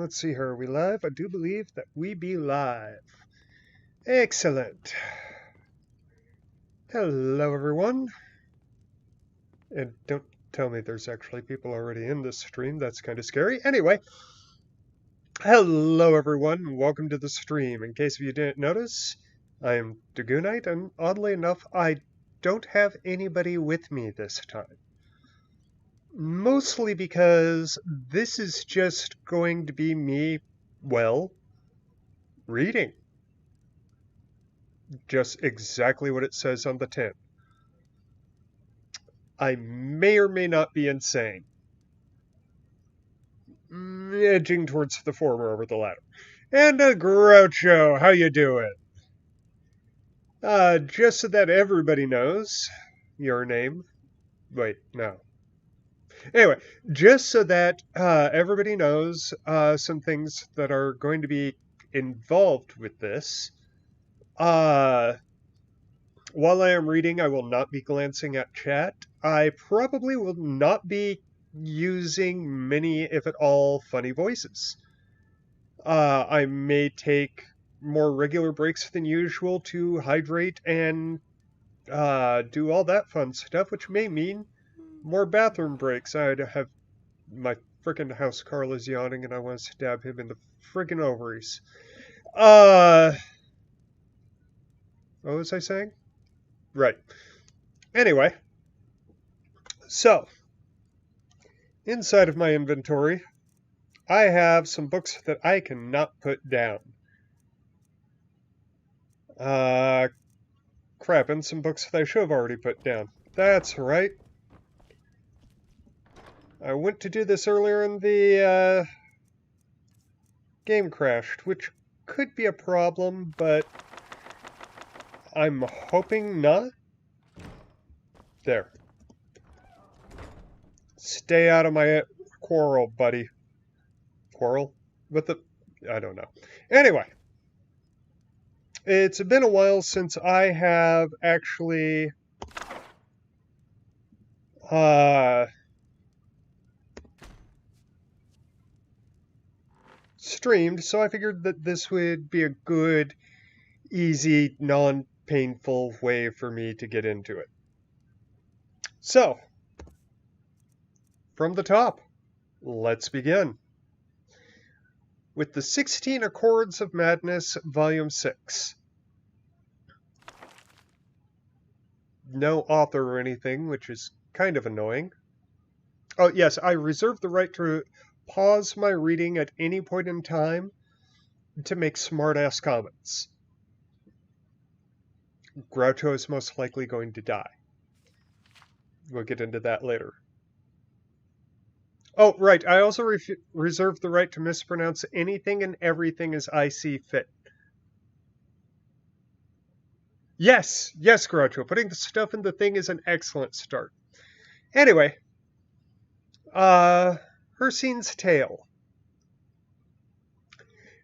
let's see here. Are we live? I do believe that we be live. Excellent. Hello, everyone. And don't tell me there's actually people already in this stream. That's kind of scary. Anyway, hello, everyone. Welcome to the stream. In case you didn't notice, I am Dagunite, and oddly enough, I don't have anybody with me this time. Mostly because this is just going to be me, well, reading. Just exactly what it says on the tin. I may or may not be insane. Edging towards the former over the latter. And Groucho, how you doing? Just so that everybody knows your name. Wait, no. Anyway, just so that everybody knows some things that are going to be involved with this. While I am reading, I will not be glancing at chat. I probably will not be using many, if at all, funny voices. I may take more regular breaks than usual to hydrate and do all that fun stuff, which may mean more bathroom breaks. I'd have my frickin' house Carl is yawning and I want to stab him in the frickin' ovaries. What was I saying? Right. Anyway, so inside of my inventory, I have some books that I cannot put down. Crap, and some books that I should have already put down. That's right. I went to do this earlier and the game crashed, which could be a problem, but I'm hoping not. There. Stay out of my quarrel, buddy. Quarrel? With the... I don't know. Anyway. It's been a while since I have actually... streamed, so I figured that this would be a good, easy, non-painful way for me to get into it. So, from the top, let's begin. With the 16 Accords of Madness, Volume 6. No author or anything, which is kind of annoying. Oh, yes, I reserve the right to pause my reading at any point in time to make smart-ass comments. Groucho is most likely going to die. We'll get into that later. Oh, right, I also reserve the right to mispronounce anything and everything as I see fit. Yes, Groucho, putting the stuff in the thing is an excellent start. Anyway, Hircine's Tale.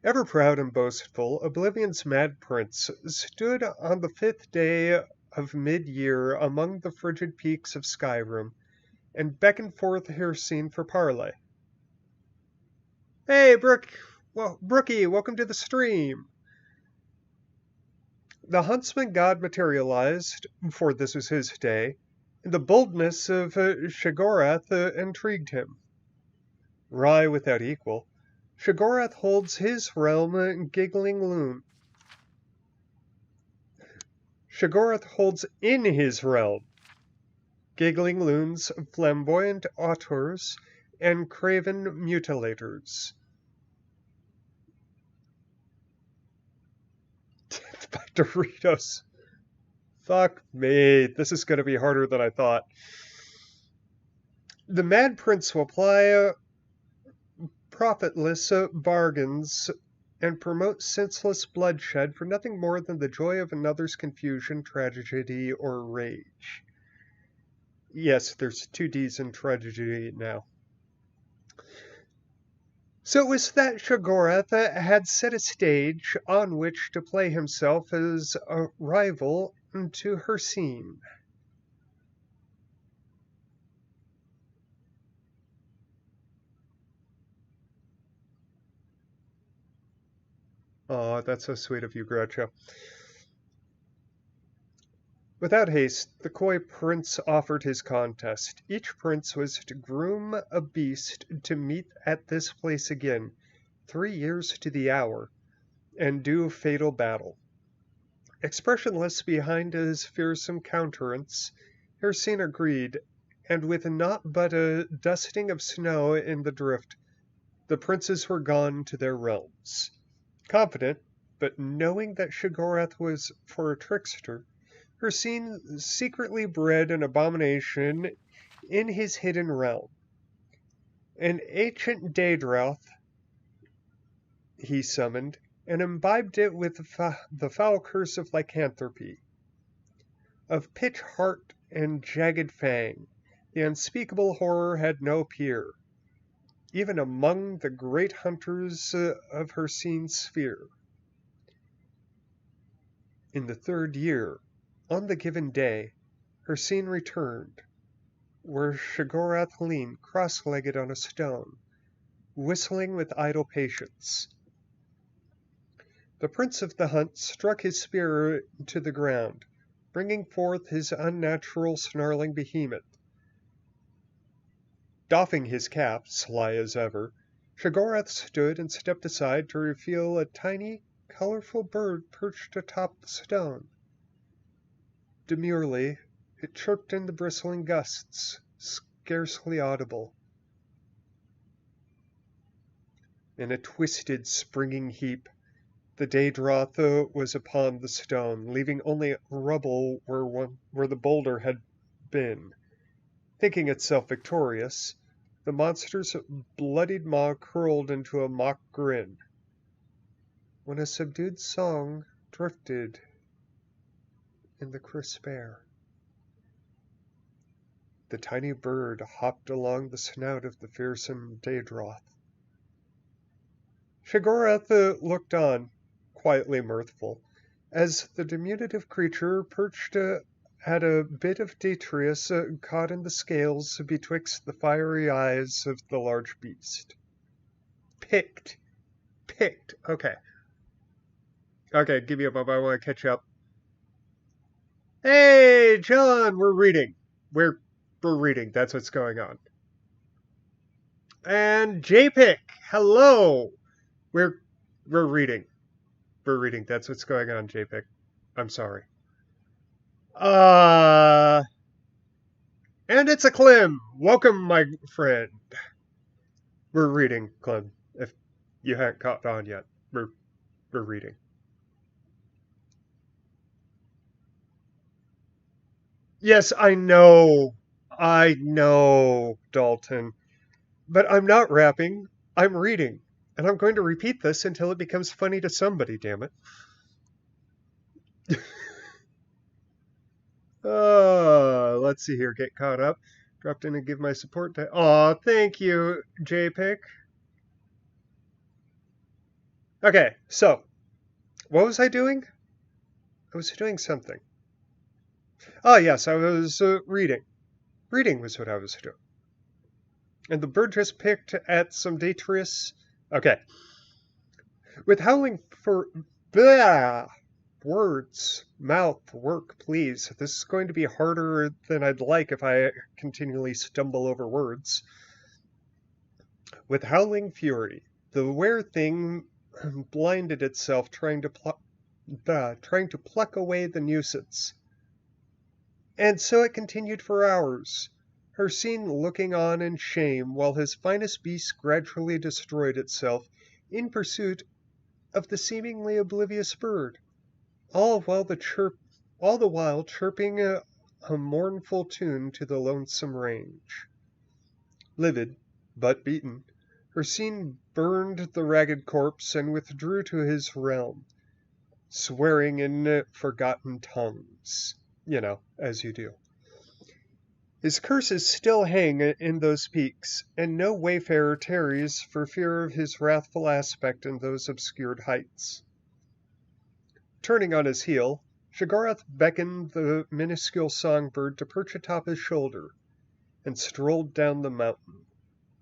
Ever proud and boastful, Oblivion's mad prince stood on the 5th day of mid-year among the frigid peaks of Skyrim, and beckoned forth Hircine for parley. Hey, Brookie, welcome to the stream. The huntsman god materialized, for this was his day, and the boldness of Sheogorath intrigued him. Wry without equal, Sheogorath holds his realm Giggling Loon. Sheogorath holds in his realm Giggling Loons, flamboyant auteurs, and craven mutilators. By Doritos. Fuck me, this is going to be harder than I thought. The Mad Prince will apply profitless bargains and promote senseless bloodshed for nothing more than the joy of another's confusion, tragedy, or rage. Yes, there's 2 D's in tragedy now. So it was that Sheogorath had set a stage on which to play himself as a rival to Hircine. Oh, that's so sweet of you, Groucho. Without haste, the coy prince offered his contest. Each prince was to groom a beast to meet at this place again, 3 years to the hour, and do fatal battle. Expressionless behind his fearsome countenance, Hircine agreed, and with naught but a dusting of snow in the drift, the princes were gone to their realms. Confident, but knowing that Shigarath was for a trickster, Hircine secretly bred an abomination in his hidden realm. An ancient Daedroth he summoned, and imbibed it with the foul curse of lycanthropy. Of pitch heart and jagged fang, the unspeakable horror had no peer, even among the great hunters of Hircine's sphere. In the 3rd year, on the given day, Hircine returned, where Shigarath leaned cross-legged on a stone, whistling with idle patience. The prince of the hunt struck his spear to the ground, bringing forth his unnatural snarling behemoth. Doffing his cap, sly as ever, Shigarath stood and stepped aside to reveal a tiny, colorful bird perched atop the stone. Demurely, it chirped in the bristling gusts, scarcely audible. In a twisted, springing heap, the Daedroth was upon the stone, leaving only rubble where the boulder had been. Thinking itself victorious, the monster's bloodied maw curled into a mock grin, when a subdued song drifted in the crisp air. The tiny bird hopped along the snout of the fearsome Daedroth. Shigarath looked on, quietly mirthful, as the diminutive creature perched at a bit of detritus caught in the scales betwixt the fiery eyes of the large beast. Picked. Okay. Okay, give me a moment. I want to catch up. Hey, John, we're reading. We're reading. That's what's going on. And JPick, hello. We're reading. We're reading. That's what's going on, JPick. I'm sorry. And it's a Clem. Welcome, my friend. We're reading, Clem. If you haven't caught on yet, we're reading. Yes, I know, Dalton. But I'm not rapping. I'm reading, and I'm going to repeat this until it becomes funny to somebody. Damn it. Let's see here. Get caught up. Dropped in and give my support to. Aw, thank you, JPick. Okay, so what was I doing? I was doing something. Oh, yes, I was reading. Reading was what I was doing. And the bird just picked at some detritus. Okay. With howling for. Blah! Words, mouth, work, please. This is going to be harder than I'd like if I continually stumble over words. With howling fury, the were-thing blinded itself trying to pluck away the nuisance. And so it continued for hours, Hircine looking on in shame while his finest beast gradually destroyed itself in pursuit of the seemingly oblivious bird. All the while chirping a mournful tune to the lonesome range. Livid, but beaten, Hircine burned the ragged corpse and withdrew to his realm, swearing in forgotten tongues. You know, as you do. His curses still hang in those peaks, and no wayfarer tarries for fear of his wrathful aspect in those obscured heights. Turning on his heel, Shigarath beckoned the minuscule songbird to perch atop his shoulder, and strolled down the mountain,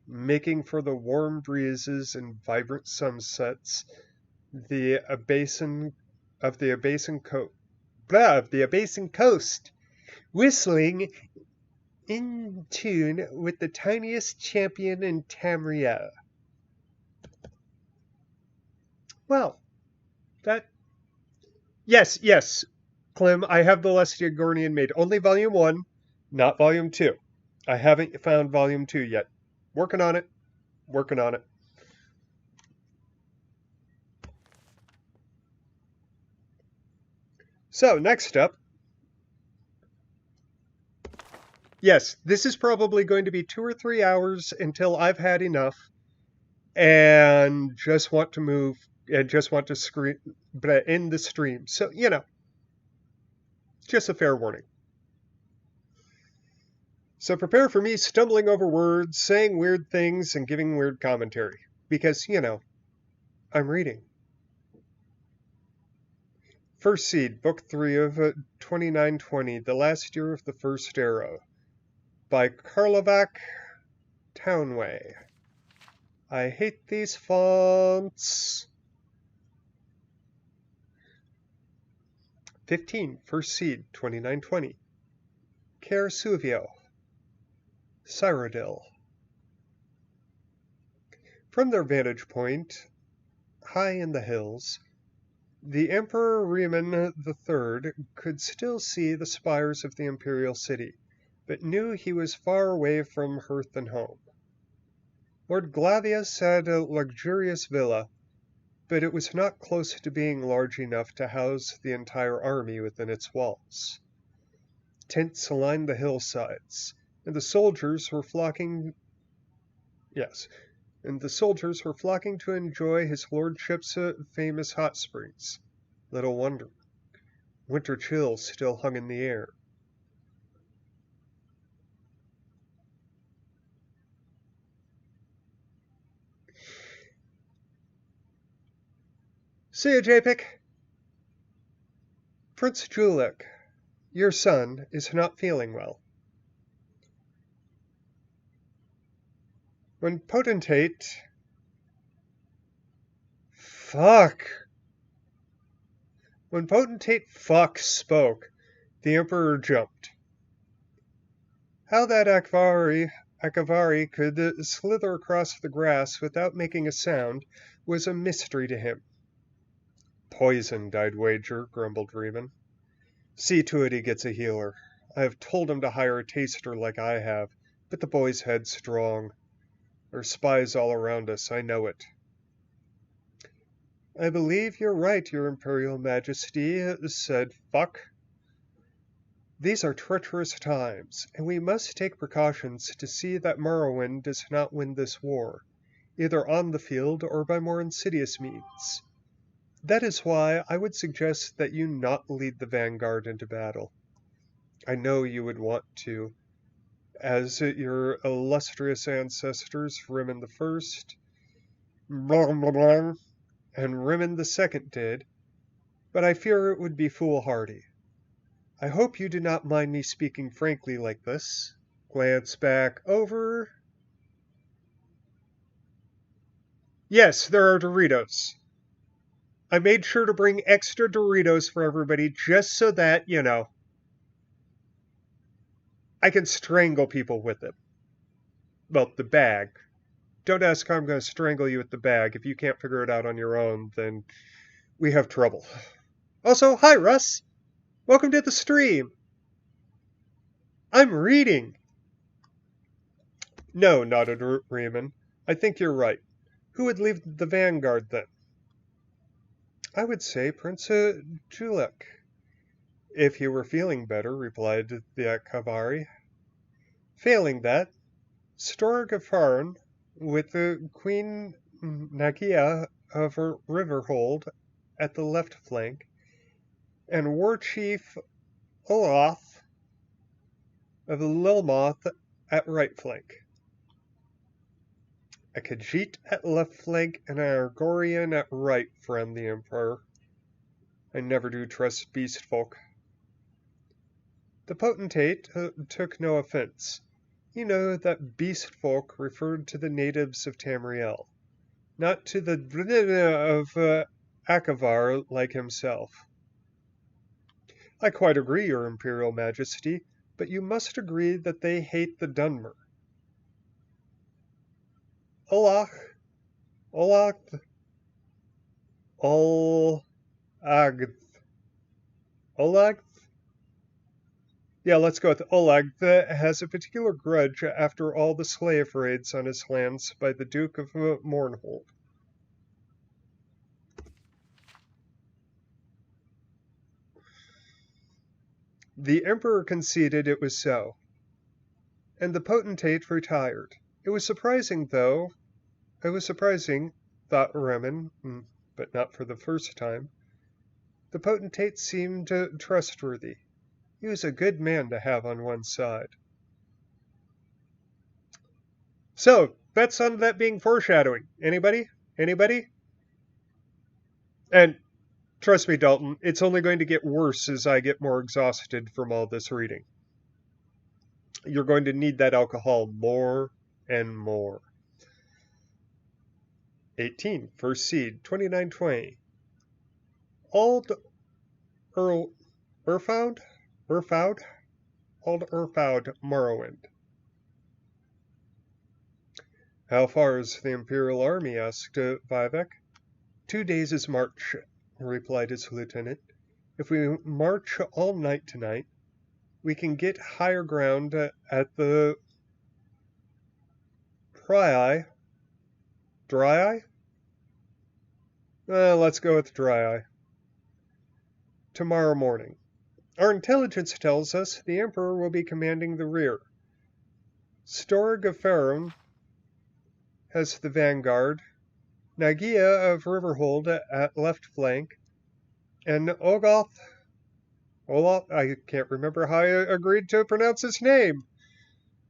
making for the warm breezes and vibrant sunsets the Abasin of the Abasin coast, of the Abasin coast, whistling in tune with the tiniest champion in Tamriel. Well, that yes, Clem, I have the Gornian Maid. Only Volume 1, not Volume 2. I haven't found Volume 2 yet. Working on it. Working on it. So, next up. Yes, this is probably going to be 2 or 3 hours until I've had enough and just want to move and just want to end the stream. So, just a fair warning. So prepare for me stumbling over words, saying weird things, and giving weird commentary. Because, I'm reading. First Seed, Book 3 of 2920, The Last Year of the First Arrow, by Karlovac Townway. I hate these fonts. 15, First Seed, 2920. Carsuvio, Cyrodiil. From their vantage point, high in the hills, the Emperor Riemann III could still see the spires of the imperial city, but knew he was far away from hearth and home. Lord Glavius had a luxurious villa, but it was not close to being large enough to house the entire army within its walls. Tents lined the hillsides, and the soldiers were flocking to enjoy his lordship's famous hot springs. Little wonder. Winter chills still hung in the air. See ya, Japik. Prince Julik, your son, is not feeling well. When Potentate... When Potentate Fuck spoke, the Emperor jumped. How that Akavari could slither across the grass without making a sound was a mystery to him. Poisoned, I'd wager, grumbled Riemann. See to it he gets a healer. I have told him to hire a taster like I have, but the boy's headstrong. There are spies all around us, I know it. I believe you're right, your Imperial Majesty, said Fuck. These are treacherous times, and we must take precautions to see that Morrowind does not win this war, either on the field or by more insidious means. That is why I would suggest that you not lead the vanguard into battle. I know you would want to, as your illustrious ancestors Riemann I and Riemann II did, but I fear it would be foolhardy. I hope you do not mind me speaking frankly like this. Glance back over. Yes, there are Doritos. I made sure to bring extra Doritos for everybody just so that, I can strangle people with them. Well, the bag. Don't ask how I'm going to strangle you with the bag. If you can't figure it out on your own, then we have trouble. Also, hi, Russ. Welcome to the stream. I'm reading. No, nodded Riemann. I think you're right. Who would leave the vanguard, then? I would say Prince Julek. If he were feeling better, replied the Kavari. Failing that, Storgafarn, with the Queen Nagia of Riverhold at the left flank, and War Chief Olaf of Lilmoth at right flank. A Khajiit at left flank and an Argorian at right, friend the Emperor. I never do trust beast folk. The potentate took no offense. He knew that beast folk referred to the natives of Tamriel, not to the of Akavar like himself. I quite agree, Your Imperial Majesty, but you must agree that they hate the Dunmer. Olach, Olach, Olagth, Olagth? Yeah, let's go with Olag that has a particular grudge after all the slave raids on his lands by the Duke of Mournhold. The Emperor conceded it was so, and the potentate retired. It was surprising, thought Remen, but not for the first time. The potentate seemed trustworthy. He was a good man to have on one side. So, that's on that being foreshadowing. Anybody? Anybody? And trust me, Dalton, it's only going to get worse as I get more exhausted from all this reading. You're going to need that alcohol more and more. 18, First Seed, 2920. Old Earl Urfaud? Old Urfaud Morrowind. How far is the Imperial Army? Asked Vivek. 2 days' march, replied his lieutenant. If we march all night tonight, we can get higher ground at the Dry Eye? Let's go with Dry Eye. Tomorrow morning. Our intelligence tells us the Emperor will be commanding the rear. Storg of Faerun has the vanguard, Nagia of Riverhold at left flank, and Olaf, I can't remember how I agreed to pronounce his name.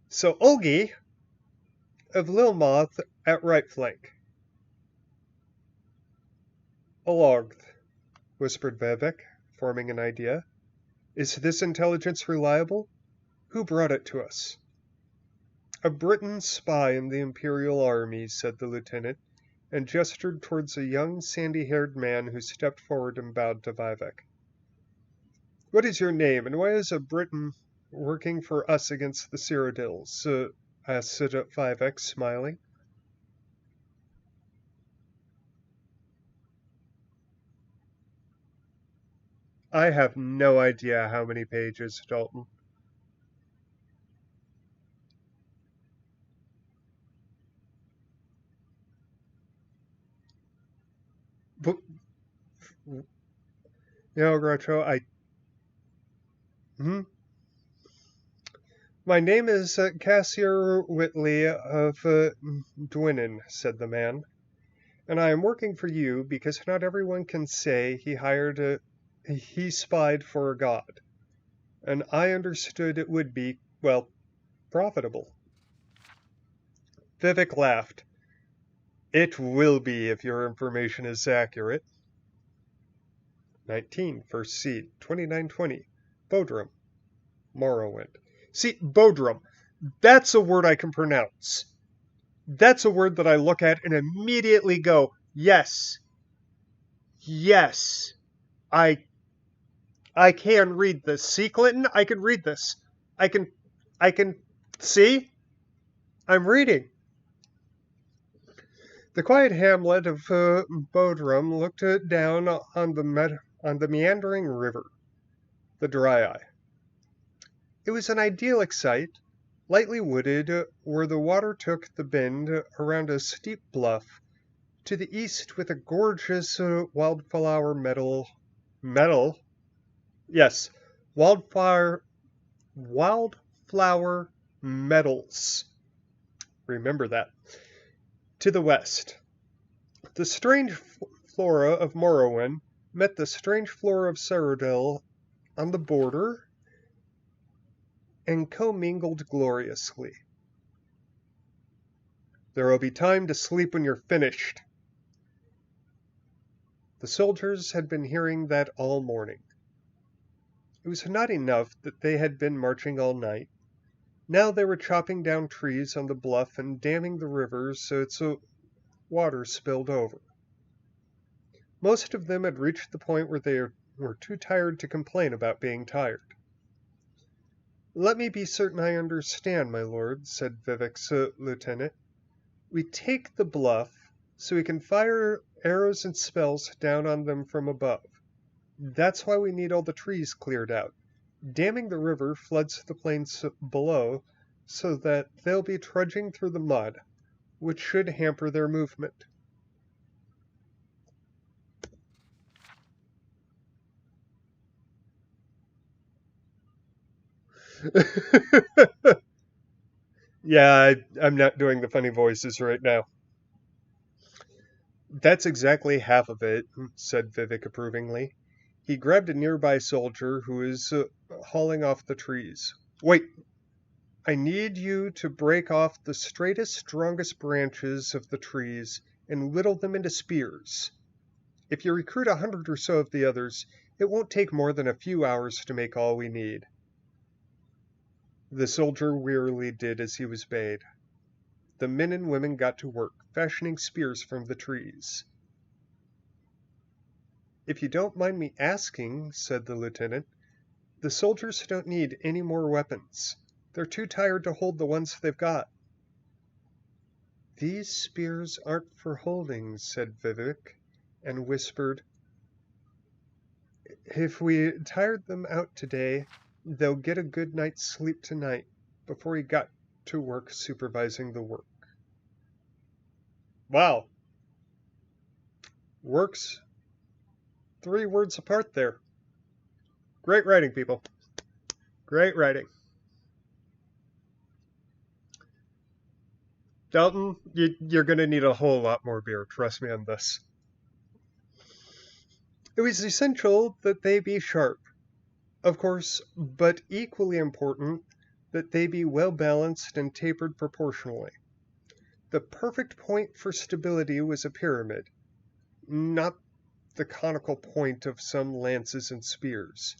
So Olgi of Lilmoth at right flank. Ologth, whispered Vivek, forming an idea. Is this intelligence reliable? Who brought it to us? A Briton spy in the Imperial Army, said the lieutenant, and gestured towards a young sandy-haired man who stepped forward and bowed to Vivek. What is your name, and why is a Briton working for us against the Cyrodiils? Asked Vivek, smiling. I have no idea how many pages, Dalton. But, Groucho, My name is Cassier Whitley of Dwinnen, said the man, and I am working for you because not everyone can say he spied for a god, and I understood it would be, well, profitable. Vivek laughed. It will be if your information is accurate. 19, First Seed, 2920, Bodrum, Morrowind. See, Bodrum, that's a word I can pronounce. That's a word that I look at and immediately go, yes, I can read this. See, Clinton, I can read this. I can, see? I'm reading. The quiet hamlet of Bodrum looked down on the meandering river, the Dry Eye. It was an idyllic site, lightly wooded, where the water took the bend around a steep bluff, to the east with a gorgeous wildflower yes, wildflower meadows. Remember that. To the west. The strange flora of Morrowind met the strange flora of Cyrodiil on the border and commingled gloriously. There will be time to sleep when you're finished. The soldiers had been hearing that all morning. It was not enough that they had been marching all night. Now they were chopping down trees on the bluff and damming the river so its water spilled over. Most of them had reached the point where they were too tired to complain about being tired. "Let me be certain I understand, my lord," said Vivek's lieutenant. "We take the bluff so we can fire arrows and spells down on them from above. That's why we need all the trees cleared out. Damming the river floods the plains below so that they'll be trudging through the mud, which should hamper their movement." Yeah, I'm not doing the funny voices right now. "That's exactly half of it," said Vivek approvingly. He grabbed a nearby soldier who was hauling off the trees. "Wait, I need you to break off the straightest, strongest branches of the trees and whittle them into spears. If you recruit 100 or so of the others, it won't take more than a few hours to make all we need." The soldier wearily did as he was bade. The men and women got to work, fashioning spears from the trees. "If you don't mind me asking," said the lieutenant, "the soldiers don't need any more weapons. They're too tired to hold the ones they've got." "These spears aren't for holding," said Vivek, and whispered, "If we tired them out today, they'll get a good night's sleep tonight before he got to work supervising the work." Wow. Works 3 words apart there. Great writing, people. Great writing. Dalton, you're going to need a whole lot more beer. Trust me on this. "It was essential that they be sharp, of course, but equally important that they be well balanced and tapered proportionally. The perfect point for stability was a pyramid, not the conical point of some lances and spears."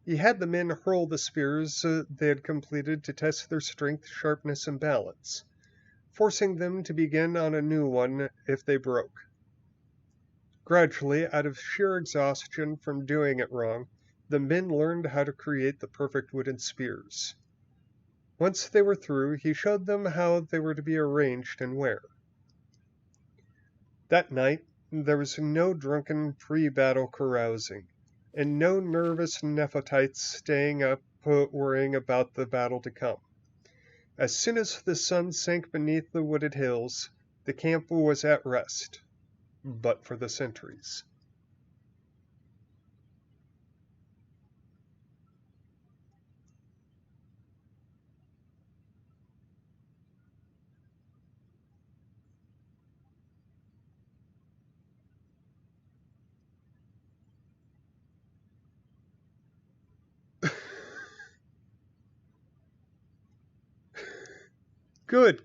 He had the men hurl the spears they had completed to test their strength, sharpness, and balance, forcing them to begin on a new one if they broke. Gradually, out of sheer exhaustion from doing it wrong, the men learned how to create the perfect wooden spears. Once they were through, he showed them how they were to be arranged and where. That night, there was no drunken pre-battle carousing, and no nervous Nephotites staying up worrying about the battle to come. As soon as the sun sank beneath the wooded hills, the camp was at rest, but for the sentries. Good.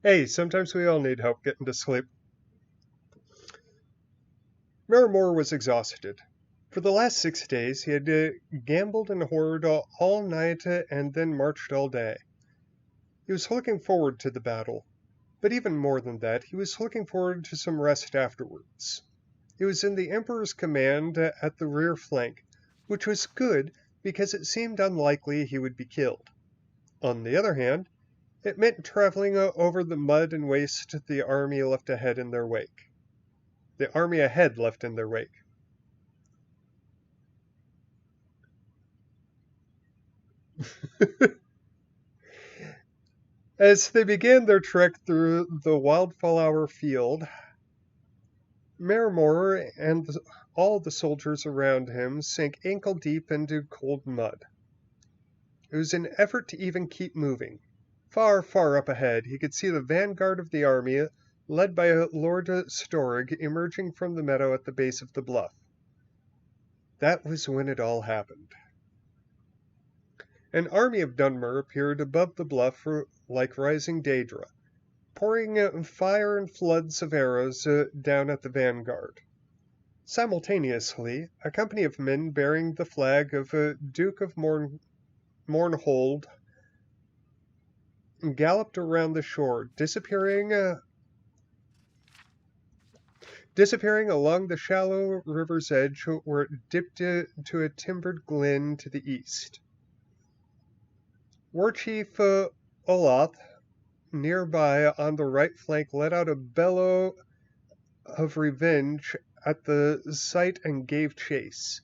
Hey, sometimes we all need help getting to sleep. Miramore was exhausted. For the last 6 days, he had gambled and whored all night and then marched all day. He was looking forward to the battle, but even more than that, he was looking forward to some rest afterwards. He was in the Emperor's command at the rear flank, which was good because it seemed unlikely he would be killed. On the other hand, it meant traveling over the mud and waste the army left ahead in their wake. The army ahead left in their wake. As they began their trek through the wildflower field, Miramore and all the soldiers around him sank ankle deep into cold mud. It was an effort to even keep moving. Far, far up ahead, he could see the vanguard of the army, led by Lord Storig, emerging from the meadow at the base of the bluff. That was when it all happened. An army of Dunmer appeared above the bluff like rising Daedra, pouring fire and floods of arrows down at the vanguard. Simultaneously, a company of men bearing the flag of Duke of Mournhold galloped around the shore, disappearing along the shallow river's edge where it dipped into a timbered glen to the east. War Chief Olath, nearby on the right flank, let out a bellow of revenge at the sight and gave chase.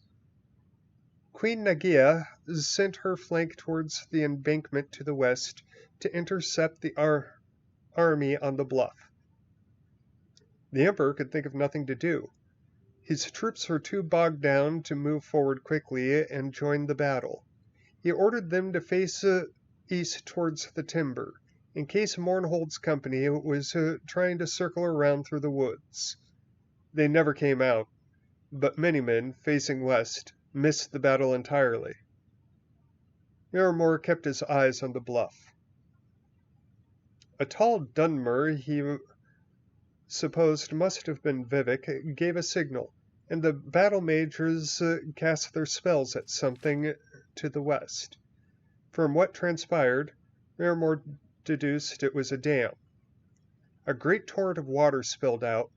Queen Nagia sent her flank towards the embankment to the west to intercept the army on the bluff. The Emperor could think of nothing to do. His troops were too bogged down to move forward quickly and join the battle. He ordered them to face east towards the timber, in case Mournhold's company was trying to circle around through the woods. They never came out, but many men, facing west, missed the battle entirely. Miramor kept his eyes on the bluff. A tall Dunmer he supposed must have been Vivek, gave a signal, and the battle mages cast their spells at something to the west. From what transpired, Miramor deduced it was a dam. A great torrent of water spilled out,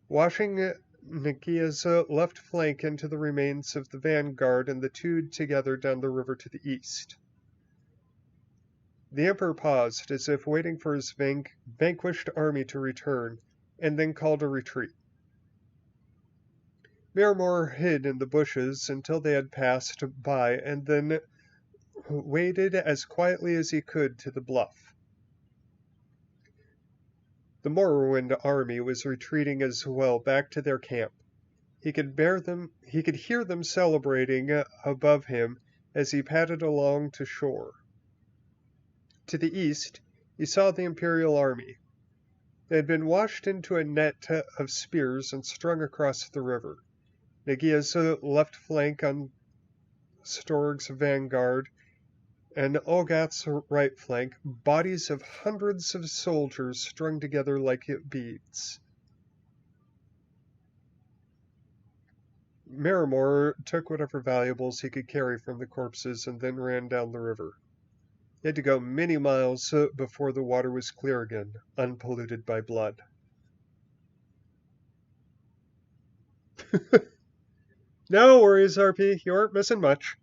washing Nagia's left flank into the remains of the vanguard and the two together down the river to the east. The Emperor paused, as if waiting for his vanquished army to return, and then called a retreat. Miramor hid in the bushes until they had passed by, and then waded as quietly as he could to the bluff. The Morrowind army was retreating as well back to their camp. He could hear them celebrating above him as he padded along to shore. To the east, he saw the Imperial army. They had been washed into a net of spears and strung across the river. Nagia's left flank on Storg's vanguard, and Olgath's right flank, bodies of hundreds of soldiers strung together like beads. Miramor took whatever valuables he could carry from the corpses and then ran down the river. He had to go many miles before the water was clear again, unpolluted by blood. No worries, RP. You aren't missing much.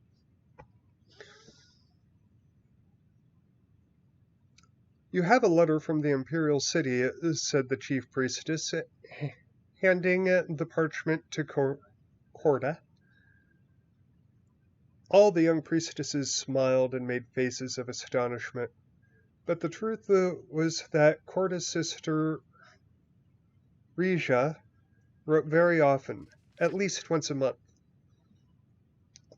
You have a letter from the Imperial City, said the chief priestess, handing the parchment to Corda. All the young priestesses smiled and made faces of astonishment, but the truth was that Corda's sister Rija wrote very often, at least once a month.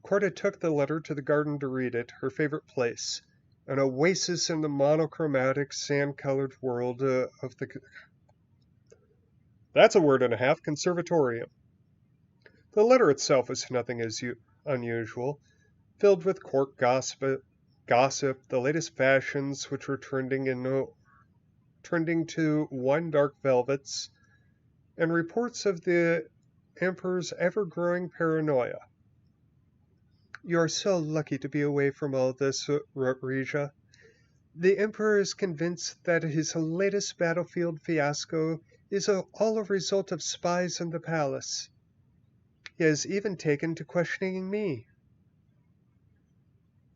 Corda took the letter to the garden to read it, her favorite place, an oasis in the monochromatic, sand-colored world of the... That's a word and a half, conservatorium. The letter itself was nothing unusual, filled with court gossip, the latest fashions which were trending to wine-dark velvets, and reports of the Emperor's ever-growing paranoia. You are so lucky to be away from all this, wrote Rija. The Emperor is convinced that his latest battlefield fiasco is all a result of spies in the palace. He has even taken to questioning me.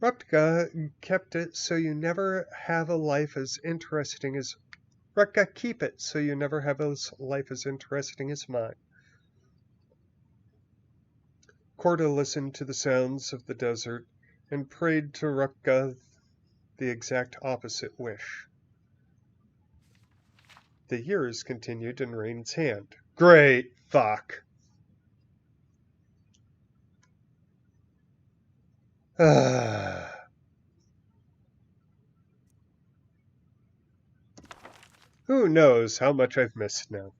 Rupka kept it so you never have a life as interesting as... Rupka, keep it so you never have a life as interesting as mine. Corda listened to the sounds of the desert and prayed to Rupka the exact opposite wish. The years continued in Rain's hand. Great fuck! Who knows how much I've missed now.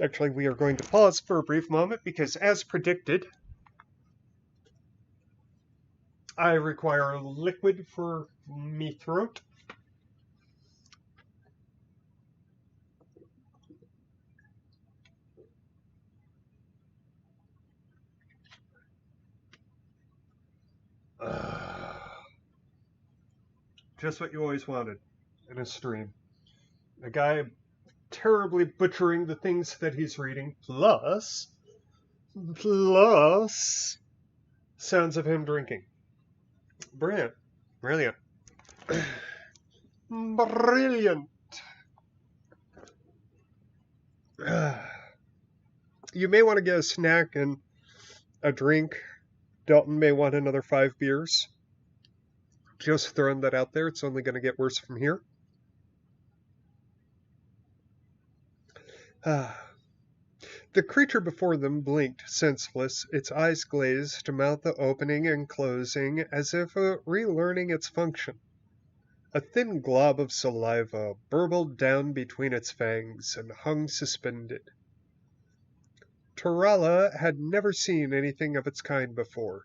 Actually, we are going to pause for a brief moment because, as predicted, I require liquid for me throat. Just what you always wanted. in a stream. A guy terribly butchering the things that he's reading, plus sounds of him drinking. Brilliant. Brilliant. Brilliant. You may want to get a snack and a drink. Dalton may want another 5 beers. Just throwing that out there. It's only going to get worse from here. The creature before them blinked, senseless, its eyes glazed, mouth opening and closing as if relearning its function. A thin glob of saliva burbled down between its fangs and hung suspended. Tarala had never seen anything of its kind before.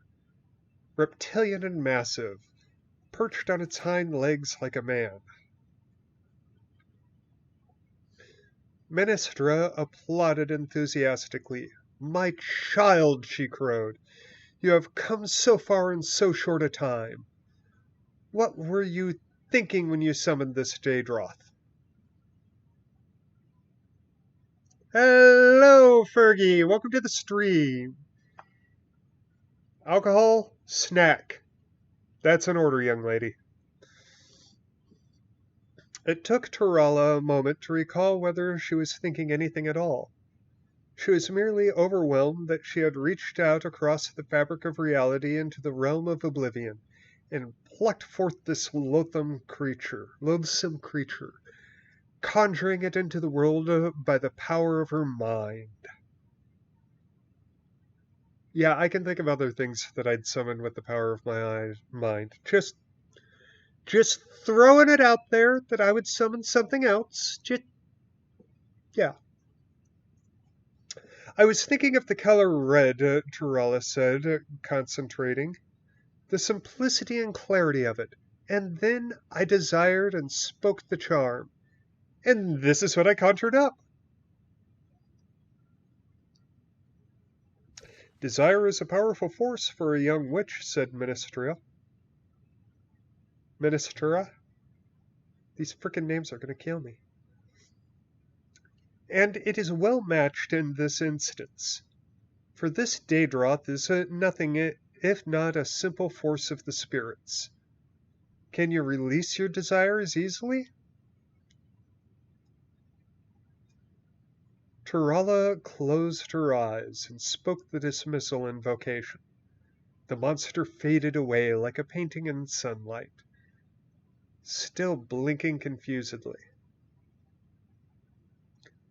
Reptilian and massive, perched on its hind legs like a man. Menestra applauded enthusiastically. "My child," she crowed, "you have come so far in so short a time. What were you thinking when you summoned this Daedroth?" "Hello, Fergie. Welcome to the stream. Alcohol? Snack. That's an order, young lady." It took Tarala a moment to recall whether she was thinking anything at all. She was merely overwhelmed that she had reached out across the fabric of reality into the realm of oblivion, and plucked forth this loathsome creature, conjuring it into the world by the power of her mind. Yeah, I can think of other things that I'd summon with the power of my mind. Just throwing it out there that I would summon something else. Yeah. "I was thinking of the color red," Tarala said, concentrating. "The simplicity and clarity of it. And then I desired and spoke the charm. And this is what I conjured up." "Desire is a powerful force for a young witch," said Ministra. These frickin' names are going to kill me. "And it is well matched in this instance. For this Daedroth is nothing if not a simple force of the spirits. Can you release your desires easily?" Tarala closed her eyes and spoke the dismissal invocation. The monster faded away like a painting in sunlight, still blinking confusedly.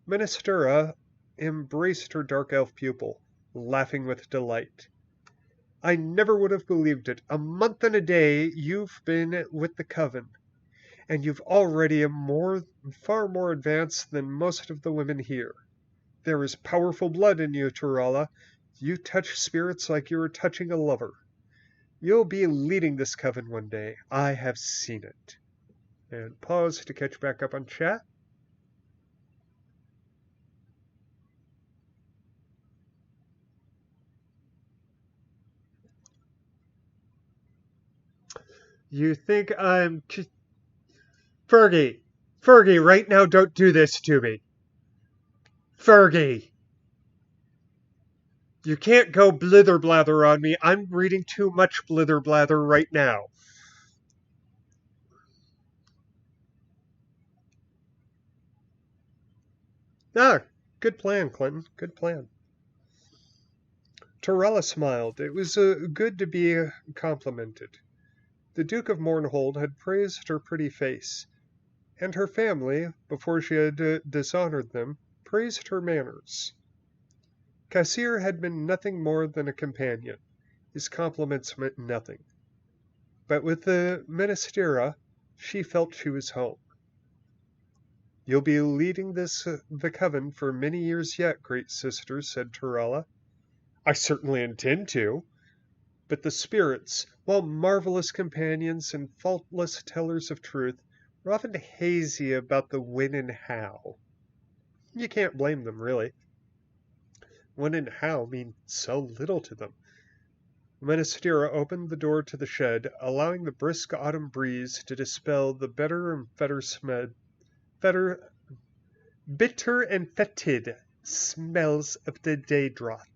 Ministera embraced her dark elf pupil, laughing with delight. "I never would have believed it. A month and a day you've been with the Coven, and you've already far more advanced than most of the women here. There is powerful blood in you, Tarala. You touch spirits like you are touching a lover. You'll be leading this Coven one day. I have seen it." And pause to catch back up on chat. "You think I'm... Fergie! Fergie, right now don't do this to me! Fergie! You can't go blither blather on me. I'm reading too much blither blather right now." "Ah, good plan, Clinton. Good plan." Torella smiled. It was good to be complimented. The Duke of Mournhold had praised her pretty face, and her family, before she had dishonored them, praised her manners. Cassir had been nothing more than a companion. His compliments meant nothing. But with the Ministera, she felt she was home. "You'll be leading the Coven for many years yet, great sister," said Torella. "I certainly intend to. But the spirits, while marvelous companions and faultless tellers of truth, were often hazy about the when and how. You can't blame them, really. When and how mean so little to them. Menestira opened the door to the shed, allowing the brisk autumn breeze to dispel the bitter and fetid smells of the day drop.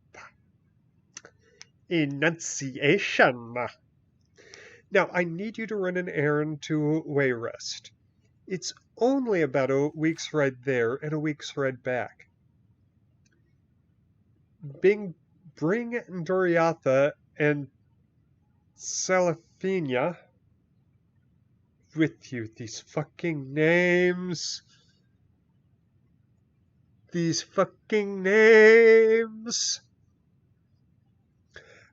Enunciation. Now, I need you to run an errand to Wayrest. It's only about a week's ride there and a week's ride back. Bring Doriatha and Salafina with you. These fucking names. These fucking names.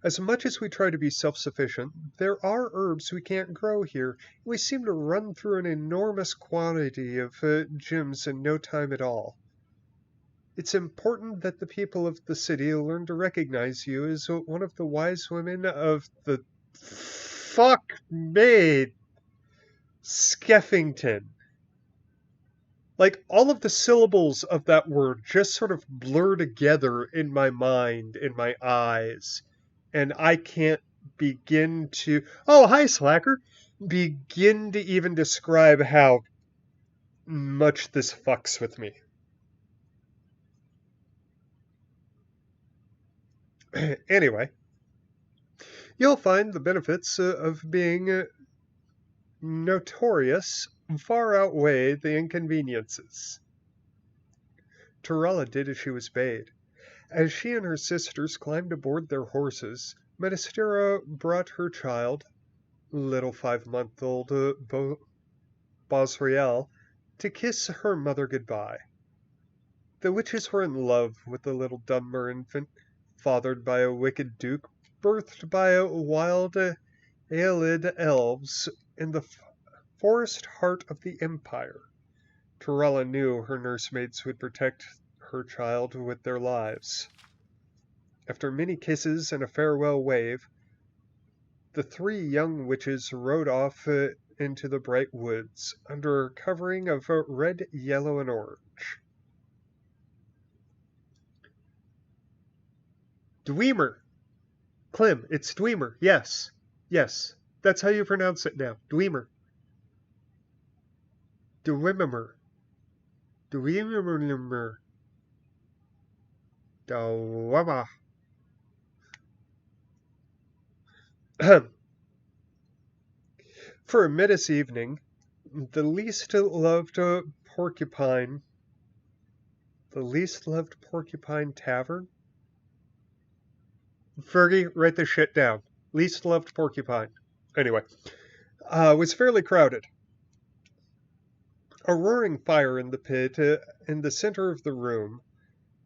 As much as we try to be self-sufficient, there are herbs we can't grow here. We seem to run through an enormous quantity of gems in no time at all. It's important that the people of the city learn to recognize you as one of the wise women of the... Fuck me! Skeffington. Like, all of the syllables of that word just sort of blur together in my mind, in my eyes. And I can't begin to... Oh, hi, Slacker! Begin to even describe how much this fucks with me. Anyway, you'll find the benefits of being notorious far outweigh the inconveniences. Torella did as she was bade. As she and her sisters climbed aboard their horses, Menestira brought her child, little 5-month-old Bosriel, to kiss her mother goodbye. The witches were in love with the little Dunmer infant, fathered by a wicked duke, birthed by wild Aelid elves in the forest heart of the Empire. Torella knew her nursemaids would protect her child with their lives. After many kisses and a farewell wave, the 3 young witches rode off into the bright woods under a covering of red, yellow, and orange. Dwemer! Clem, it's Dwemer, yes. Yes, that's how you pronounce it now. Dwemer. Dwemer. Dwemer. Dwemer. For a midday evening, the least loved porcupine tavern? Fergie, write this shit down. Least loved porcupine. Anyway, was fairly crowded. A roaring fire in the pit in the center of the room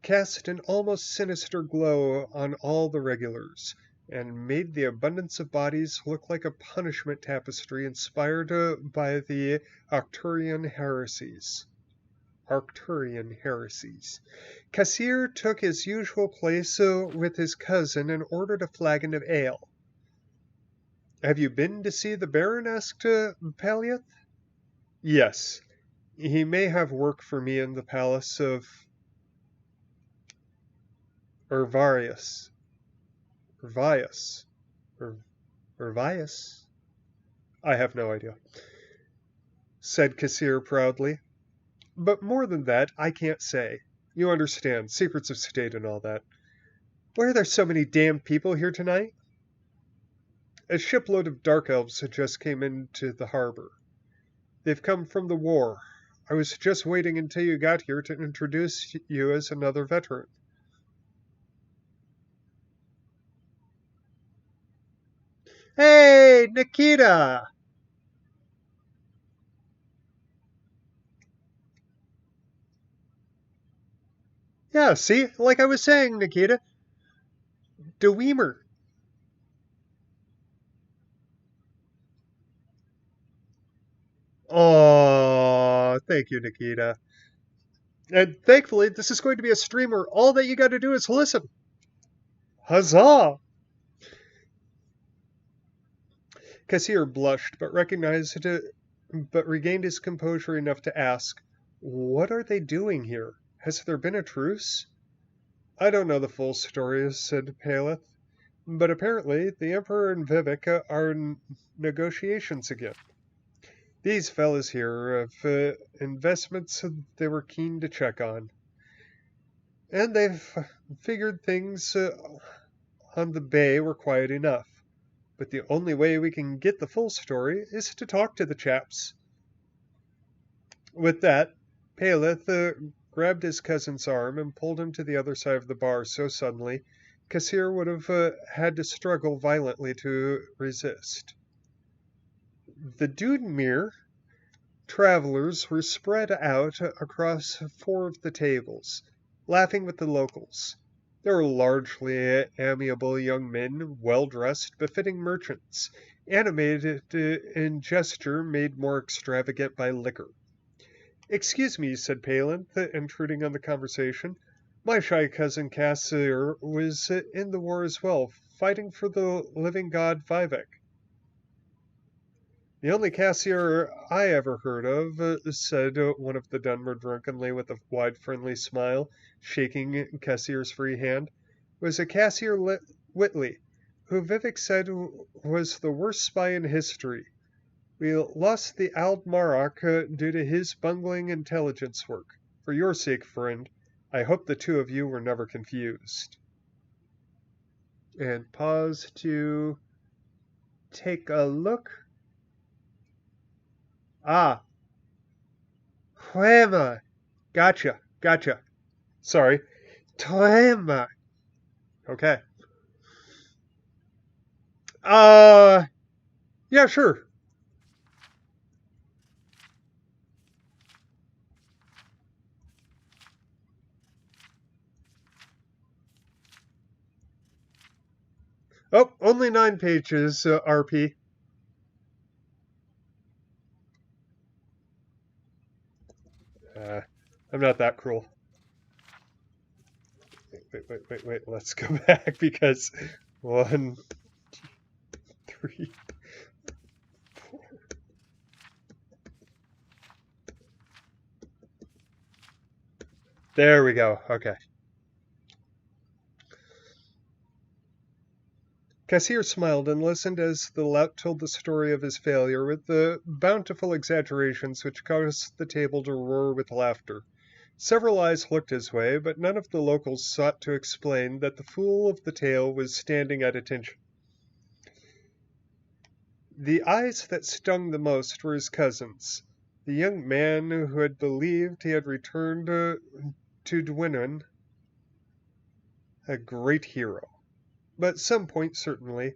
cast an almost sinister glow on all the regulars, and made the abundance of bodies look like a punishment tapestry inspired by the Arcturian heresies. Cassir took his usual place with his cousin and ordered a flagon of ale. "Have you been to see the Baron?" asked Paliath. "Yes. He may have work for me in the palace of Urvius. I have no idea," said Cassir proudly. "But more than that, I can't say. You understand, secrets of state and all that. Why are there so many damned people here tonight?" "A shipload of dark elves just came into the harbor. They've come from the war. I was just waiting until you got here to introduce you as another veteran." "Hey, Nikita!" "Yeah, see? Like I was saying, Nikita. Dwemer." "Oh, thank you, Nikita. And thankfully, this is going to be a stream where all that you got to do is listen." Huzzah! Cassir blushed, but regained his composure enough to ask, "What are they doing here? Has there been a truce?" "I don't know the full story," said Paleth. But apparently, the Emperor and Vivek are in negotiations again. These fellas here have investments they were keen to check on, and they've figured things on the bay were quiet enough. But the only way we can get the full story is to talk to the chaps. With that, Paleth grabbed his cousin's arm and pulled him to the other side of the bar so suddenly, Kassir would have had to struggle violently to resist. The Dudemere travelers were spread out across four of the tables, laughing with the locals. They were largely amiable young men, well dressed, befitting merchants, animated in gesture made more extravagant by liquor. "Excuse me," said Palin, intruding on the conversation. "My shy cousin Cassir was in the war as well, fighting for the living god Vivek." "The only Cassir I ever heard of," said one of the Dunmer drunkenly with a wide friendly smile, shaking Cassir's free hand, "was a Cassir Whitley, who Vivek said was the worst spy in history. We lost the Aldmarok due to his bungling intelligence work. For your sake, friend, I hope the two of you were never confused." And pause to take a look. Ah, Huema. Gotcha. Sorry. Toema. Okay. Uh, yeah, sure. Oh, only 9 pages, RP. I'm not that cruel. Wait. Let's go back because 1, 3, 4. There we go. Okay. Cassir smiled and listened as the lout told the story of his failure with the bountiful exaggerations which caused the table to roar with laughter. Several eyes looked his way, but none of the locals sought to explain that the fool of the tale was standing at attention. The eyes that stung the most were his cousin's. The young man who had believed he had returned to Dwynwen, a great hero. But some point, certainly,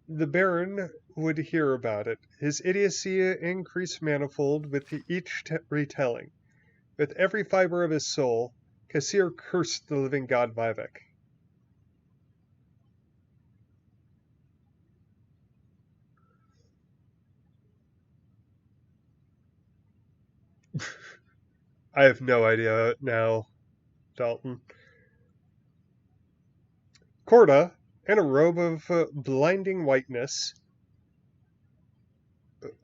the Baron would hear about it. His idiocy increased manifold with each retelling. With every fiber of his soul, Cassir cursed the living god Vivek. I have no idea now, Dalton. Corda, in a robe of blinding whiteness,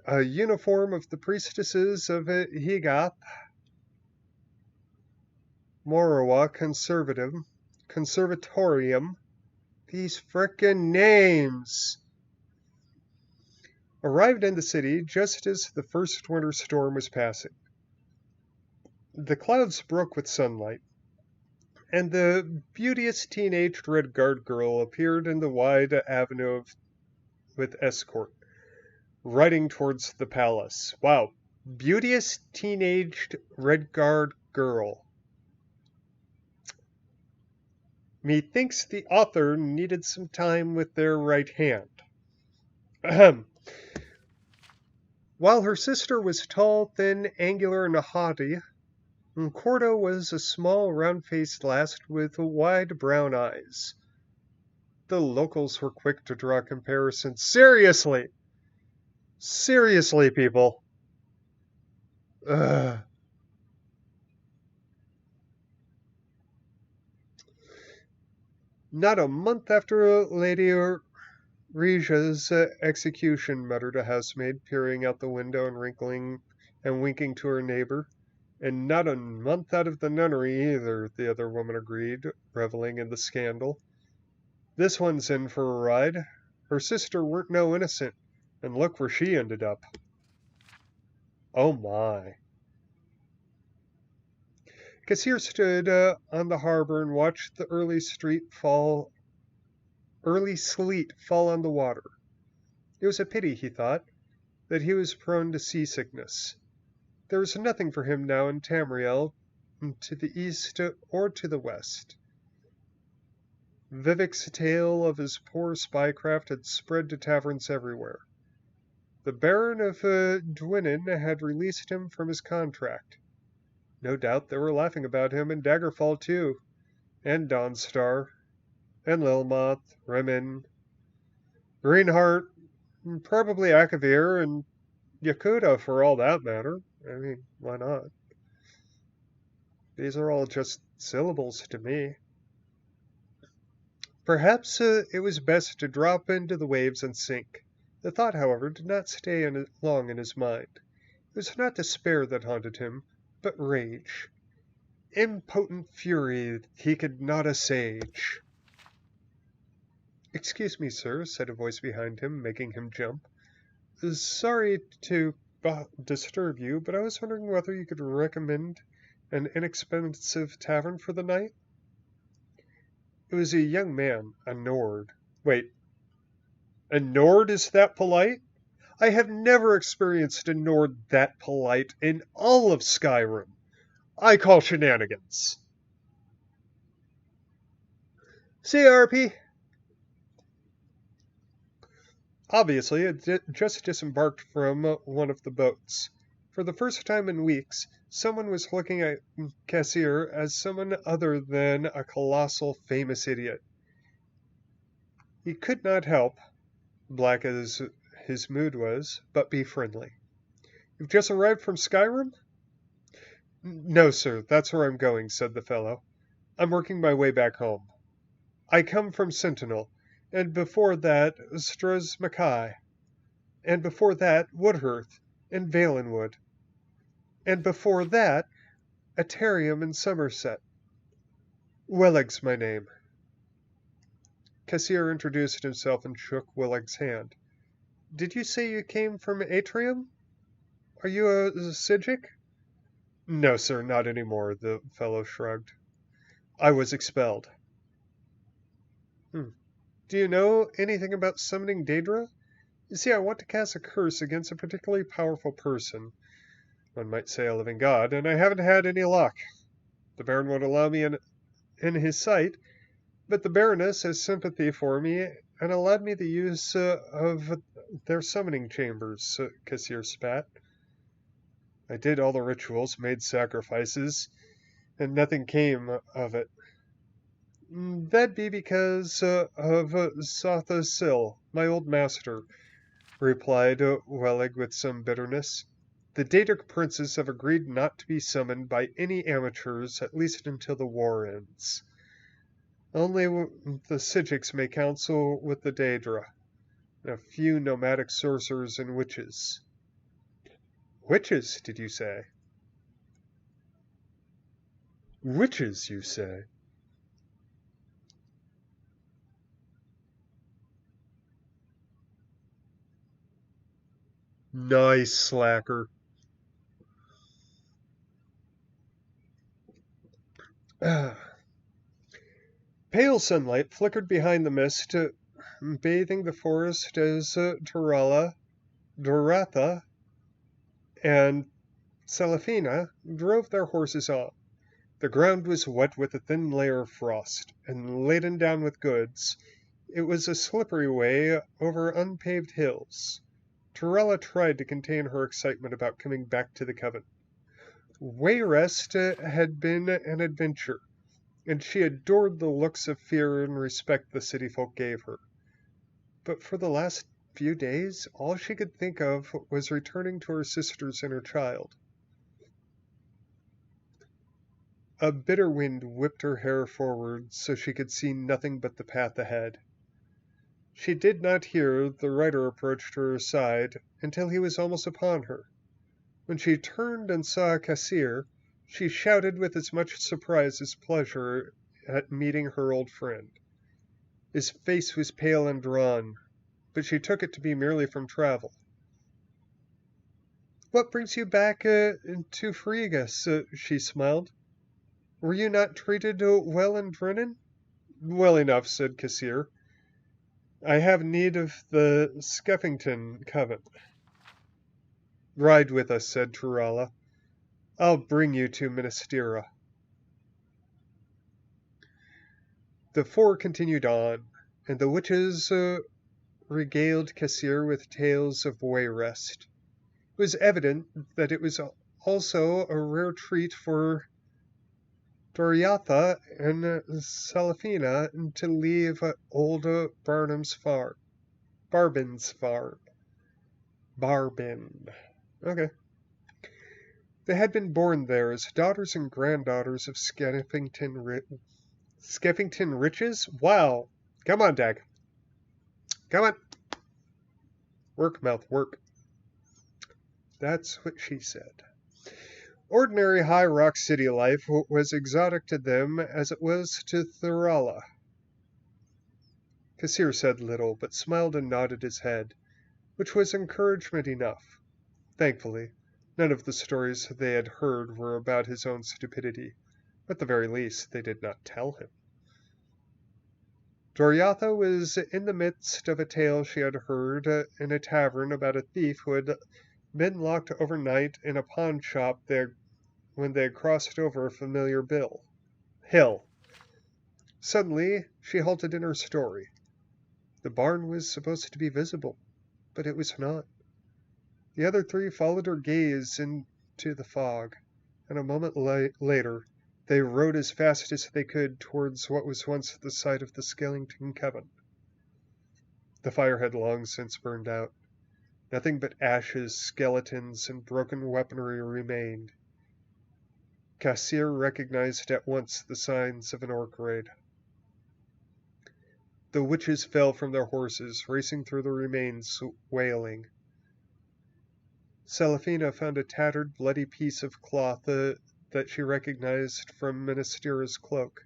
a uniform of the priestesses of Higath, Morawa Conservatorium, these frickin' names, arrived in the city just as the first winter storm was passing. The clouds broke with sunlight, and the beauteous teenaged Red Guard girl appeared in the wide avenue with escort, riding towards the palace. Wow. Beauteous teenaged Red Guard girl. Methinks the author needed some time with their right hand. Ahem. While her sister was tall, thin, angular, and haughty, Cordo was a small, round-faced lass with wide brown eyes. The locals were quick to draw comparisons. Seriously! Seriously, people! Ugh. Not a month after Lady Reja's execution, muttered a housemaid, peering out the window and wrinkling and winking to her neighbor. And not a month out of the nunnery either, the other woman agreed, reveling in the scandal. This one's in for a ride. Her sister weren't no innocent, and look where she ended up. Oh my. Cassier stood on the harbor and watched the early sleet fall on the water. It was a pity, he thought, that he was prone to seasickness. There was nothing for him now in Tamriel, to the east or to the west. Vivek's tale of his poor spycraft had spread to taverns everywhere. The Baron of Dwinnen had released him from his contract. No doubt they were laughing about him in Daggerfall too, and Dawnstar, and Lilmoth, Remen, Greenheart, and probably Akavir, and Yakuta for all that matter. I mean, why not? These are all just syllables to me. Perhaps it was best to drop into the waves and sink. The thought, however, did not stay long in his mind. It was not despair that haunted him, but rage. Impotent fury he could not assuage. "Excuse me, sir," said a voice behind him, making him jump. "Sorry to disturb you, but I was wondering whether you could recommend an inexpensive tavern for the night?" It was a young man, a Nord. Wait, a Nord is that polite? I have never experienced a Nord that polite in all of Skyrim. I call shenanigans. CRP. Obviously, it just disembarked from one of the boats. For the first time in weeks, someone was looking at Cassier as someone other than a colossal famous idiot. He could not help, black as his mood was, but be friendly. "You've just arrived from Skyrim?" "No, sir, that's where I'm going," said the fellow. "I'm working my way back home. I come from Sentinel, and before that Stras Mackay, and before that Woodhearth and Valenwood, and before that Aterium in Somerset. Welleg's my name." Cassier introduced himself and shook Welleg's hand. "Did you say you came from Atrium? Are you a Psijic?" "No, sir, not anymore," the fellow shrugged. "I was expelled." "Do you know anything about summoning Daedra? You see, I want to cast a curse against a particularly powerful person. One might say a living god, and I haven't had any luck. The Baron won't allow me in his sight, but the Baroness has sympathy for me and allowed me the use of their summoning chambers," Cassier spat. "I did all the rituals, made sacrifices, and nothing came of it." "That'd be because of Satha Sil, my old master," replied Wellig with some bitterness. "The Daedric princes have agreed not to be summoned by any amateurs, at least until the war ends. Only the Psijics may counsel with the Daedra, and a few nomadic sorcerers and witches." "Witches, did you say?" "Witches, you say?" "Nice, slacker." Pale sunlight flickered behind the mist, bathing the forest as Doratha and Celafina drove their horses on. The ground was wet with a thin layer of frost, and laden down with goods. It was a slippery way over unpaved hills. Torella tried to contain her excitement about coming back to the Coven. Wayrest had been an adventure, and she adored the looks of fear and respect the city folk gave her. But for the last few days, all she could think of was returning to her sisters and her child. A bitter wind whipped her hair forward so she could see nothing but the path ahead. She did not hear the rider approach to her side until he was almost upon her. When she turned and saw Cassier, she shouted with as much surprise as pleasure at meeting her old friend. His face was pale and drawn, but she took it to be merely from travel. "What brings you back to Frigus?" She smiled. "Were you not treated well in Drennan?" "Well enough," said Cassir. "I have need of the Skeffington Coven." "Ride with us," said Turala. "I'll bring you to Ministera." The four continued on, and the witches regaled Cassir with tales of Wayrest. It was evident that it was also a rare treat for Doriatha and Salafina to leave old Barnum's farm. Barbin's farm. Barbin. Okay. They had been born there as daughters and granddaughters of Skeffington Riches? Wow. Come on, Dag. Come on. Work, mouth, work. That's what she said. Ordinary High Rock City life was exotic to them as it was to Thurala. Cassir said little, but smiled and nodded his head, which was encouragement enough. Thankfully, none of the stories they had heard were about his own stupidity. At the very least, they did not tell him. Doriatha was in the midst of a tale she had heard in a tavern about a thief who had been locked overnight in a pawn shop there when they had crossed over a familiar hill. Suddenly, she halted in her story. The barn was supposed to be visible, but it was not. The other three followed her gaze into the fog, and a moment later they rode as fast as they could towards what was once the site of the Skellington Coven. The fire had long since burned out. Nothing but ashes, skeletons, and broken weaponry remained. Cassir recognized at once the signs of an orc raid. The witches fell from their horses, racing through the remains, wailing. Salafina found a tattered, bloody piece of cloth that she recognized from Ministera's cloak.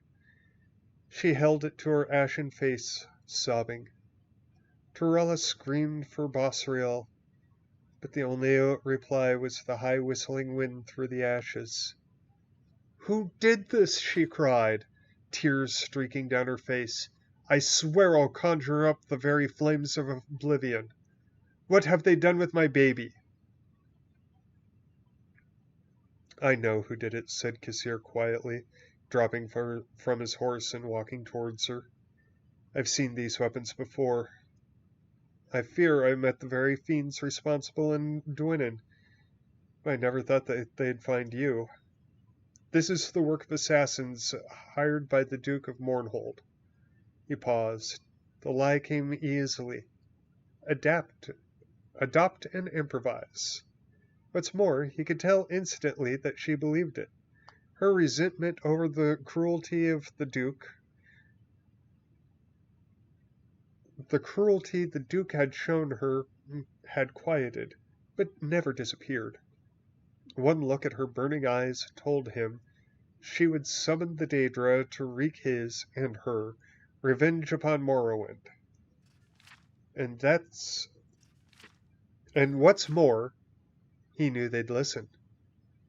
She held it to her ashen face, sobbing. Turella screamed for Bosriel, but the only reply was the high whistling wind through the ashes. "Who did this?" she cried, tears streaking down her face. "I swear I'll conjure up the very flames of oblivion. What have they done with my baby?" "I know who did it," said Cassir quietly, dropping from his horse and walking towards her. "I've seen these weapons before. I fear I met the very fiends responsible in Dwynnon, but I never thought that they'd find you. This is the work of assassins hired by the Duke of Mournhold." He paused. The lie came easily. Adopt and improvise. What's more, he could tell instantly that she believed it. Her resentment over the cruelty of the Duke had shown her, had quieted, but never disappeared. One look at her burning eyes told him she would summon the Daedra to wreak his and her revenge upon Morrowind. And what's more, he knew they'd listen.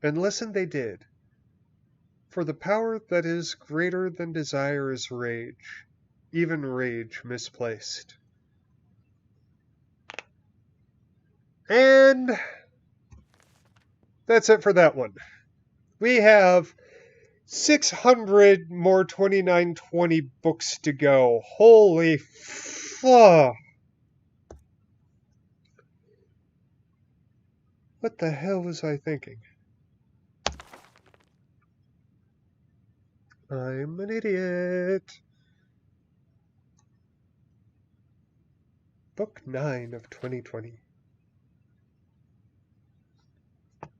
And listen they did. For the power that is greater than desire is rage, even rage misplaced. And that's it for that one. We have 600 more 2920 books to go. Holy fuck. What the hell was I thinking? I'm an idiot. Book 9 of 2020.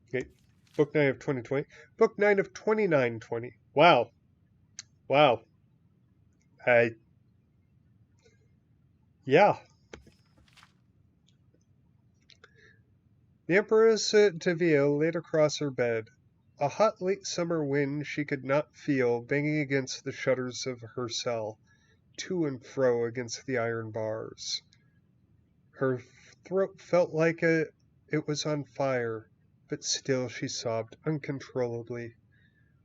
Okay, Book 9 of 2020. Book 9 of 2920. Wow. Yeah. The Empress Tavia laid across her bed. A hot late summer wind she could not feel banging against the shutters of her cell. to and fro against the iron bars. Her throat felt like it was on fire, but still she sobbed uncontrollably,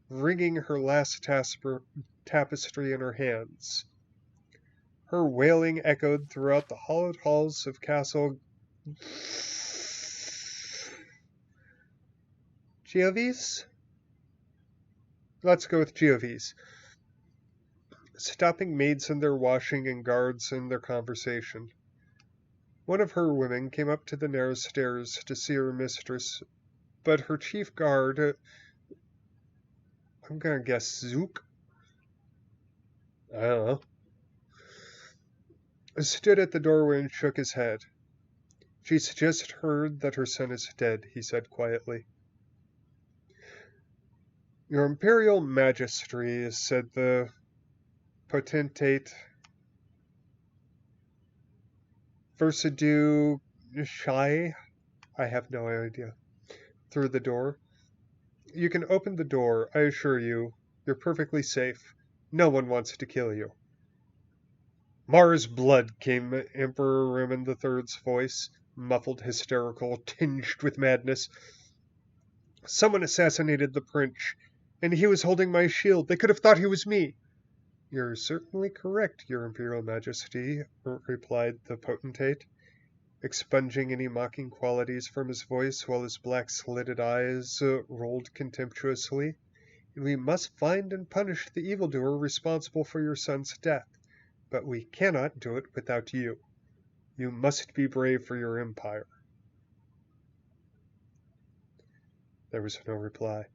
wringing her last tapestry in her hands. Her wailing echoed throughout the hollowed halls of Castle Giovis? Let's go with Giovis, stopping maids in their washing and guards in their conversation. One of her women came up to the narrow stairs to see her mistress, but her chief guard, I'm gonna guess Zook, I don't know, stood at the doorway and shook his head. She's just heard that her son is dead, he said quietly. Your Imperial Majesty, said the potentate Versadu Shai, I have no idea, through the door. You can open the door, I assure you. You're perfectly safe. No one wants to kill you. Mars blood, came Emperor Raymond III's voice, muffled, hysterical, tinged with madness. Someone assassinated the prince, and he was holding my shield. They could have thought he was me. You're certainly correct, Your Imperial Majesty, replied the potentate, expunging any mocking qualities from his voice while his black-slitted eyes rolled contemptuously. We must find and punish the evildoer responsible for your son's death, but we cannot do it without you. You must be brave for your empire. There was no reply.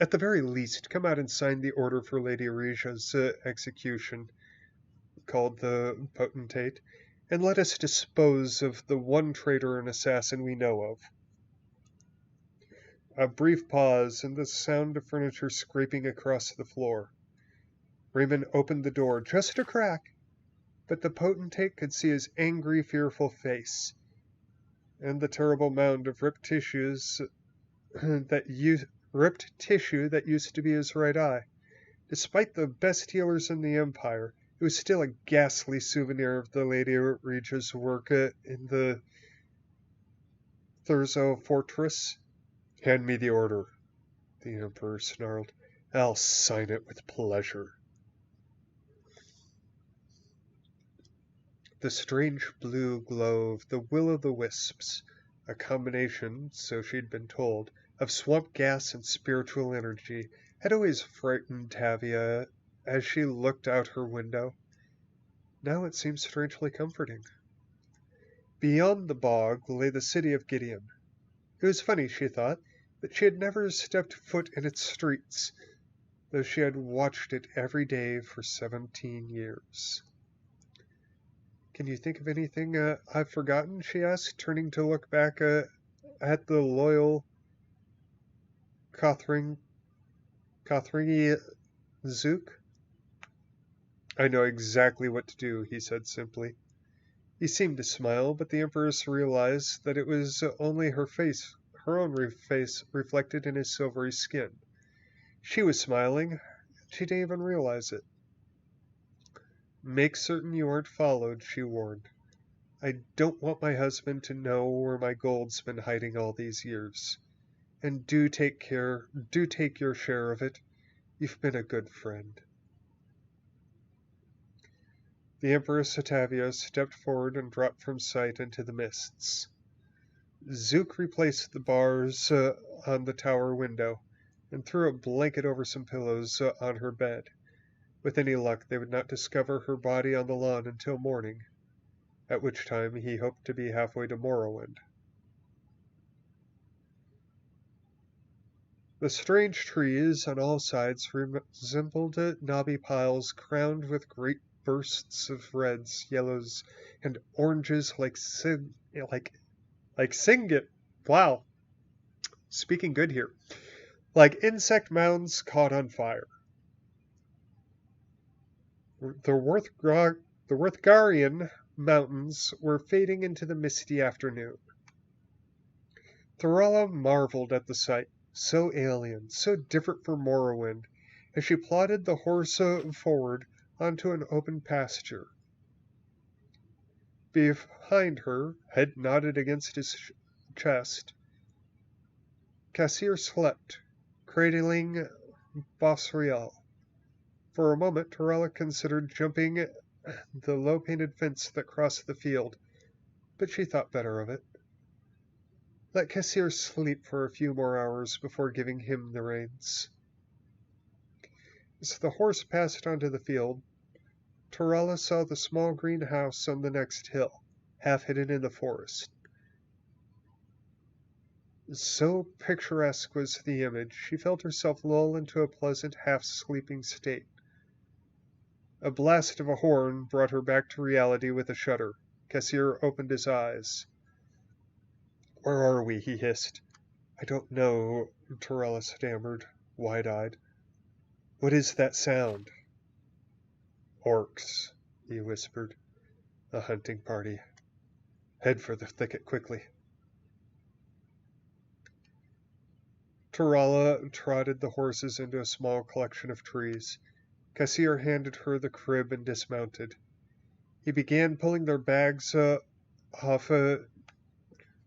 At the very least, come out and sign the order for Lady Arija's execution, called the potentate, and let us dispose of the one traitor and assassin we know of. A brief pause, and the sound of furniture scraping across the floor. Raymond opened the door just a crack, but the potentate could see his angry, fearful face, and the terrible mound of ripped tissue that used to be his right eye. Despite the best healers in the Empire, it was still a ghastly souvenir of the Lady Arija's work in the Thurzo fortress. Hand me the order, the Emperor snarled. I'll sign it with pleasure. The strange blue glow of the will-o'-the-wisps, a combination, so she'd been told, of swamp gas and spiritual energy, had always frightened Tavia as she looked out her window. Now it seemed strangely comforting. Beyond the bog lay the city of Gideon. It was funny, she thought, that she had never stepped foot in its streets, though she had watched it every day for 17 years. Can you think of anything I've forgotten? She asked, turning to look back at the loyal Catherine Zook. I know exactly what to do, he said simply. He seemed to smile, but the Empress realized that it was only her own face reflected in his silvery skin. She was smiling, and she didn't even realize it. Make certain you aren't followed, she warned. I don't want my husband to know where my gold's been hiding all these years. And do take your share of it. You've been a good friend. The Empress Tavia stepped forward and dropped from sight into the mists. Zook replaced the bars on the tower window and threw a blanket over some pillows on her bed. With any luck, they would not discover her body on the lawn until morning, at which time he hoped to be halfway to Morrowind. The strange trees on all sides resembled knobby piles crowned with great bursts of reds, yellows, and oranges like Singit. Wow. Speaking good here. Like insect mounds caught on fire. The Worthgarian mountains were fading into the misty afternoon. Thorella marveled at the sight, so alien, so different from Morrowind, as she plodded the horse forward, onto an open pasture. Behind her, head nodded against his chest, Cassier slept, cradling Bosriel. For a moment, Torella considered jumping the low-painted fence that crossed the field, but she thought better of it. Let Cassier sleep for a few more hours before giving him the reins. As the horse passed onto the field, Torella saw the small green house on the next hill, half hidden in the forest. So picturesque was the image, she felt herself lull into a pleasant, half-sleeping state. A blast of a horn brought her back to reality with a shudder. Cassier opened his eyes. "Where are we?" he hissed. "I don't know," Torella stammered, wide-eyed. "What is that sound?" "Orcs," he whispered. "A hunting party. Head for the thicket quickly." Torella trotted the horses into a small collection of trees. Cassier handed her the crib and dismounted. He began pulling their bags off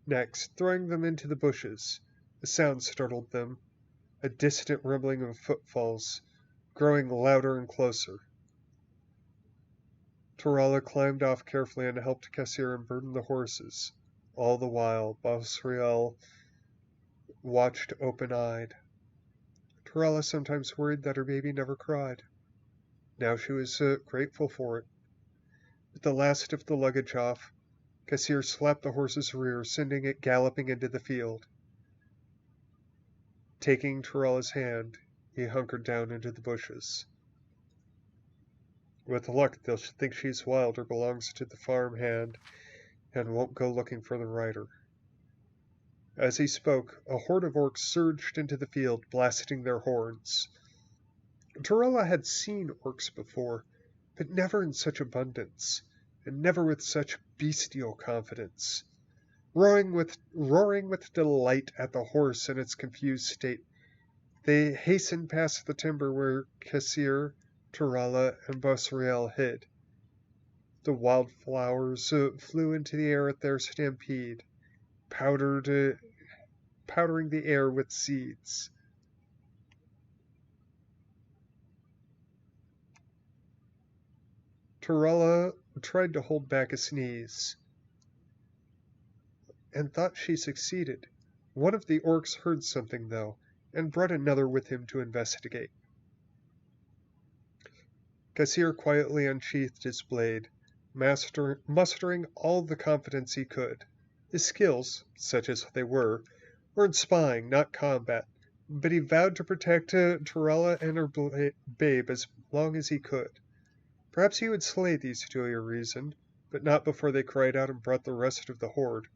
necks, throwing them into the bushes. A sound startled them, a distant rumbling of footfalls, growing louder and closer. Torella climbed off carefully and helped Cassier unburden the horses. All the while, Bosriel watched open-eyed. Torella sometimes worried that her baby never cried. Now she was grateful for it. With the last of the luggage off, Cassier slapped the horse's rear, sending it galloping into the field. Taking Torella's hand, he hunkered down into the bushes. With luck, they'll think she's wild or belongs to the farm hand and won't go looking for the rider. As he spoke, a horde of orcs surged into the field, blasting their horns. Torella had seen orcs before, but never in such abundance, and never with such bestial confidence. Roaring with delight at the horse in its confused state, they hastened past the timber where Cassier, Torella, and Bosriel hid. The wildflowers flew into the air at their stampede, powdering the air with seeds. Torella tried to hold back a sneeze, and thought she succeeded. One of the orcs heard something, though, and brought another with him to investigate. Cassier quietly unsheathed his blade, mustering all the confidence he could. His skills, such as they were in spying, not combat, but he vowed to protect Torella and her babe as long as he could. Perhaps he would slay these two, he reasoned, but not before they cried out and brought the rest of the horde.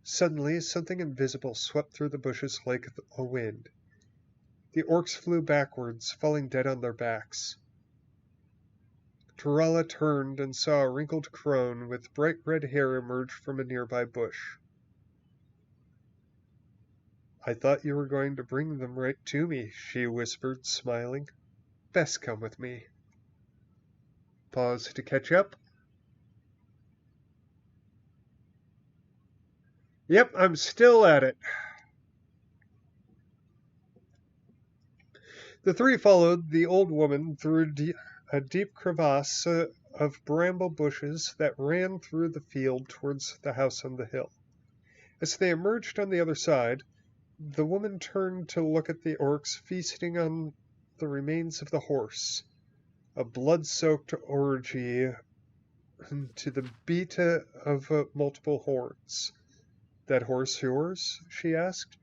Suddenly, something invisible swept through the bushes like a wind. The orcs flew backwards, falling dead on their backs. Torella turned and saw a wrinkled crone with bright red hair emerge from a nearby bush. "I thought you were going to bring them right to me," she whispered, smiling. "Best come with me." Pause to catch up. Yep, I'm still at it. The three followed the old woman through a deep crevasse of bramble bushes that ran through the field towards the house on the hill. As they emerged on the other side, the woman turned to look at the orcs feasting on the remains of the horse, a blood-soaked orgy to the beat of multiple horns. "That horse yours?" she asked.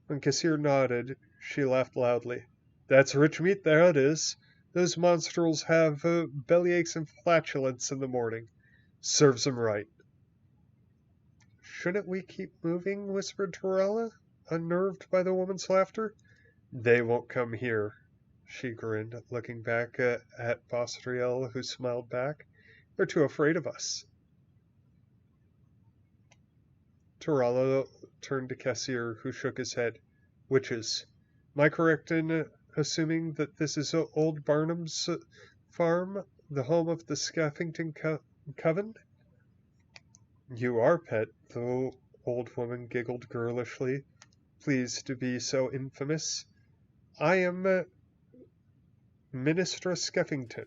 When Cassier nodded, she laughed loudly. "That's rich meat, there it is. Those monstrels have bellyaches and flatulence in the morning. Serves 'em right." "Shouldn't we keep moving?" whispered Torella, unnerved by the woman's laughter. "They won't come here," she grinned, looking back at Bosriel, who smiled back. "They're too afraid of us." Torella turned to Cassier, who shook his head. "Witches. Am I correct in assuming that this is old Barnum's farm, the home of the Scaffington Coven? You are, Pet, the old woman giggled girlishly, pleased to be so infamous. I am Minister Skeffington.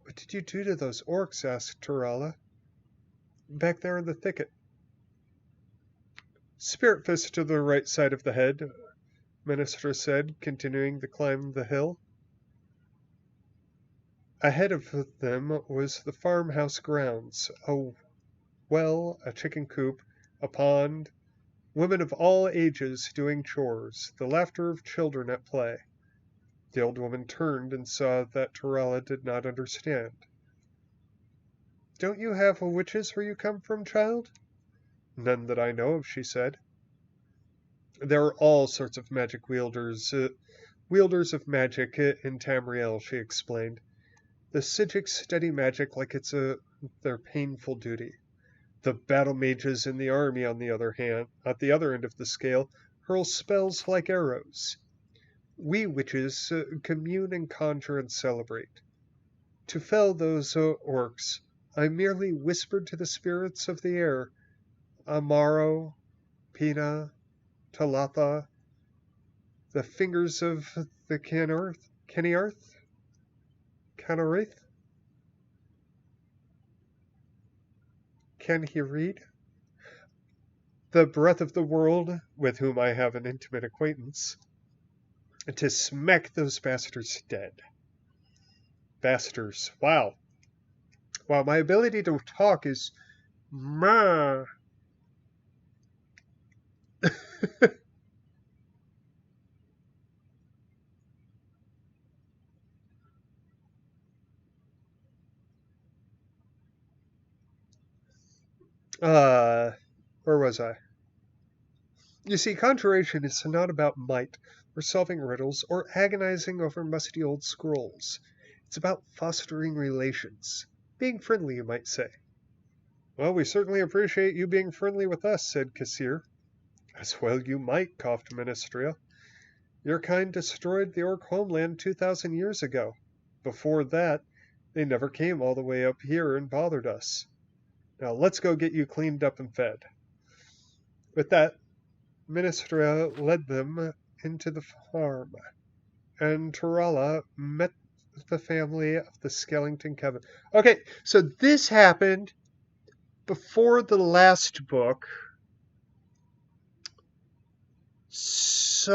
What did you do to those orcs? Asked Tarala. Back there in the thicket. Spirit fist to the right side of the head, Minister said, continuing to climb the hill. Ahead of them was the farmhouse grounds, a well, a chicken coop, a pond, women of all ages doing chores, the laughter of children at play. The old woman turned and saw that Tarala did not understand. Don't you have witches where you come from, child? None that I know of, she said. There are all sorts of magic wielders of magic in Tamriel, she explained. The Psijics study magic like it's their painful duty. The battle mages in the army, on the other hand, at the other end of the scale, hurl spells like arrows. We witches commune and conjure and celebrate. To fell those orcs, I merely whispered to the spirits of the air, Amaro, Pina, Talatha, the fingers of the Kennyarth? Canarith? Can he read? The breath of the world, with whom I have an intimate acquaintance, to smack those bastards dead. Bastards. Wow. Wow, my ability to talk is... Ma. Where was I? You see, conjuration is not about might, or solving riddles, or agonizing over musty old scrolls. It's about fostering relations. Being friendly, you might say. Well, we certainly appreciate you being friendly with us, said Kassir. As well you might, coughed Ministria. Your kind destroyed the orc homeland 2,000 years ago. Before that, they never came all the way up here and bothered us. Now let's go get you cleaned up and fed. With that, Ministria led them into the farm, and Tarala met the family of the Skellington Coven. Okay, so this happened before the last book. So,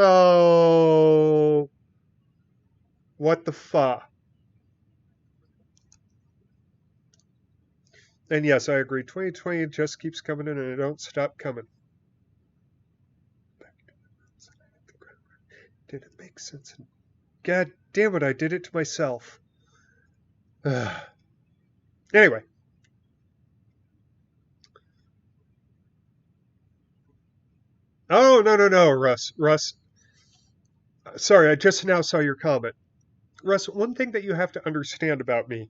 what the fuck? And yes, I agree. 2020 just keeps coming in and it don't stop coming. Did it make sense? God damn it, I did it to myself. Anyway. Oh, no, Russ. Russ. Sorry, I just now saw your comment. Russ, one thing that you have to understand about me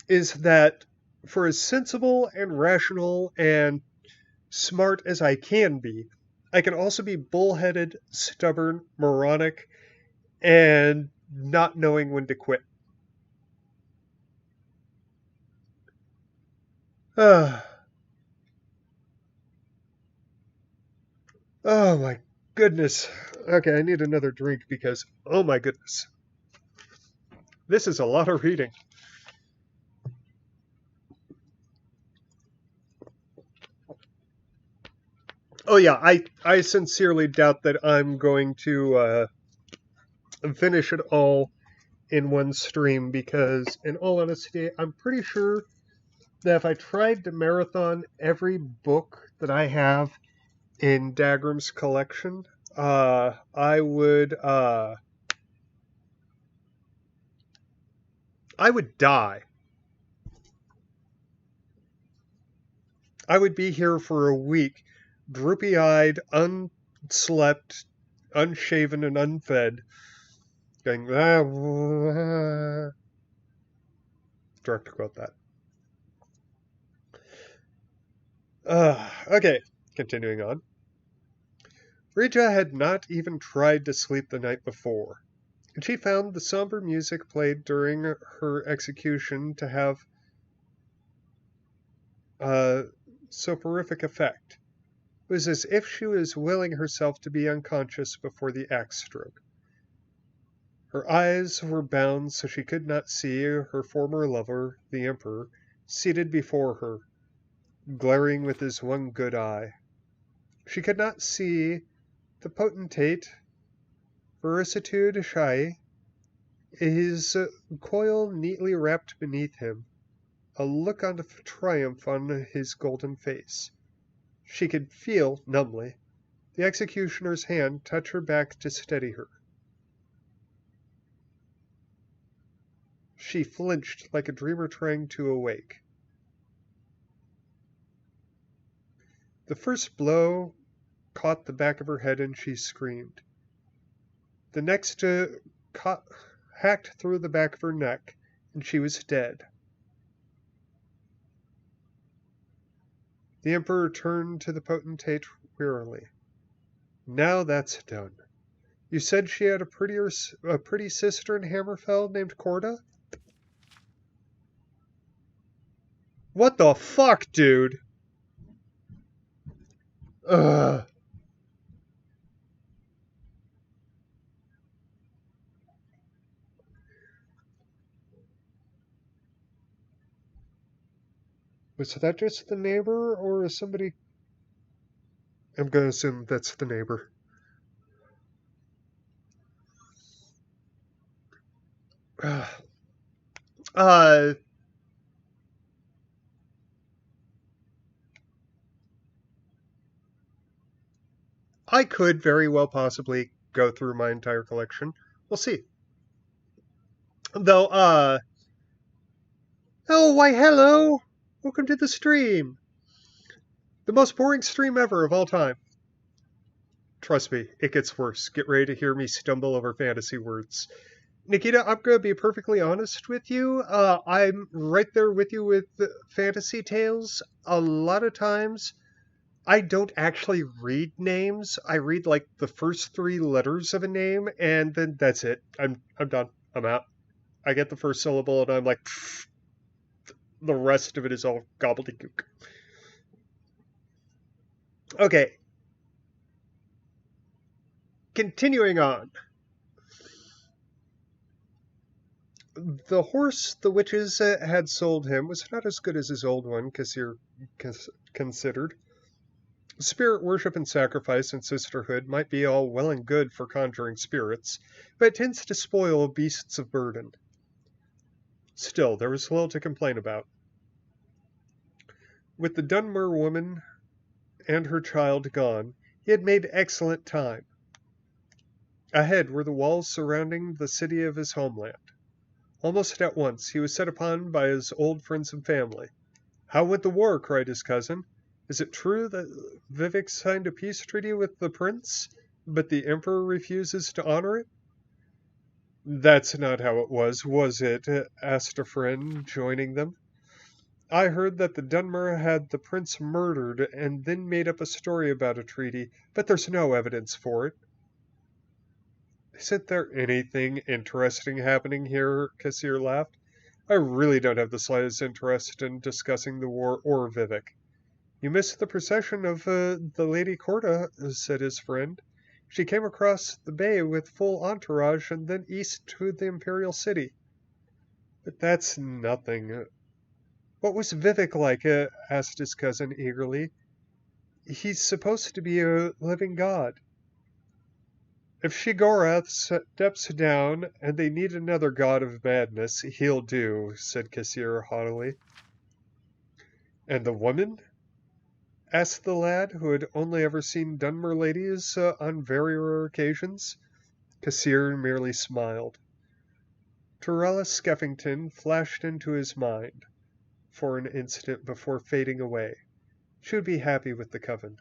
is that for as sensible and rational and smart as I can be, I can also be bullheaded, stubborn, moronic, and not knowing when to quit. Oh my goodness. Okay, I need another drink because, oh my goodness. This is a lot of reading. Oh yeah, I sincerely doubt that I'm going to finish it all in one stream because, in all honesty, I'm pretty sure that if I tried to marathon every book that I have in Dagrim's collection, I would die. I would be here for a week, droopy-eyed, unslept, unshaven, and unfed, going, direct quote that. Okay, continuing on. Rija had not even tried to sleep the night before, and she found the somber music played during her execution to have a soporific effect. It was as if she was willing herself to be unconscious before the axe stroke. Her eyes were bound so she could not see her former lover, the Emperor, seated before her, glaring with his one good eye. She could not see the potentate, Veritude Shai, his coil neatly wrapped beneath him, a look of triumph on his golden face. She could feel, numbly, the executioner's hand touch her back to steady her. She flinched like a dreamer trying to awake. The first blow caught the back of her head and she screamed. The next hacked through the back of her neck, and she was dead. The Emperor turned to the potentate wearily. Now that's done. You said she had a pretty sister in Hammerfell named Corda? What the fuck, dude? Ugh. Was that just the neighbor, or is somebody... I'm gonna assume that's the neighbor. Uh, I could very well possibly go through my entire collection. We'll see. Though, oh, why, hello! Welcome to the stream! The most boring stream ever of all time. Trust me, it gets worse. Get ready to hear me stumble over fantasy words. Nikita, I'm going to be perfectly honest with you. I'm right there with you with fantasy tales. A lot of times, I don't actually read names. I read like the first three letters of a name, and then that's it. I'm done. I'm out. I get the first syllable, and I'm like, pfft, the rest of it is all gobbledygook. Okay, continuing on. The horse the witches had sold him was not as good as his old one, Kassir considered. Spirit worship and sacrifice and sisterhood might be all well and good for conjuring spirits, but it tends to spoil beasts of burden. Still, there was little to complain about. With the Dunmer woman and her child gone, he had made excellent time. Ahead were the walls surrounding the city of his homeland. Almost at once he was set upon by his old friends and family. "How went the war?" cried his cousin. "Is it true that Vivek signed a peace treaty with the prince, but the emperor refuses to honor it?" "That's not how it was it?" asked a friend, joining them. "I heard that the Dunmer had the prince murdered and then made up a story about a treaty, but there's no evidence for it." "Isn't there anything interesting happening here?" Kassir laughed. "I really don't have the slightest interest in discussing the war or Vivek." "You missed the procession of the Lady Corda," said his friend. "She came across the bay with full entourage and then east to the Imperial City." "But that's nothing." "What was Vivek like?" asked his cousin eagerly. "He's supposed to be a living god." "If Shigorath steps down and they need another god of madness, he'll do," said Kassir haughtily. "And the woman?" asked the lad, who had only ever seen Dunmer ladies on very rare occasions. Kassir merely smiled. Torella Skeffington flashed into his mind for an instant before fading away. She would be happy with the coven,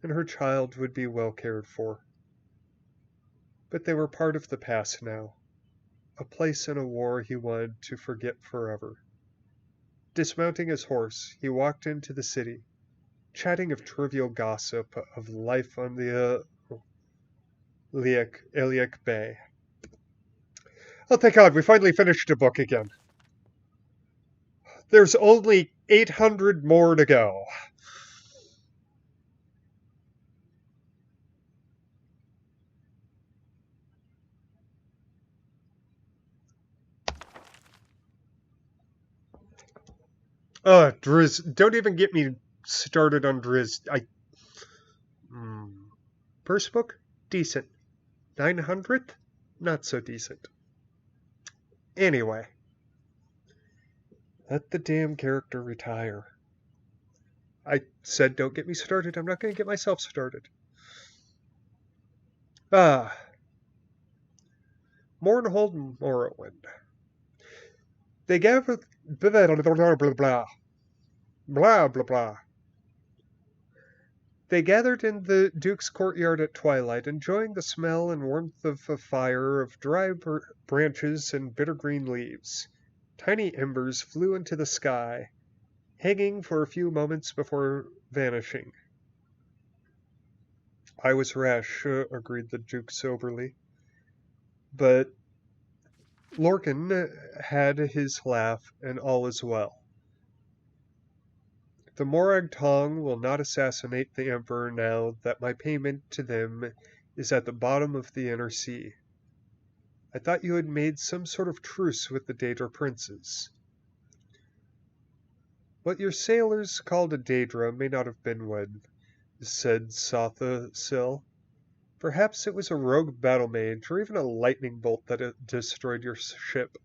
and her child would be well cared for. But they were part of the past now, a place in a war he wanted to forget forever. Dismounting his horse, he walked into the city, chatting of trivial gossip, of life on the Iliac Bay. Oh, thank God, we finally finished a book again. There's only 800 more to go. Driz, don't even get me started on Driz. First book, decent. 900th, not so decent. Anyway, let the damn character retire. I said don't get me started. I'm not going to get myself started. Mournhold and Morrowind. They gathered blah blah blah blah blah blah blah. They gathered in the Duke's courtyard at twilight, enjoying the smell and warmth of a fire of dry branches and bitter green leaves. Tiny embers flew into the sky, hanging for a few moments before vanishing. I was rash, agreed the Duke soberly. But Lorcan had his laugh, and all is well. The Morag Tong will not assassinate the Emperor now that my payment to them is at the bottom of the inner sea. I thought you had made some sort of truce with the Daedra princes. What your sailors called a Daedra may not have been one, said Sotha Sil. Perhaps it was a rogue battle mage, or even a lightning bolt that destroyed your ship.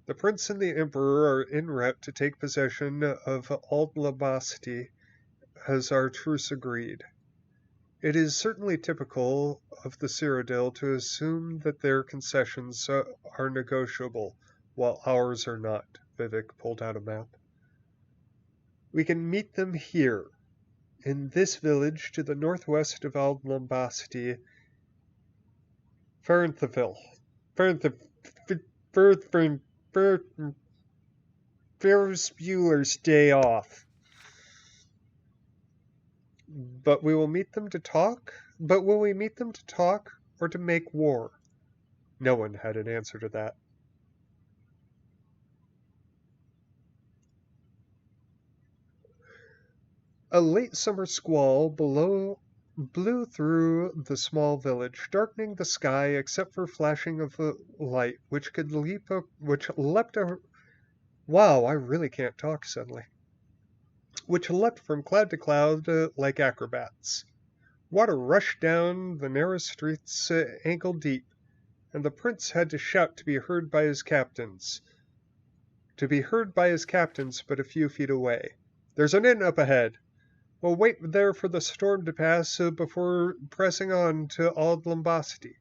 The prince and the emperor are en route to take possession of Aldlabasti, as our truce agreed. It is certainly typical of the Cyrodiil to assume that their concessions are negotiable, while ours are not. Vivek pulled out a map. We can meet them here, in this village to the northwest of Aldlambasti, Ferntheville. Ferris Bueller's Day Off. But we will meet them to talk? But will we meet them to talk or to make war? No one had an answer to that. A late summer squall blew through the small village, darkening the sky except for flashing of a light which leapt wow, I really can't talk suddenly. Which leapt from cloud to cloud like acrobats. Water rushed down the narrow streets ankle deep, and the prince had to shout to be heard by his captains. But a few feet away. There's an inn up ahead. We'll wait there for the storm to pass before pressing on to Old Lambasi.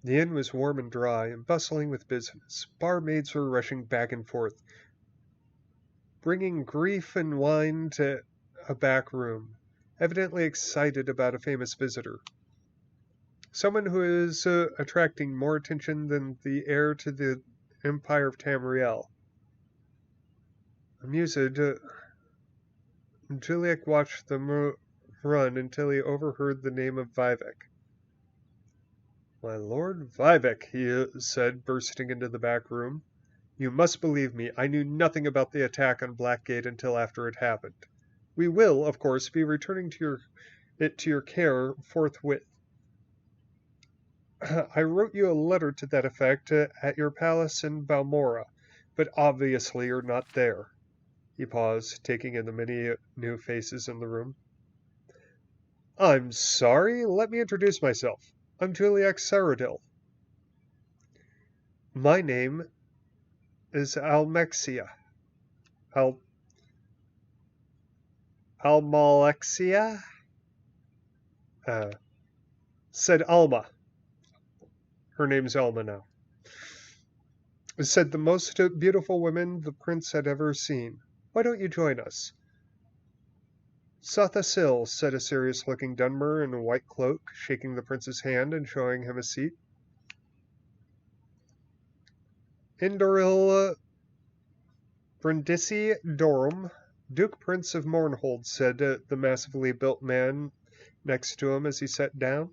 The inn was warm and dry, and bustling with business. Barmaids were rushing back and forth, bringing grief and wine to a back room, evidently excited about a famous visitor. Someone who is attracting more attention than the heir to the Empire of Tamriel. Amused, Juliak watched them run until he overheard the name of Vivek. My Lord Vivek, he said, bursting into the back room. You must believe me, I knew nothing about the attack on Blackgate until after it happened. We will, of course, be returning it to your care forthwith. I wrote you a letter to that effect at your palace in Balmora, but obviously you're not there. He paused, taking in the many new faces in the room. I'm sorry, let me introduce myself. I'm Juliak Saradil. My name is Almexia. Almalexia? Said Alma. Her name's Alma now. Said the most beautiful woman the prince had ever seen. Why don't you join us? Sothasil, said a serious-looking Dunmer in a white cloak, shaking the prince's hand and showing him a seat. Indoril Brindisi Dorum, Duke Prince of Mournhold, said the massively built man next to him as he sat down.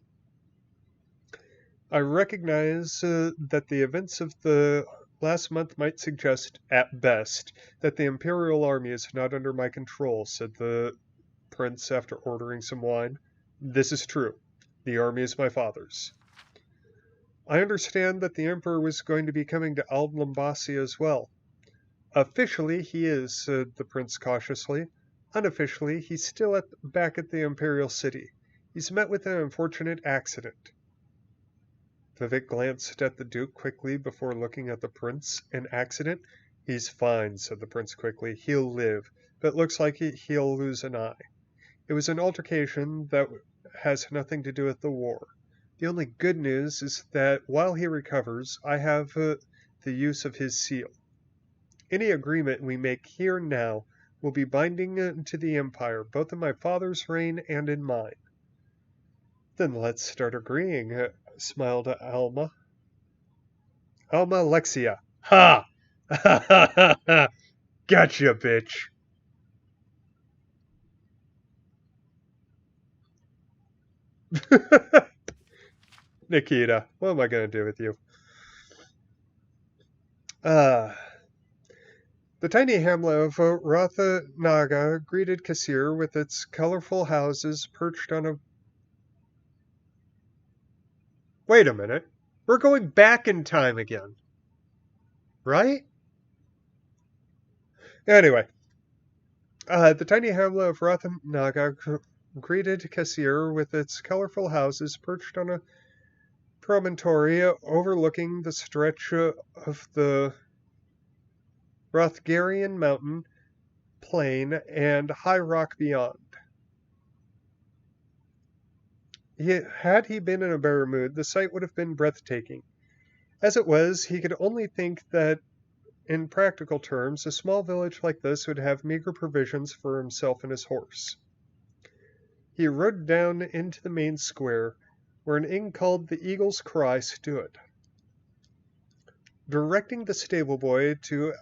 I recognize that the events of the last month might suggest, at best, that the Imperial army is not under my control, said the prince after ordering some wine. This is true. The army is my father's. I understand that the Emperor was going to be coming to Ald Limbasia as well. Officially, he is, said the prince cautiously. Unofficially, he's still back at the Imperial City. He's met with an unfortunate accident. Vivek glanced at the Duke quickly before looking at the prince. An accident? He's fine, said the prince quickly. He'll live, but looks like he'll lose an eye. It was an altercation that has nothing to do with the war. The only good news is that while he recovers, I have the use of his seal. Any agreement we make here now will be binding to the Empire, both in my father's reign and in mine. Then let's start agreeing, smiled Alma. Alma Alexia. Ha! Ha ha ha ha! Gotcha, bitch! Nikita, what am I going to do with you? The tiny hamlet of Rathanaga greeted Kasir with its colorful houses perched on a... Wait a minute. We're going back in time again. Right? Anyway. The tiny hamlet of Rathanaga greeted Kasir with its colorful houses perched on a promontory overlooking the stretch of the Rothgarian mountain plain and high rock beyond. Had he been in a better mood, the sight would have been breathtaking. As it was, he could only think that, in practical terms, a small village like this would have meager provisions for himself and his horse. He rode down into the main square, where an inn called the Eagle's Cry stood. Directing the stable boy to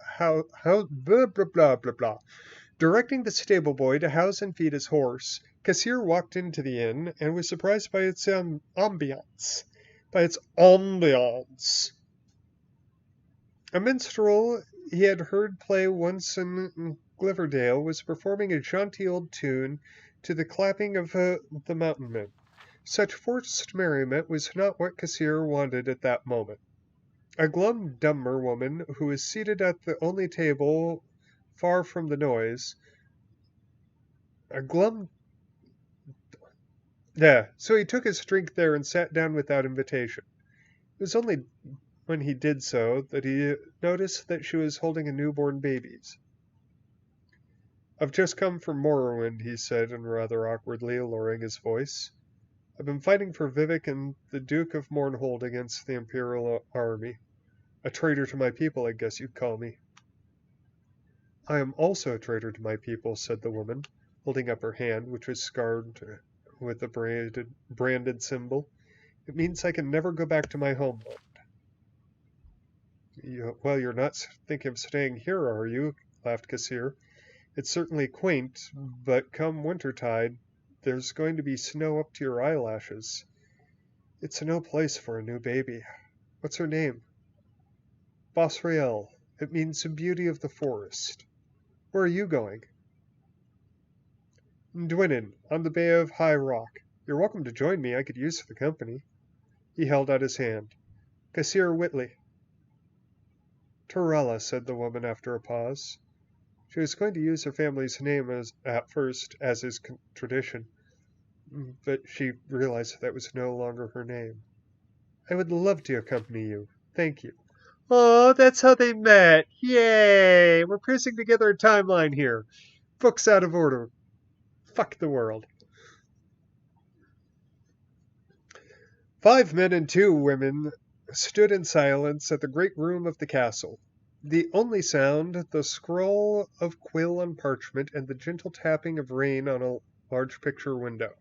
Directing the stable boy to house and feed his horse, Kasir walked into the inn and was surprised by its ambiance. A minstrel he had heard play once in Gliverdale was performing a jaunty old tune to the clapping of the mountain men. Such forced merriment was not what Kasir wanted at that moment. A glum dumber woman, who was seated at the only table far from the noise, so he took his drink there and sat down without invitation. It was only when he did so that he noticed that she was holding a newborn baby. I've just come from Morrowind, he said, and rather awkwardly lowering his voice. I've been fighting for Vivek and the Duke of Mournhold against the Imperial army. A traitor to my people, I guess you'd call me. I am also a traitor to my people, said the woman, holding up her hand, which was scarred with a branded symbol. It means I can never go back to my homeland. Well, you're not thinking of staying here, are you? Laughed Kasir. It's certainly quaint, but come wintertide, there's going to be snow up to your eyelashes. It's no place for a new baby. What's her name? Bosriel. It means beauty of the forest. Where are you going? Dwinnen, on the Bay of High Rock. You're welcome to join me. I could use the company. He held out his hand. Kasir Whitley. Torella, said the woman after a pause. She was going to use her family's name at first, as is tradition, but she realized that was no longer her name. I would love to accompany you. Thank you. Oh, that's how they met. Yay! We're piecing together a timeline here. Book's out of order. Fuck the world. 5 men and 2 women stood in silence at the great room of the castle. The only sound, the scroll of quill on parchment and the gentle tapping of rain on a large picture window.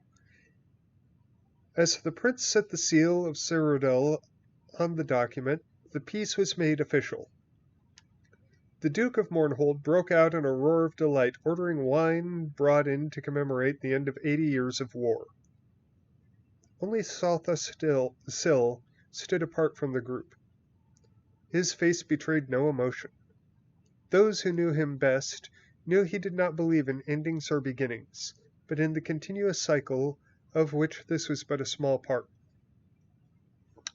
As the prince set the seal of Cyrodiil on the document, the peace was made official. The Duke of Mournhold broke out in a roar of delight, ordering wine brought in to commemorate the end of 80 years of war. Only Saltha Sill stood apart from the group. His face betrayed no emotion. Those who knew him best knew he did not believe in endings or beginnings, but in the continuous cycle of which this was but a small part.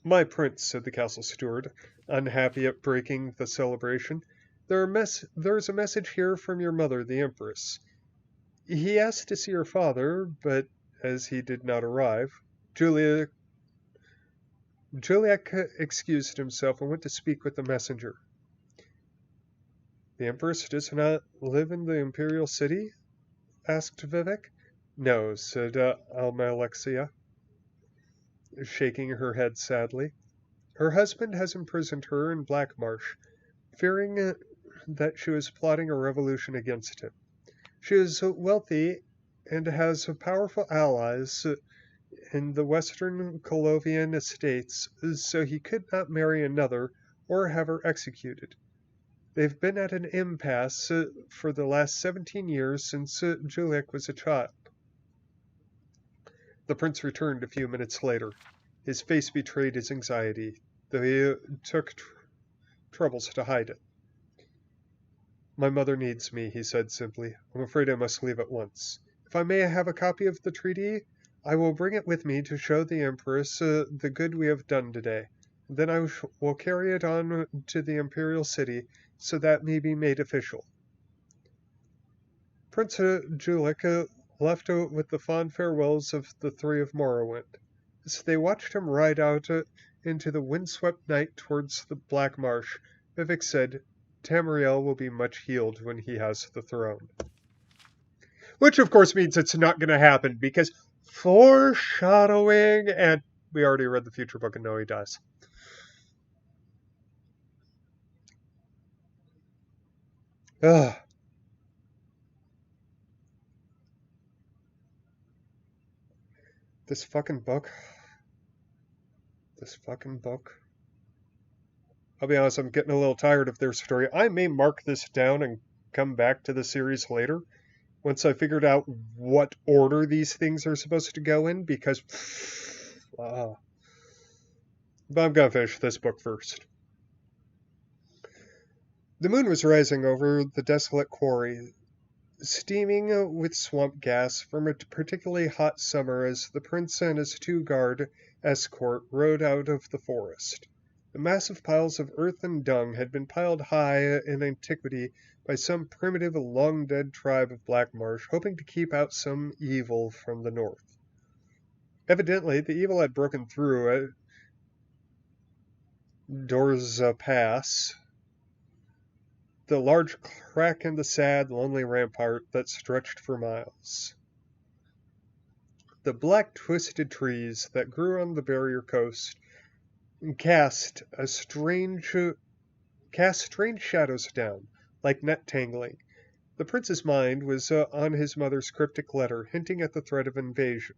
"My prince," said the castle steward, unhappy at breaking the celebration, there is a message here from your mother, the Empress. He asked to see your father, but as he did not arrive, Juliak excused himself and went to speak with the messenger. "The Empress does not live in the imperial city?" asked Vivek. "No," said Almalexia, shaking her head sadly. "Her husband has imprisoned her in Black Marsh, fearing that she was plotting a revolution against him. She is wealthy and has powerful allies in the western Colovian estates, so he could not marry another or have her executed. They've been at an impasse for the last 17 years since Juliak was a child." The prince returned a few minutes later. His face betrayed his anxiety, though he took troubles to hide it. "My mother needs me," he said simply. "I'm afraid I must leave at once. If I may have a copy of the treaty, I will bring it with me to show the Empress the good we have done today. Then I will carry it on to the imperial city, so that may be made official." Prince Juliak left with the fond farewells of the three of Morrowind. As they watched him ride out into the windswept night towards the Black Marsh, Vivek said, "Tamriel will be much healed when he has the throne." Which, of course, means it's not going to happen, because foreshadowing, and we already read the future book and know he dies. Ugh. This fucking book. I'll be honest, I'm getting a little tired of their story. I may mark this down and come back to the series later, once I figured out what order these things are supposed to go in, because... but I'm gonna finish this book first. The moon was rising over the desolate quarry, steaming with swamp gas from a particularly hot summer as the prince and his two-guard escort rode out of the forest. The massive piles of earth and dung had been piled high in antiquity by some primitive, long-dead tribe of Black Marsh, hoping to keep out some evil from the north. Evidently, the evil had broken through at Dorza Pass, the large crack in the sad, lonely rampart that stretched for miles. The black, twisted trees that grew on the barrier coast cast strange shadows down, like net tangling. The prince's mind was on his mother's cryptic letter, hinting at the threat of invasion.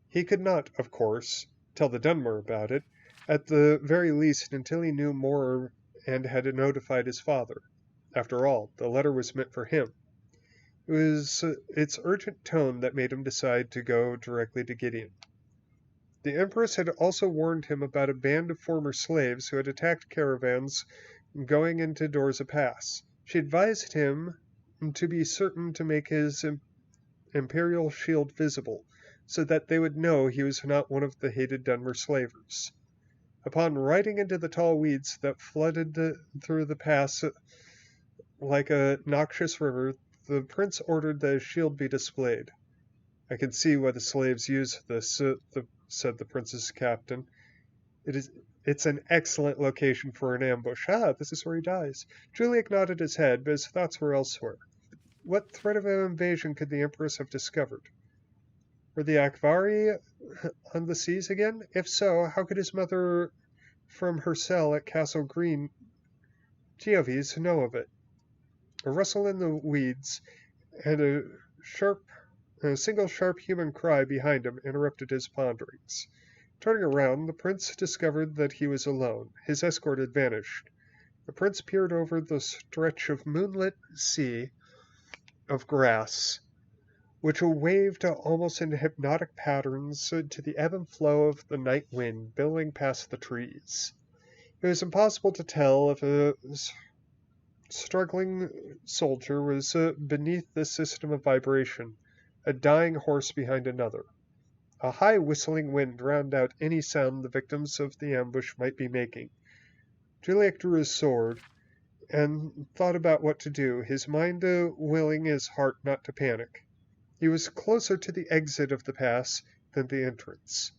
He could not, of course, tell the Dunmer about it, at the very least until he knew more and had notified his father. After all, the letter was meant for him. It was its urgent tone that made him decide to go directly to Gideon. The Empress had also warned him about a band of former slaves who had attacked caravans going into Dorza Pass. She advised him to be certain to make his imperial shield visible, so that they would know he was not one of the hated Dunmer slavers. Upon riding into the tall weeds that flooded through the pass like a noxious river, the prince ordered that his shield be displayed. "I can see why the slaves use this," said the prince's captain. It's an excellent location for an ambush." "Ah, this is where he dies." Juliak nodded his head, but his thoughts were elsewhere. What threat of an invasion could the Empress have discovered? Were the Akvari on the seas again? If so, how could his mother from her cell at Castle Green Geovies know of it? A rustle in the weeds and a single sharp human cry behind him interrupted his ponderings. Turning around, the prince discovered that he was alone. His escort had vanished. The prince peered over the stretch of moonlit sea of grass, which waved almost in hypnotic patterns to the ebb and flow of the night wind billowing past the trees. It was impossible to tell if a struggling soldier was beneath this system of vibration, a dying horse behind another. A high whistling wind drowned out any sound the victims of the ambush might be making. Juliet drew his sword and thought about what to do, his mind willing his heart not to panic. He was closer to the exit of the pass than the entrance.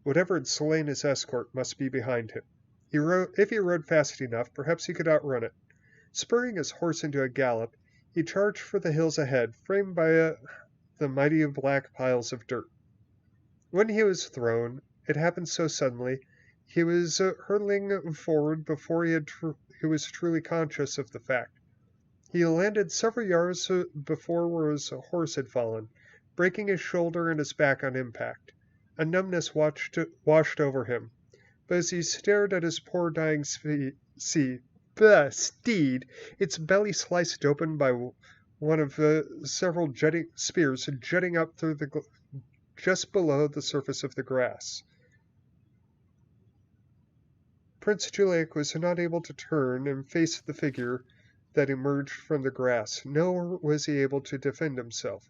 Whatever had slain his escort must be behind him. If he rode fast enough, perhaps he could outrun it. Spurring his horse into a gallop, he charged for the hills ahead, framed by the mighty black piles of dirt. When he was thrown, it happened so suddenly, he was hurtling forward before he was truly conscious of the fact. He landed several yards before where his horse had fallen, breaking his shoulder and his back on impact. A numbness washed over him, but as he stared at his poor dying steed, its belly sliced open by one of several spears jutting up through just below the surface of the grass. Prince Juliak was not able to turn and face the figure that emerged from the grass, nor was he able to defend himself.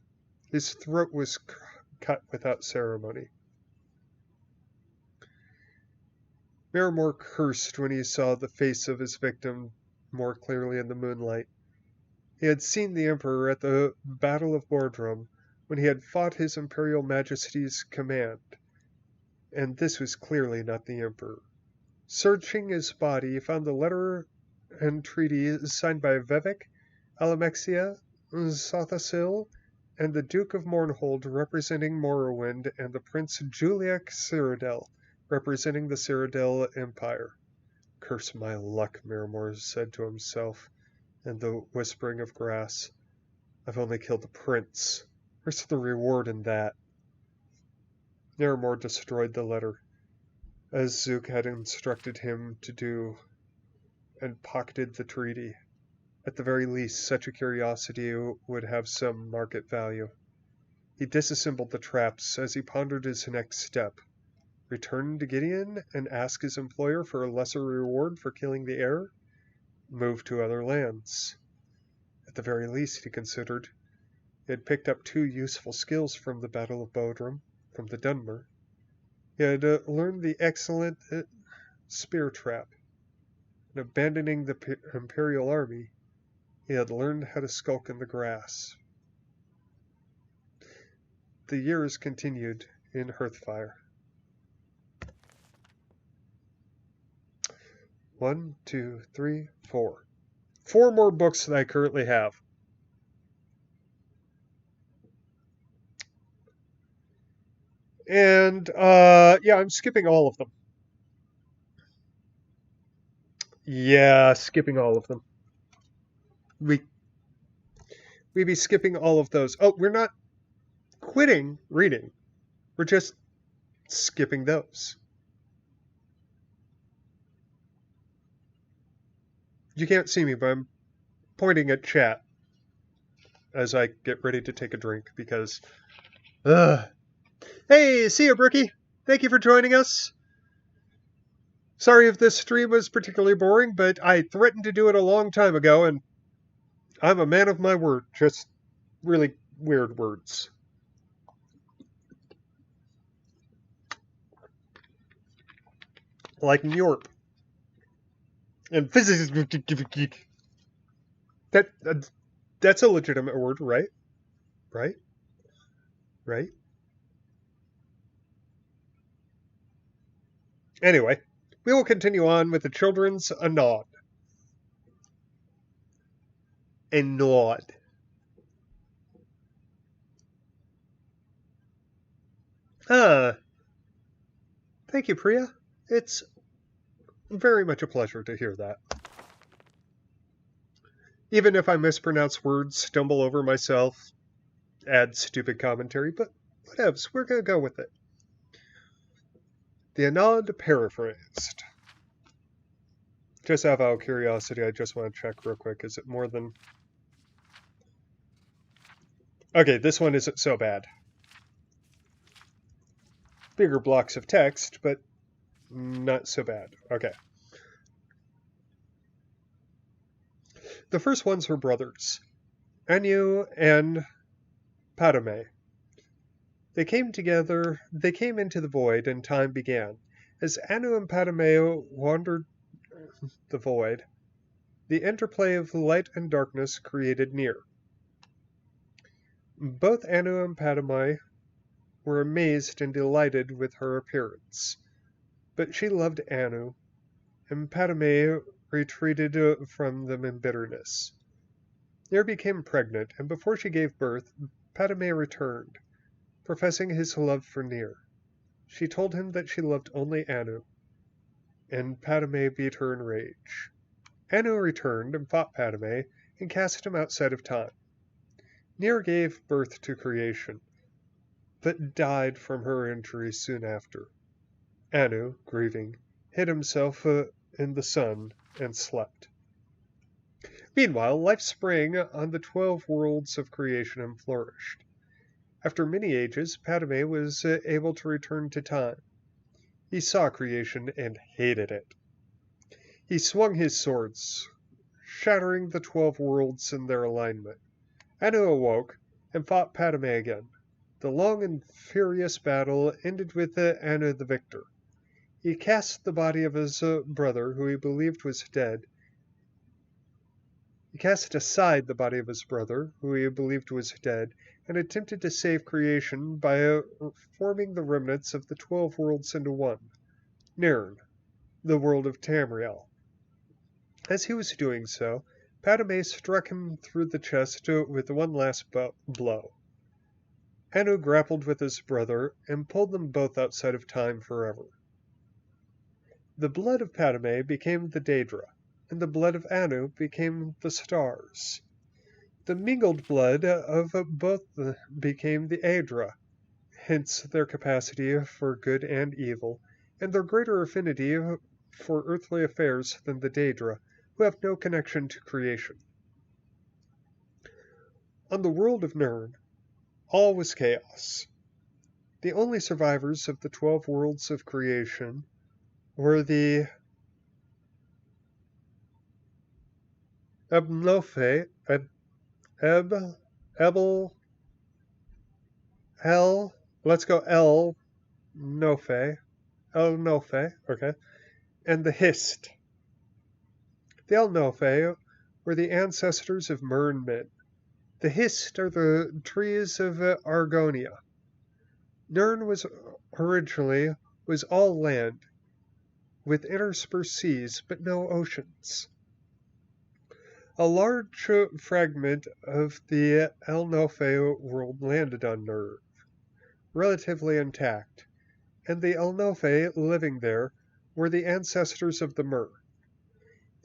His throat was cut without ceremony. Miramore cursed when he saw the face of his victim more clearly in the moonlight. He had seen the Emperor at the Battle of Bordrum, when he had fought his Imperial Majesty's command, and this was clearly not the Emperor. Searching his body, he found the letter and treaty signed by Vivek, Alamexia, Sothasil, and the Duke of Mournhold representing Morrowind, and the Prince Juliak Cyrodiil representing the Cyrodiil Empire. Curse my luck, Miramore said to himself in the whispering of grass. I've only killed the prince. Where's the reward in that? Miramore destroyed the letter, as Zook had instructed him to do, and pocketed the treaty. At the very least, such a curiosity would have some market value. He disassembled the traps as he pondered his next step. Return to Gideon and ask his employer for a lesser reward for killing the heir? Move to other lands. At the very least, he considered, he had picked up 2 useful skills from the Battle of Bodrum, from the Dunmer. He had learned the excellent spear trap. In abandoning the Imperial army, he had learned how to skulk in the grass. The years continued in Hearthfire. 1, 2, 3, 4. 4 more books that I currently have. And, yeah, I'm skipping all of them. Yeah, skipping all of them. We'd be skipping all of those. Oh, we're not quitting reading. We're just skipping those. You can't see me, but I'm pointing at chat as I get ready to take a drink because... Hey, see you, Brookie. Thank you for joining us. Sorry if this stream was particularly boring, but I threatened to do it a long time ago, and I'm a man of my word. Just really weird words. Like Yorp. And physics. That's a legitimate word, right? Right? Right? Anyway, we will continue on with the children's Anod. Anod. Thank you, Priya. It's very much a pleasure to hear that. Even if I mispronounce words, stumble over myself, add stupid commentary, but whatevs, we're going to go with it. The Anod paraphrased. Just out of curiosity, I just want to check real quick. Is it more than... Okay, this one isn't so bad. Bigger blocks of text, but not so bad. Okay. The first ones were brothers, Anu and Padme. They came into the void, and time began. As Anu and Padme wandered the void, the interplay of light and darkness created Nier. Both Anu and Padme were amazed and delighted with her appearance, but she loved Anu, and Padme retreated from them in bitterness. Nier became pregnant, and before she gave birth, Padme returned, professing his love for Nier. She told him that she loved only Anu, and Padme beat her in rage. Anu returned and fought Padme and cast him outside of time. Nier gave birth to creation, but died from her injuries soon after. Anu, grieving, hid himself in the sun and slept. Meanwhile, life sprang on the 12 worlds of creation and flourished. After many ages, Padme was able to return to time. He saw creation and hated it. He swung his swords, shattering the 12 worlds in their alignment. Anu awoke and fought Padme again. The long and furious battle ended with Anu the victor. He cast the body of his brother, who he believed was dead. He cast aside the body of his brother, who he believed was dead, and attempted to save creation by forming the remnants of the 12 worlds into one, Nirn, the world of Tamriel. As he was doing so, Padme struck him through the chest with one last blow. Anu grappled with his brother and pulled them both outside of time forever. The blood of Padme became the Daedra, and the blood of Anu became the stars. The mingled blood of both became the Aedra, hence their capacity for good and evil, and their greater affinity for earthly affairs than the Daedra, who have no connection to creation. On the world of Nirn, all was chaos. The only survivors of the 12 worlds of creation were the Ebnofe, Ebel, El, let's go El Nofe, okay, and the Hist. The El Nofe were the ancestors of Mern men. The Hist are the trees of Argonia. Nirn was all land, with interspersed seas, but no oceans. A large fragment of the El Nofe world landed on Nirn, relatively intact, and the El Nofe living there were the ancestors of the Mer.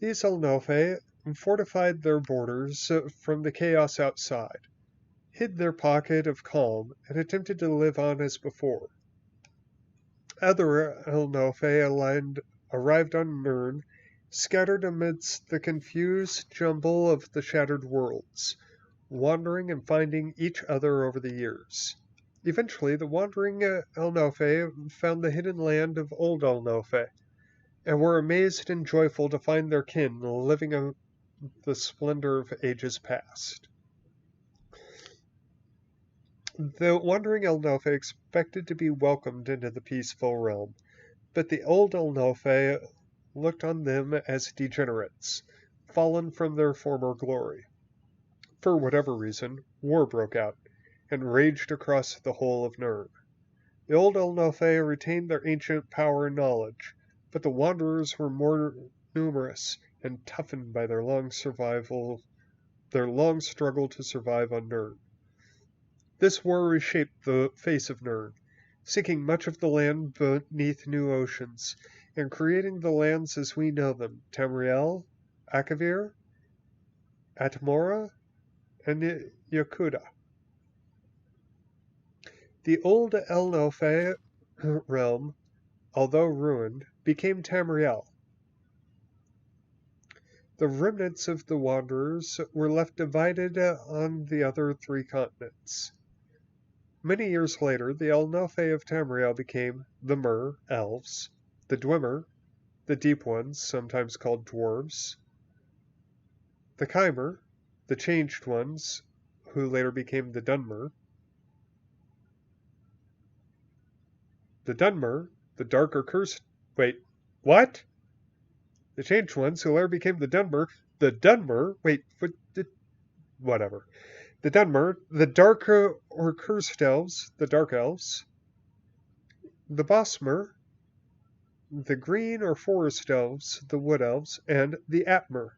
These El Nofe fortified their borders from the chaos outside, hid their pocket of calm, and attempted to live on as before. Other El Nofe arrived on Nirn, scattered amidst the confused jumble of the shattered worlds, wandering and finding each other over the years. Eventually, the wandering El Nofe found the hidden land of Old El Nofe, and were amazed and joyful to find their kin living in the splendor of ages past. The wandering El Nofe expected to be welcomed into the peaceful realm, but the old El Nofe looked on them as degenerates, fallen from their former glory. For whatever reason, war broke out, and raged across the whole of Nirn. The old El Nofe retained their ancient power and knowledge, but the wanderers were more numerous and toughened by their long struggle to survive on Nirn. This war reshaped the face of Nirn, sinking much of the land beneath new oceans, and creating the lands as we know them, Tamriel, Akavir, Atmora, and Yakuda. The old El Nofe realm, although ruined, became Tamriel. The remnants of the wanderers were left divided on the other three continents. Many years later, the Elnofe of Tamriel became the Mer, elves, the Dwemer, the Deep Ones, sometimes called dwarves, the Chimer, the Changed Ones, who later became the Dunmer, the Dunmer, the Dark or Cursed... Wait, what? The Changed Ones, who later became the Dunmer... Wait, whatever. The Dunmer, the Dark or Cursed Elves, the Dark Elves, the Bosmer, the Green or Forest Elves, the Wood Elves, and the Atmer,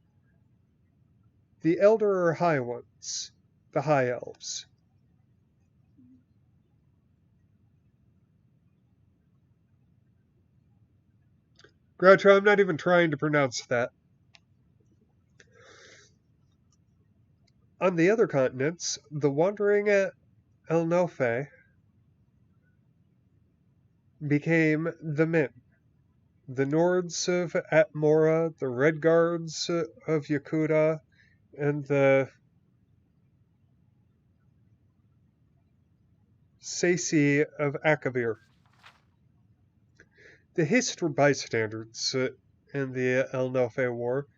the Elder or High Ones, the High Elves. Groucho, I'm not even trying to pronounce that. On the other continents, the wandering Elnofe became the Min, the Nords of Atmora, the Redguards of Yakuta, and the Saci of Akavir. The Hist were bystanders in the Elnofe War,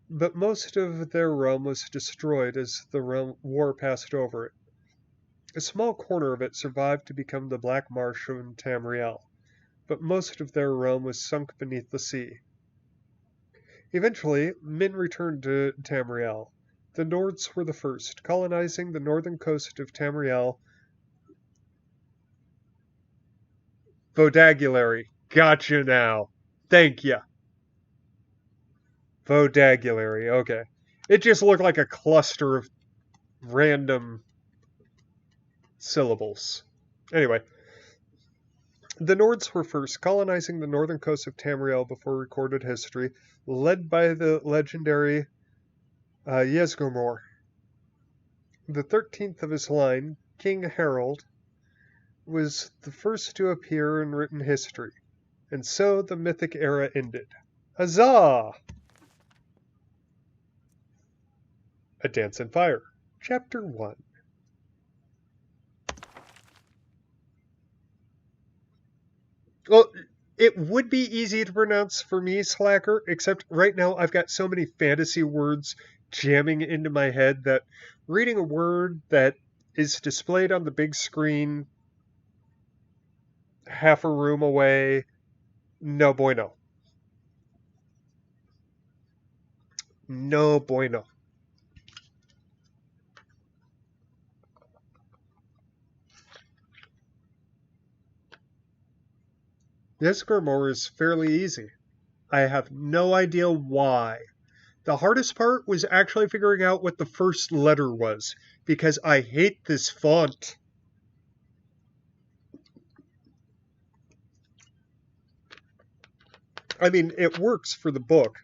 but most of their realm was destroyed as the war passed over it. A small corner of it survived to become the Black Marsh of Tamriel, but most of their realm was sunk beneath the sea. Eventually, men returned to Tamriel. The Nords were the first, colonizing the northern coast of Tamriel. Vodagulary. Gotcha now. Thank ya. Vodagulary, okay. It just looked like a cluster of random syllables. Anyway, the Nords were first, colonizing the northern coast of Tamriel before recorded history, led by the legendary Yezgormor. The 13th of his line, King Harold, was the first to appear in written history, and so the mythic era ended. Huzzah! A Dance in Fire, Chapter 1. Well, it would be easy to pronounce for me, Slacker, except right now I've got so many fantasy words jamming into my head that reading a word that is displayed on the big screen half a room away, no bueno. No bueno. This grimoire is fairly easy. I have no idea why. The hardest part was actually figuring out what the first letter was, because I hate this font. I mean, it works for the book,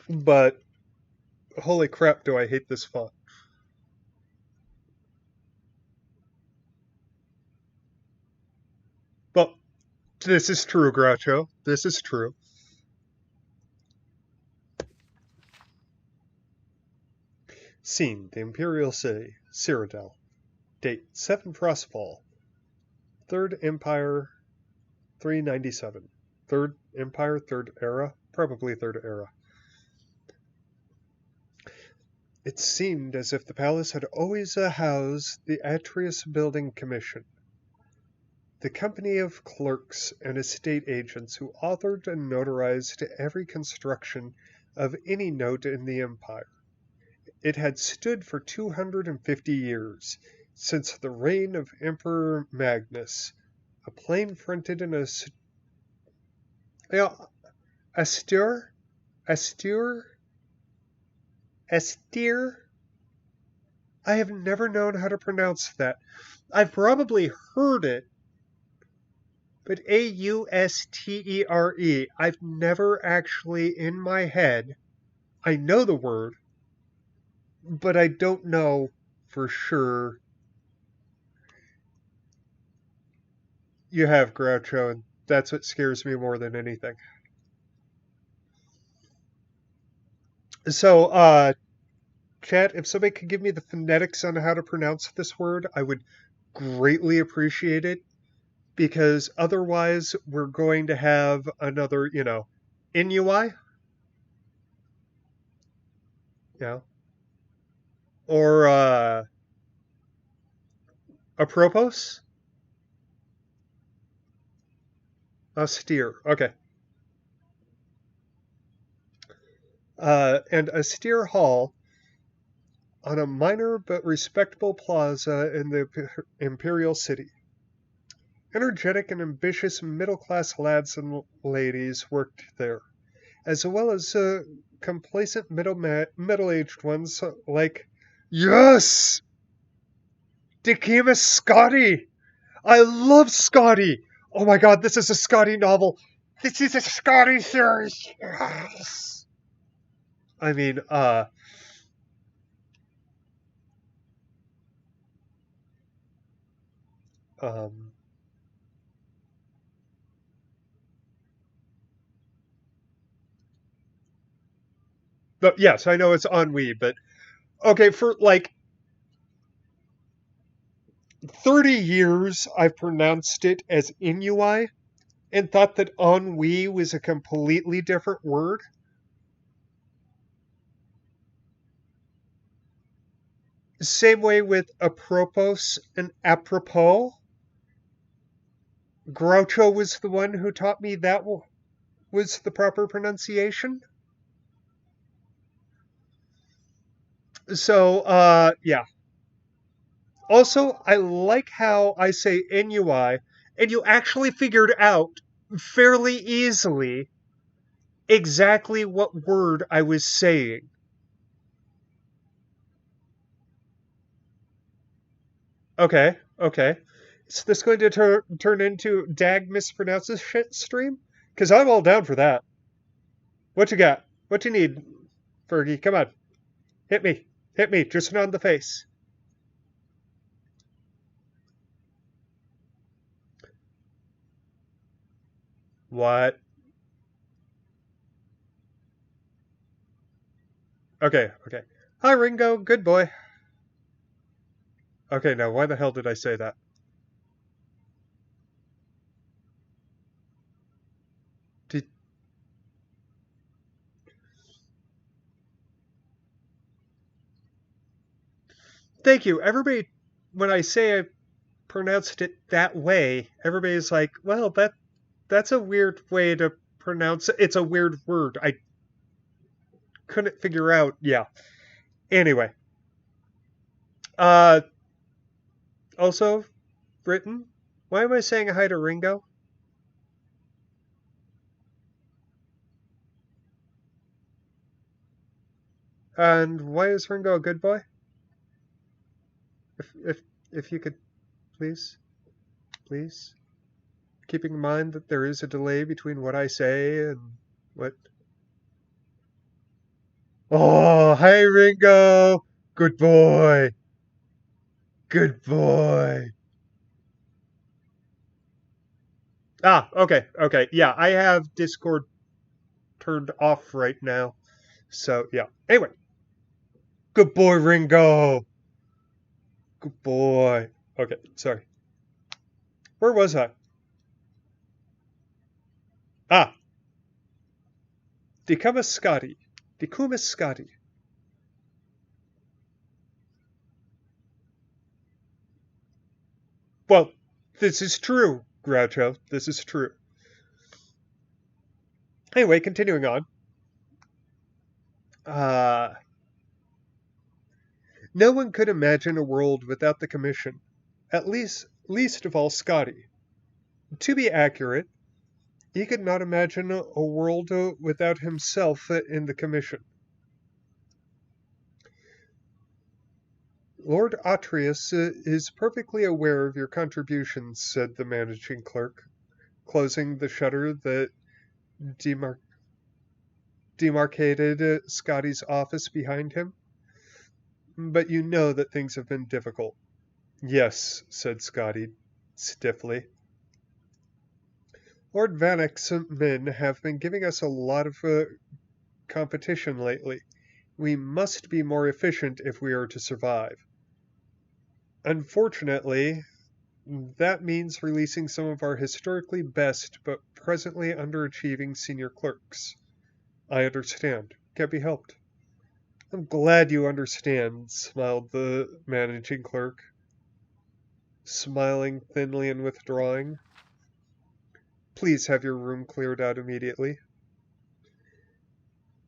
but holy crap, do I hate this font. Well, this is true, Groucho. This is true. Scene, the Imperial City, Cyrodiil. Date, 7 Frostfall. Third Empire, 397. Third Empire, Third Era? Probably Third Era. It seemed as if the palace had always housed the Atreus Building Commission, the company of clerks and estate agents who authored and notarized every construction of any note in the empire. It had stood for 250 years, since the reign of Emperor Magnus, a plain fronted and austere. I have never known how to pronounce that. I've probably heard it, but Austere, I've never actually in my head. I know the word, but I don't know for sure. You have, Groucho, and that's what scares me more than anything. So, chat, if somebody could give me the phonetics on how to pronounce this word, I would greatly appreciate it, because otherwise we're going to have another, Inui, you know, or apropos, austere. Okay. And austere hall on a minor but respectable plaza in the imperial city. Energetic and ambitious middle-class lads and ladies worked there, as well as complacent middle-aged ones like, yes, Dagrim Scotty. I love Scotty. Oh my God, this is a Scotty novel. This is a Scotty series. Yes. I mean, um, but yes, I know it's ennui, but okay, for like 30 years, I've pronounced it as Inuai and thought that ennui was a completely different word. Same way with apropos and apropos. Groucho was the one who taught me that was the proper pronunciation. So, yeah. Also, I like how I say Inui, and you actually figured out fairly easily exactly what word I was saying. Okay, okay. Is this going to turn into Dag mispronounces shit stream? Because I'm all down for that. What you got? What you need, Fergie? Come on. Hit me. Hit me. Just on the face. What? Okay, okay. Hi, Ringo. Good boy. Okay, now why the hell did I say that? Did, thank you. Everybody, when I say I pronounced it that way, everybody's like, well, that's a weird way to pronounce it. It's a weird word. I couldn't figure out. Yeah. Anyway, uh, also, Britain, why am I saying hi to Ringo? And why is Ringo a good boy? If if you could please, please, keeping in mind that there is a delay between what I say and what. Oh, hi Ringo, good boy, good boy. Ah, okay, okay, yeah, I have Discord turned off right now, so yeah. Anyway, good boy, Ringo, good boy. Okay, sorry. Where was I? Ah, Dicuma Scotti. Dicuma Scotti. Well, this is true, Groucho. This is true. Anyway, continuing on. Uh, no one could imagine a world without the Commission. At least of all Scotty. To be accurate, he could not imagine a world without himself in the Commission. Lord Atreus is perfectly aware of your contributions, said the managing clerk, closing the shutter that demar- demarcated Scotty's office behind him. But you know that things have been difficult. Yes, said Scotty stiffly. Lord Vanek's men have been giving us a lot of competition lately. We must be more efficient if we are to survive. Unfortunately, that means releasing some of our historically best but presently underachieving senior clerks. I understand. Can't be helped. I'm glad you understand, smiled the managing clerk, smiling thinly and withdrawing. Please have your room cleared out immediately.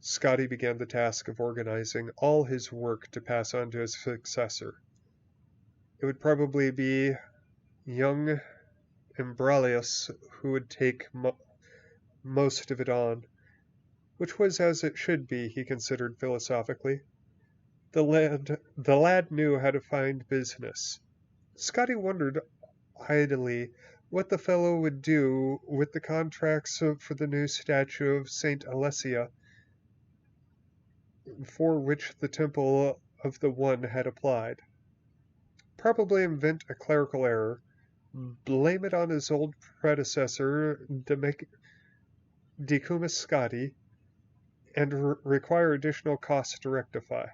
Scotty began the task of organizing all his work to pass on to his successor. It would probably be young Imbralius who would take most of it on, which was as it should be, he considered philosophically. The lad knew how to find business. Scotty wondered idly what the fellow would do with the contracts for the new statue of Saint Alessia, for which the Temple of the One had applied. Probably invent a clerical error, blame it on his old predecessor, Decumus Scotti, and require additional costs to rectify.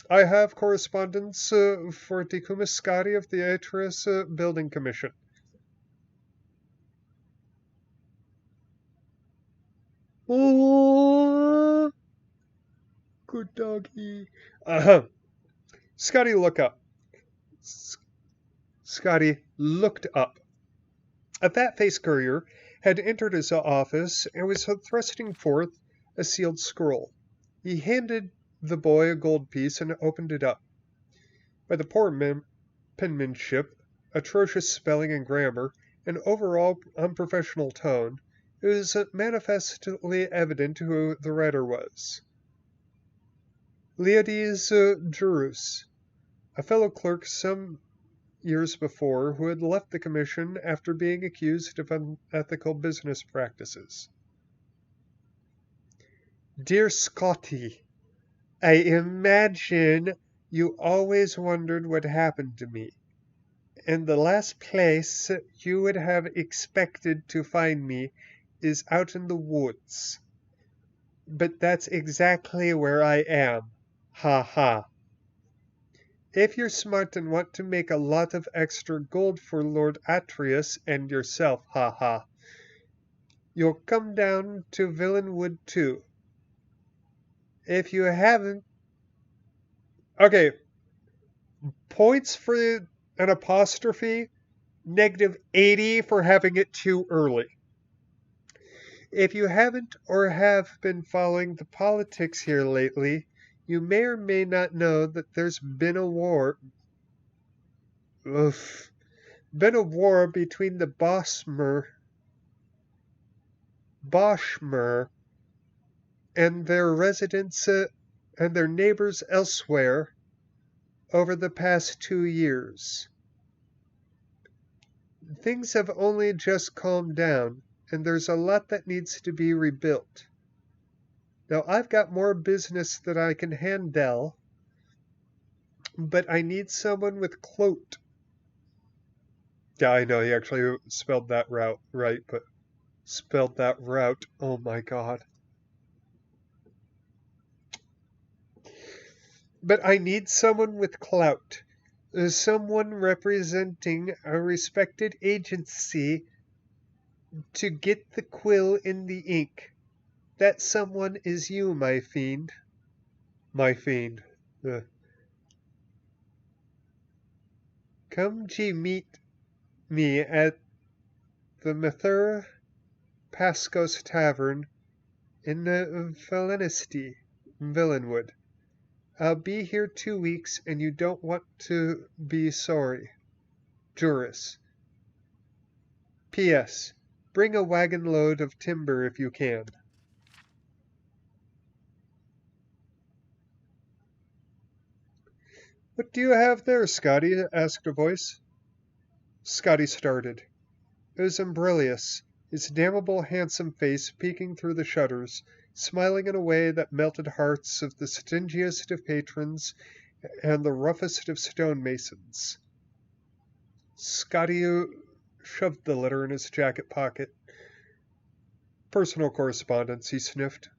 I have correspondence for Decumus Scotti of the Atris Building Commission. Oh, good doggy. Scotty, look up. Scotty looked up. A fat-faced courier had entered his office and was thrusting forth a sealed scroll. He handed the boy a gold piece and opened it up. By the poor penmanship, atrocious spelling and grammar, and overall unprofessional tone, it was manifestly evident who the writer was. Leodes Jurus, a fellow clerk some years before who had left the commission after being accused of unethical business practices. Dear Scotty, I imagine you always wondered what happened to me. And the last place you would have expected to find me is out in the woods. But that's exactly where I am. Ha ha. If you're smart and want to make a lot of extra gold for Lord Atreus and yourself, ha ha, you'll come down to Villainwood too. If you haven't... Okay, points for an apostrophe, -80 for having it too early. If you haven't or have been following the politics here lately, you may or may not know that there's been a war. Been a war between the Boschmer and their residents and their neighbors elsewhere over the past 2 years. Things have only just calmed down, and there's a lot that needs to be rebuilt. Now, I've got more business that I can handle, but I need someone with clout. Yeah, I know, he actually spelled that route right, but spelled that route, oh my god. But I need someone with clout. Someone representing a respected agency to get the quill in the ink. That someone is you, my fiend. My fiend. Come ye meet me at the Mathura Pascos Tavern in the Villainwood. I'll be here 2 weeks, and you don't want to be sorry. Juris. P.S. Bring a wagon load of timber if you can. What do you have there, Scotty? Asked a voice. Scotty started. It was Imbralius, his damnable handsome face peeking through the shutters, smiling in a way that melted hearts of the stingiest of patrons and the roughest of stonemasons. Scotty shoved the letter in his jacket pocket. Personal correspondence, he sniffed.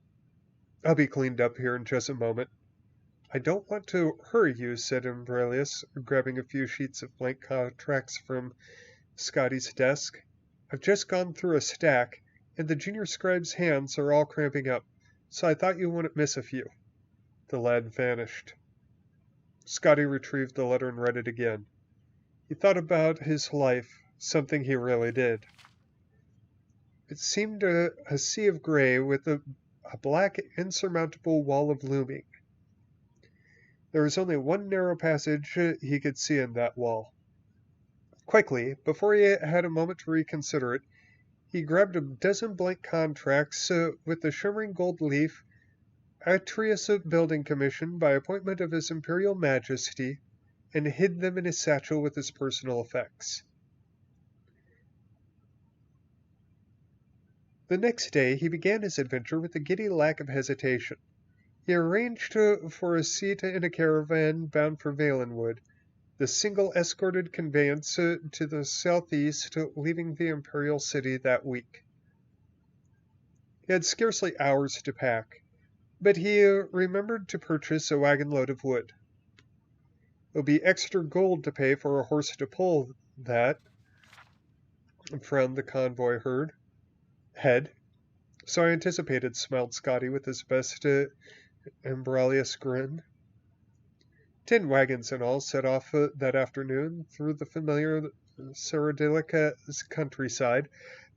I'll be cleaned up here in just a moment. I don't want to hurry you, said Umbrelius, grabbing a few sheets of blank contracts from Scotty's desk. I've just gone through a stack, and the junior scribe's hands are all cramping up, so I thought you wouldn't miss a few. The lad vanished. Scotty retrieved the letter and read it again. He thought about his life, something he really did. It seemed a sea of gray with a black, insurmountable wall of looming. There was only one narrow passage he could see in that wall. Quickly, before he had a moment to reconsider it, he grabbed a dozen blank contracts with the shimmering gold leaf, Atreus Building Commission by appointment of His Imperial Majesty, and hid them in his satchel with his personal effects. The next day he began his adventure with a giddy lack of hesitation. He arranged for a seat in a caravan bound for Valenwood, the single escorted conveyance to the southeast, leaving the imperial city that week. He had scarcely hours to pack, but he remembered to purchase a wagon load of wood. It would be extra gold to pay for a horse to pull that, frowned the convoy head. So I anticipated, smiled Scotty with his best Umbrelius grin. 10 wagons in all set off that afternoon through the familiar Cyrodiilic countryside,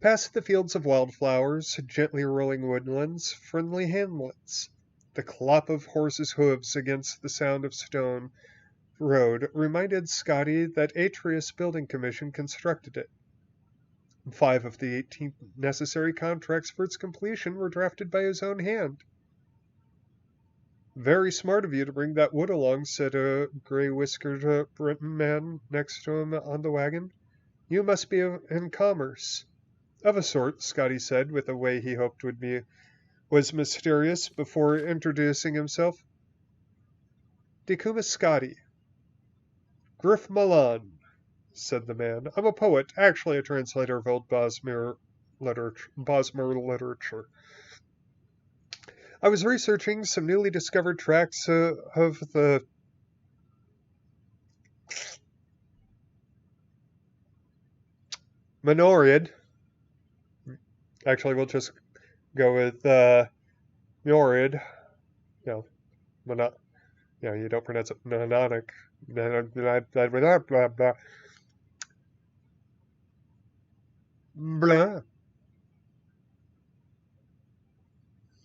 past the fields of wildflowers, gently rolling woodlands, friendly hamlets. The clop of horses' hooves against the sound of stone road reminded Scotty that Atreus Building Commission constructed it. 5 of the 18 necessary contracts for its completion were drafted by his own hand. Very smart of you to bring that wood along, said a gray-whiskered Breton man next to him on the wagon. You must be in commerce. Of a sort, Scotty said, with a way he hoped was mysterious, before introducing himself. Decumus Scotty. Griff Milan, said the man. I'm a poet, actually a translator of old Bosmer literature. I was researching some newly discovered tracts of the Minorid. Actually, we'll just go with Minorid. You don't pronounce it Mnemonic. Blah.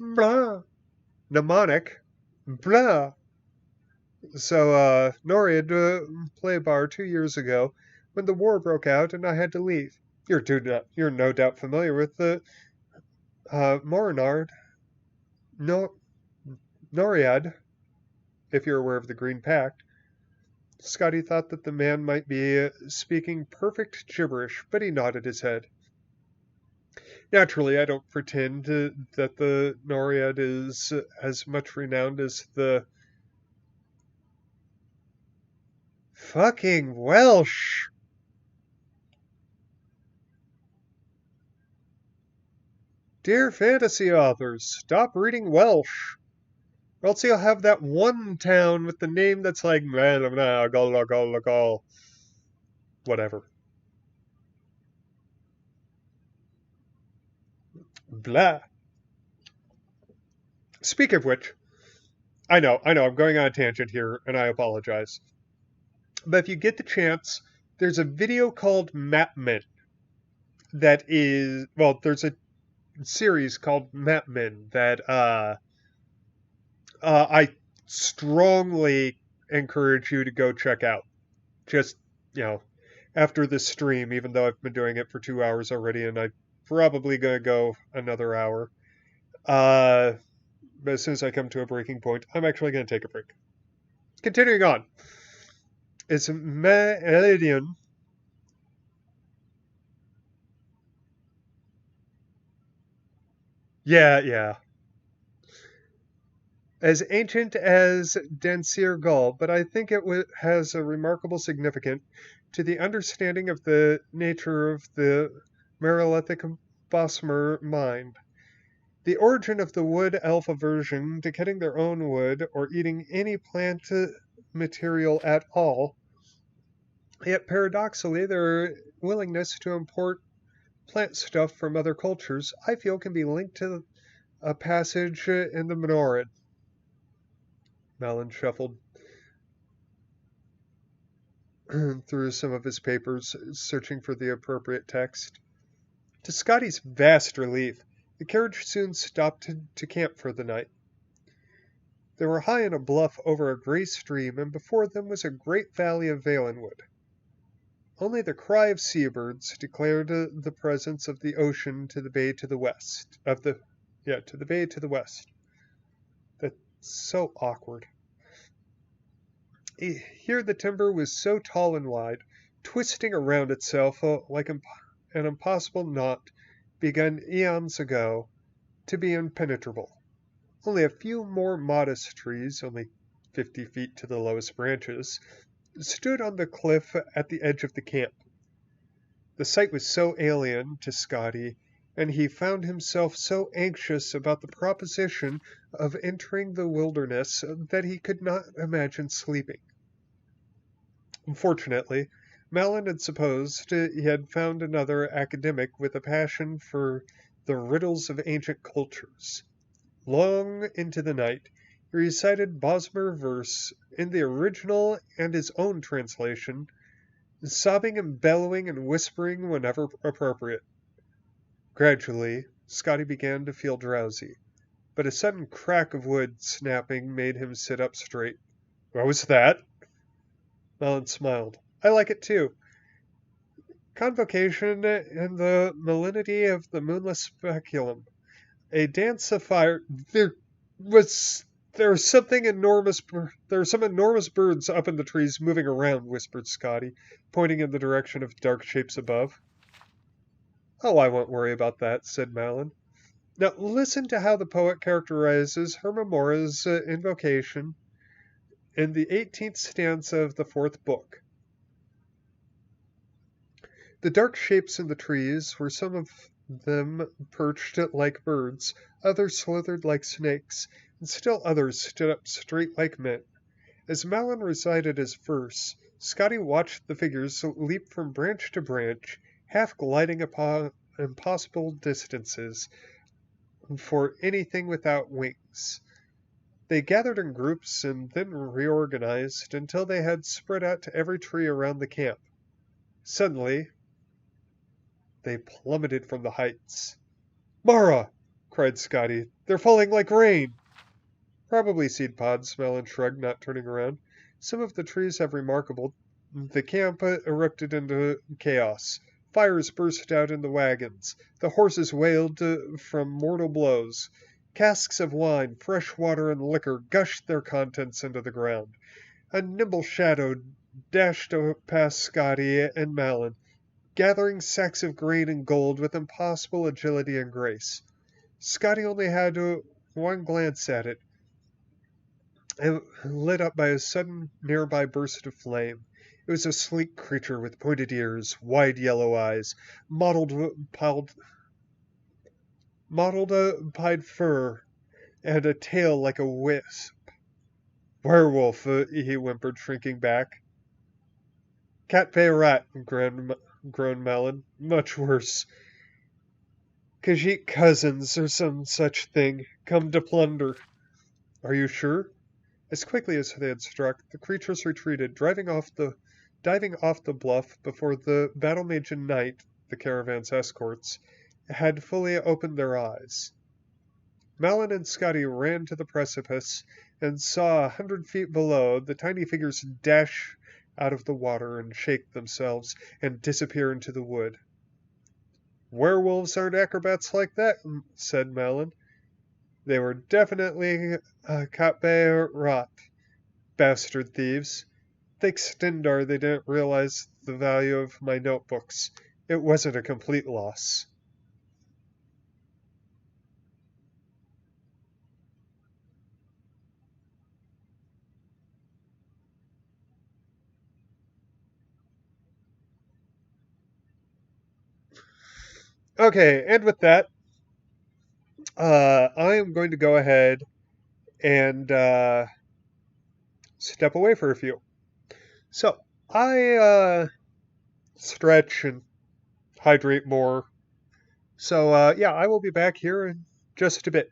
Blah. Mnemonic. Blah. So, Norid played a bar 2 years ago when the war broke out and I had to leave. You're no doubt familiar with the Morinard. Noriad, if you're aware of the Green Pact. Scotty thought that the man might be speaking perfect gibberish, but he nodded his head. Naturally, I don't pretend that the Noriad is as much renowned as the fucking Welsh. Dear fantasy authors, stop reading Welsh. Or else you'll have that one town with the name that's like whatever. Blah. Speak of which, I know, I'm going on a tangent here, and I apologize. But if you get the chance, there's a video called Mapmen that is, well, there's a series called Mapmen that I strongly encourage you to go check out. Just, after this stream, even though I've been doing it for 2 hours already, and I'm probably going to go another hour. But as soon as I come to a breaking point, I'm actually going to take a break. Continuing on. It's Meridian. Yeah. As ancient as Dansir Gul, but I think it has a remarkable significance to the understanding of the nature of the Mesolithic Bosmer mind. The origin of the wood elf aversion to cutting their own wood or eating any plant material at all, yet paradoxically, their willingness to import plant stuff from other cultures, I feel can be linked to a passage in the Minoran. Malin shuffled through some of his papers, searching for the appropriate text. To Scotty's vast relief, the carriage soon stopped to camp for the night. They were high on a bluff over a gray stream, and before them was a great valley of Valenwood. Only the cry of seabirds declared the presence of the ocean to the bay to the west. To the bay to the west. That's so awkward. Here the timber was so tall and wide, twisting around itself like an impossible knot begun eons ago to be impenetrable. Only a few more modest trees, only 50 feet to the lowest branches, stood on the cliff at the edge of the camp. The sight was so alien to Scotty, and he found himself so anxious about the proposition of entering the wilderness that he could not imagine sleeping. Fortunately, Malin had supposed he had found another academic with a passion for the riddles of ancient cultures. Long into the night, he recited Bosmer verse in the original and his own translation, sobbing and bellowing and whispering whenever appropriate. Gradually, Scotty began to feel drowsy, but a sudden crack of wood snapping made him sit up straight. What was that? Malin smiled. I like it too. Convocation and the malignity of the moonless speculum. A dance of fire. There are some enormous birds up in the trees moving around, whispered Scotty, pointing in the direction of dark shapes above. Oh, I won't worry about that, said Malin. Now listen to how the poet characterizes Hermamora's invocation in the 18th stanza of the 4th book. The dark shapes in the trees were some of them perched like birds, others slithered like snakes, and still others stood up straight like men. As Malin recited his verse, Scotty watched the figures leap from branch to branch, half gliding upon impossible distances for anything without wings. They gathered in groups and then reorganized until they had spread out to every tree around the camp. Suddenly, they plummeted from the heights. Mara! Cried Scotty. They're falling like rain! Probably seed pods, Malin shrugged, not turning around. Some of the trees have remarkable. The camp erupted into chaos. Fires burst out in the wagons. The horses wailed from mortal blows. Casks of wine, fresh water, and liquor gushed their contents into the ground. A nimble shadow dashed past Scotty and Malin, gathering sacks of grain and gold with impossible agility and grace. Scotty only had one glance at it, and lit up by a sudden nearby burst of flame. It was a sleek creature with pointed ears, wide yellow eyes, mottled pied fur, and a tail like a wisp. Werewolf, he whimpered, shrinking back. Cat pay rat, groaned Malin. Much worse. Khajiit cousins, or some such thing, come to plunder. Are you sure? As quickly as they had struck, the creatures retreated, diving off the bluff before the battle-mage and knight, the caravan's escorts, had fully opened their eyes. Malin and Scotty ran to the precipice and saw 100 feet below the tiny figures dash out of the water and shake themselves and disappear into the wood. Werewolves aren't acrobats like that, said Malin. They were definitely Katbe Rat, bastard thieves. Thank Stendar they didn't realize the value of my notebooks. It wasn't a complete loss. Okay, and with that, I am going to go ahead and step away for a few. So I stretch and hydrate more. So yeah, I will be back here in just a bit.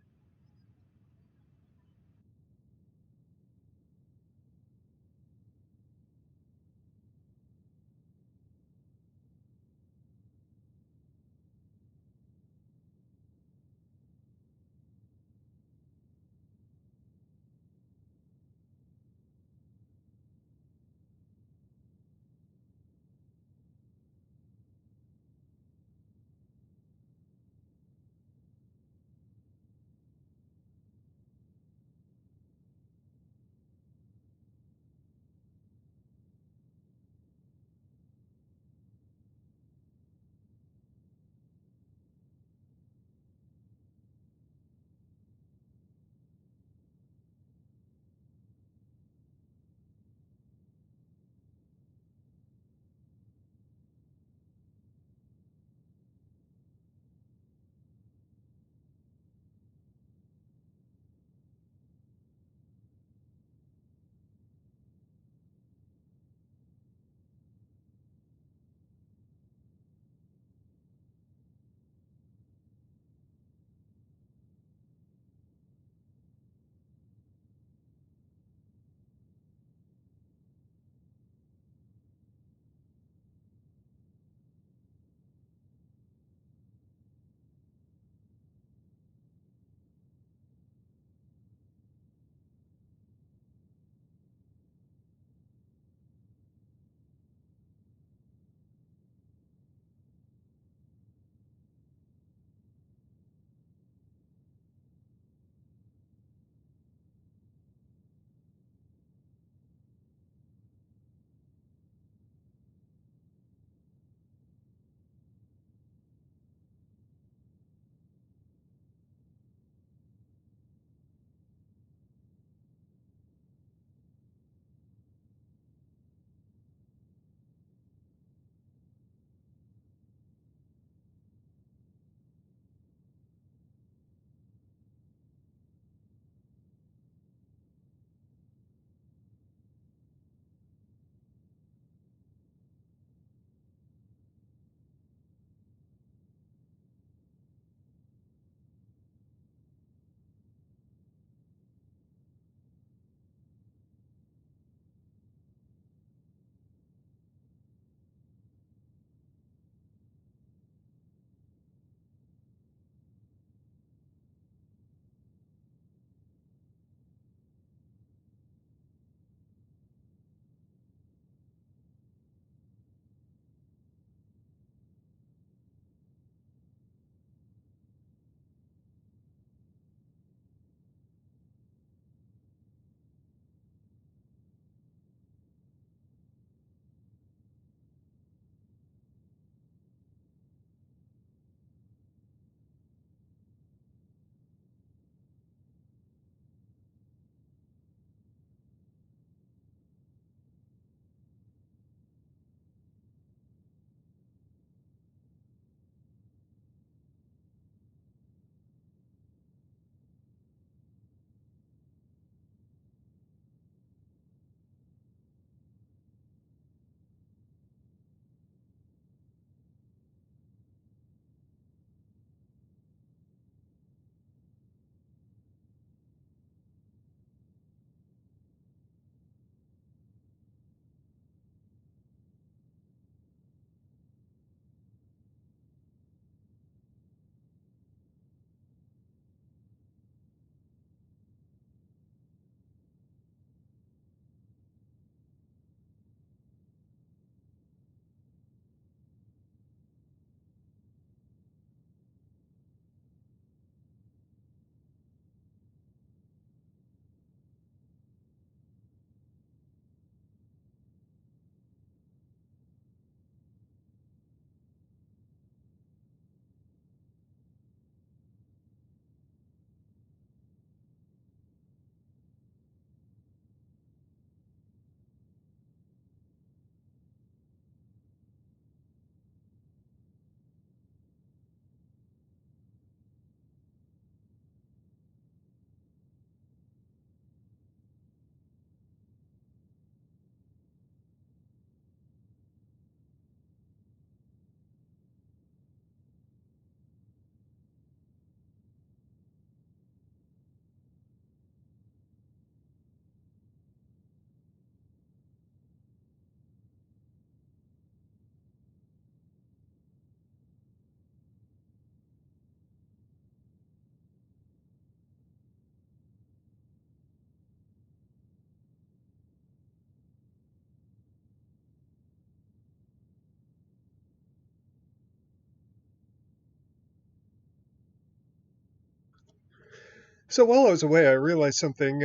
So while I was away, I realized something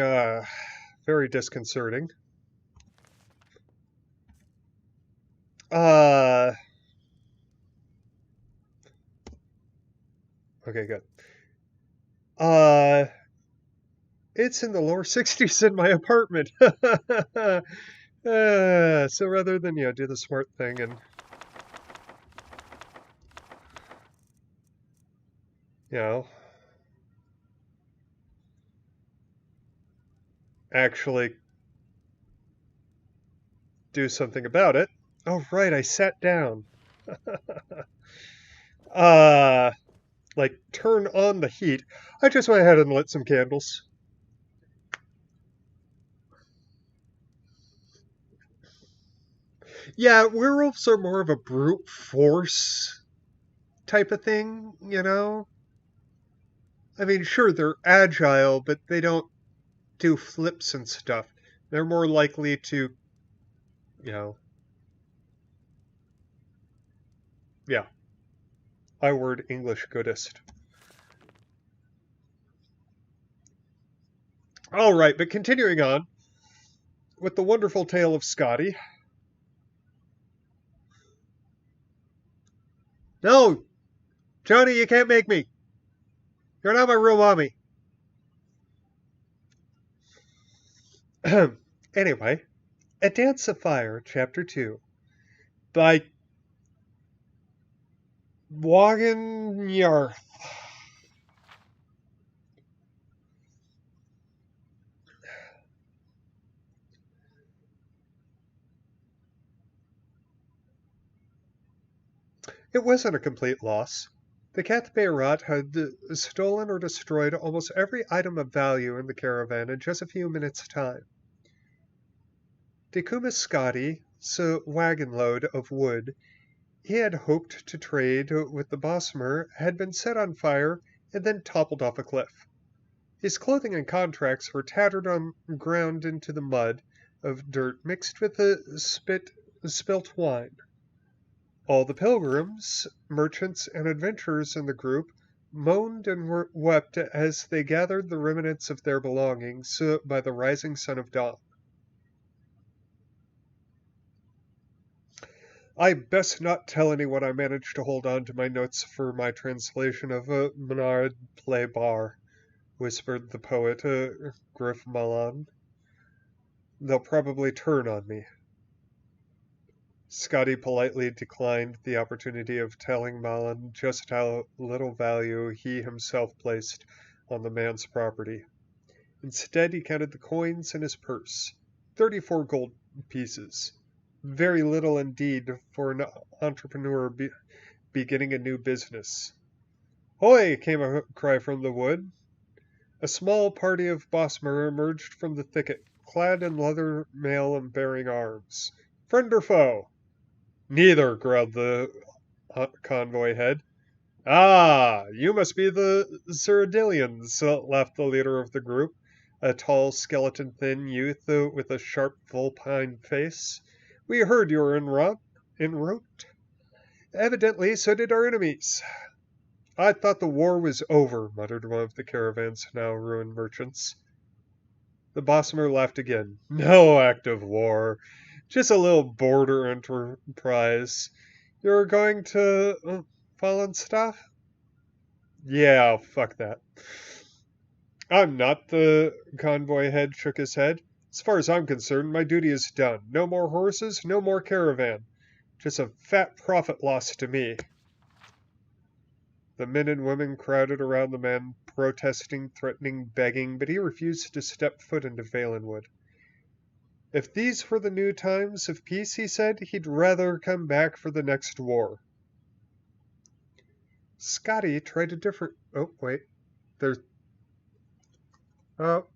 very disconcerting. Uh, okay, good. Uh, it's in the lower 60s in my apartment. So rather than, do the smart thing and, you know, actually do something about it. Oh, right, I sat down. Uh, like, turn on the heat. I just went ahead and lit some candles. Yeah, werewolves are more of a brute force type of thing, you know? I mean, sure, they're agile, but they don't do flips and stuff. They're more likely to, you know, yeah, I word English goodest. All right, but continuing on with the wonderful tale of Scotty. No, Johnny, you can't make me. You're not my real mommy. Anyway, A Dance of Fire, Chapter 2, by Wagon Yarth. It wasn't a complete loss. The Cathbayrat had stolen or destroyed almost every item of value in the caravan in just a few minutes' time. Decumus Scottie's wagon load of wood he had hoped to trade with the Bosmer had been set on fire and then toppled off a cliff. His clothing and contracts were tattered on ground into the mud of dirt mixed with the spilt wine. All the pilgrims, merchants, and adventurers in the group moaned and wept as they gathered the remnants of their belongings by the rising sun of dawn. I best not tell anyone I managed to hold on to my notes for my translation of Menard Play Bar, whispered the poet Griff Malan. They'll probably turn on me. Scotty politely declined the opportunity of telling Malan just how little value he himself placed on the man's property. Instead, he counted the coins in his purse 34 gold pieces. Very little indeed for an entrepreneur beginning a new business. "Hoy!" came a cry from the wood. A small party of Bosmer emerged from the thicket, clad in leather mail and bearing arms. "Friend or foe?" "Neither," growled the convoy head. "Ah, you must be the Cyrodiilians," laughed the leader of the group, a tall, skeleton thin youth with a sharp, vulpine face. "We heard you were en route. Evidently, so did our enemies." "I thought the war was over," muttered one of the caravan's now ruined merchants. The Bosmer laughed again. "No act of war. Just a little border enterprise. You're going to fallen stuff?" "Yeah, fuck that." "I'm not." The convoy head shook his head. "As far as I'm concerned, my duty is done. No more horses, no more caravan. Just a fat profit loss to me." The men and women crowded around the man, protesting, threatening, begging, but he refused to step foot into Valenwood. If these were the new times of peace, he said, he'd rather come back for the next war. Scotty tried a different... Oh, wait. There's... Oh.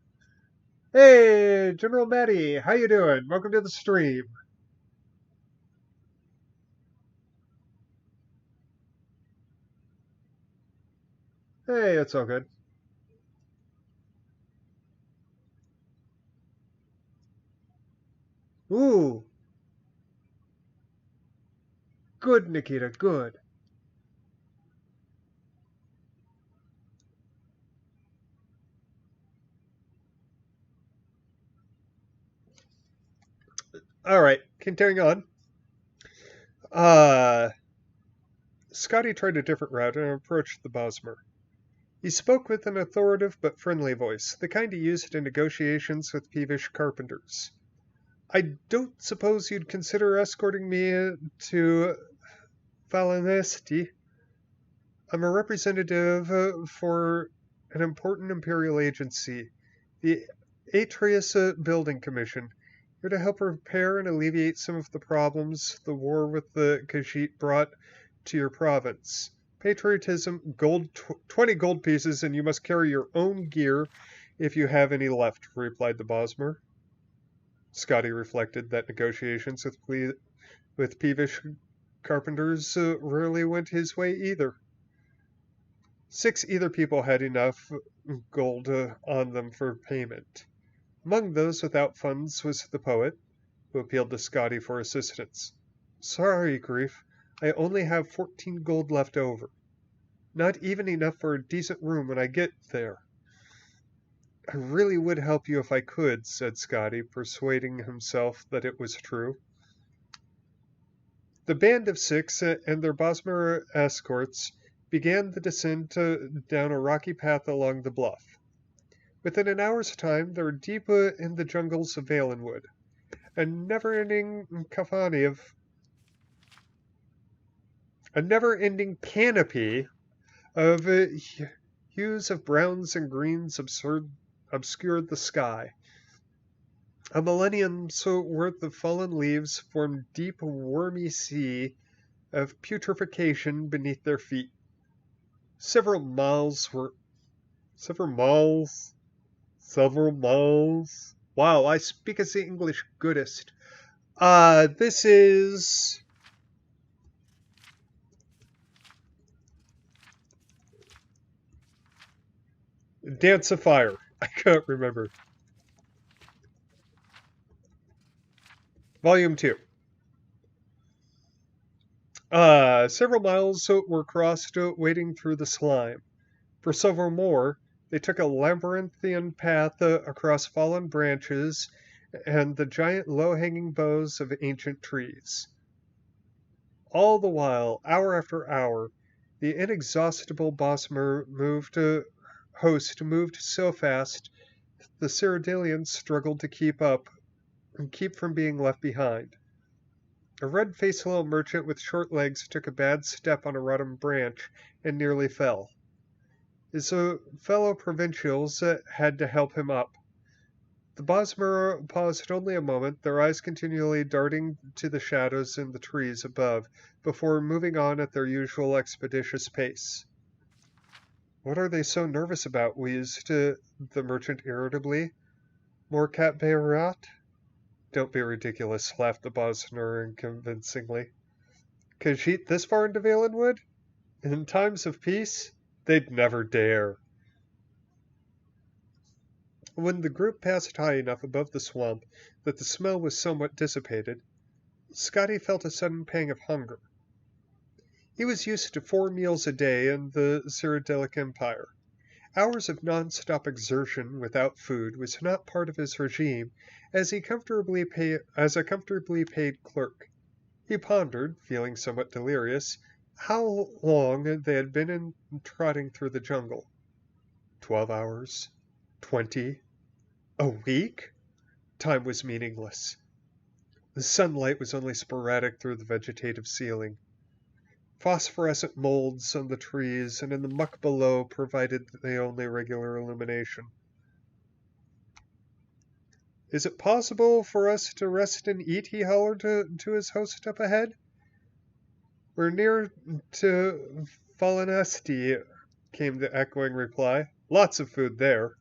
Hey, General Matty, how you doing? Welcome to the stream. Hey, it's all good. Ooh, good, Nikita, good. All right, continuing on. Uh, Scotty tried a different route and approached the Bosmer. He spoke with an authoritative but friendly voice, the kind he used in negotiations with peevish carpenters. I don't suppose you'd consider escorting me to Valanesti. I'm a representative for an important imperial agency, the Atreus Building Commission, here to help repair and alleviate some of the problems the war with the Khajiit brought to your province. Patriotism, 20 gold pieces, and you must carry your own gear if you have any left, replied the Bosmer. Scotty reflected that negotiations with peevish carpenters rarely went his way either. 6 either people had enough gold on them for payment. Among those without funds was the poet, who appealed to Scotty for assistance. Sorry, Grief, I only have 14 gold left over. Not even enough for a decent room when I get there. I really would help you if I could, said Scotty, persuading himself that it was true. The band of 6 and their Bosmer escorts began the descent down a rocky path along the bluff. Within an hour's time, they were deep in the jungles of Valenwood, a never-ending a never-ending canopy of hues of browns and greens obscured the sky. A millennium's worth of fallen leaves formed deep, wormy sea of putrefaction beneath their feet. Several miles. Wow, I speak as the English goodest. This is Dance of Fire. I can't remember. Volume 2. Several miles were crossed wading through the slime. For several more, they took a labyrinthian path across fallen branches and the giant low-hanging boughs of ancient trees. All the while, hour after hour, the inexhaustible Bosmer host moved so fast the Cyrodiilians struggled to keep up and keep from being left behind. A red-faced little merchant with short legs took a bad step on a rotten branch and nearly fell. His fellow provincials had to help him up. The Bosmer paused only a moment, their eyes continually darting to the shadows in the trees above, before moving on at their usual expeditious pace. What are they so nervous about? Wheezed the merchant irritably. More cat Beirut? Don't be ridiculous, laughed the Bosmer convincingly. Khajiit this far into Valenwood? In times of peace? They'd never dare. When the group passed high enough above the swamp that the smell was somewhat dissipated, Scotty felt a sudden pang of hunger. He was used to 4 meals a day in the Cyrodiilic Empire. Hours of non-stop exertion without food was not part of his regime as a comfortably paid clerk. He pondered, feeling somewhat delirious, how long they had been trotting through the jungle. 12 hours? 20? A week? Time was meaningless. The sunlight was only sporadic through the vegetative ceiling. Phosphorescent molds on the trees and in the muck below provided the only regular illumination. Is it possible for us to rest and eat? He hollered to his host up ahead. We're near to Falanesti, came the echoing reply. Lots of food there.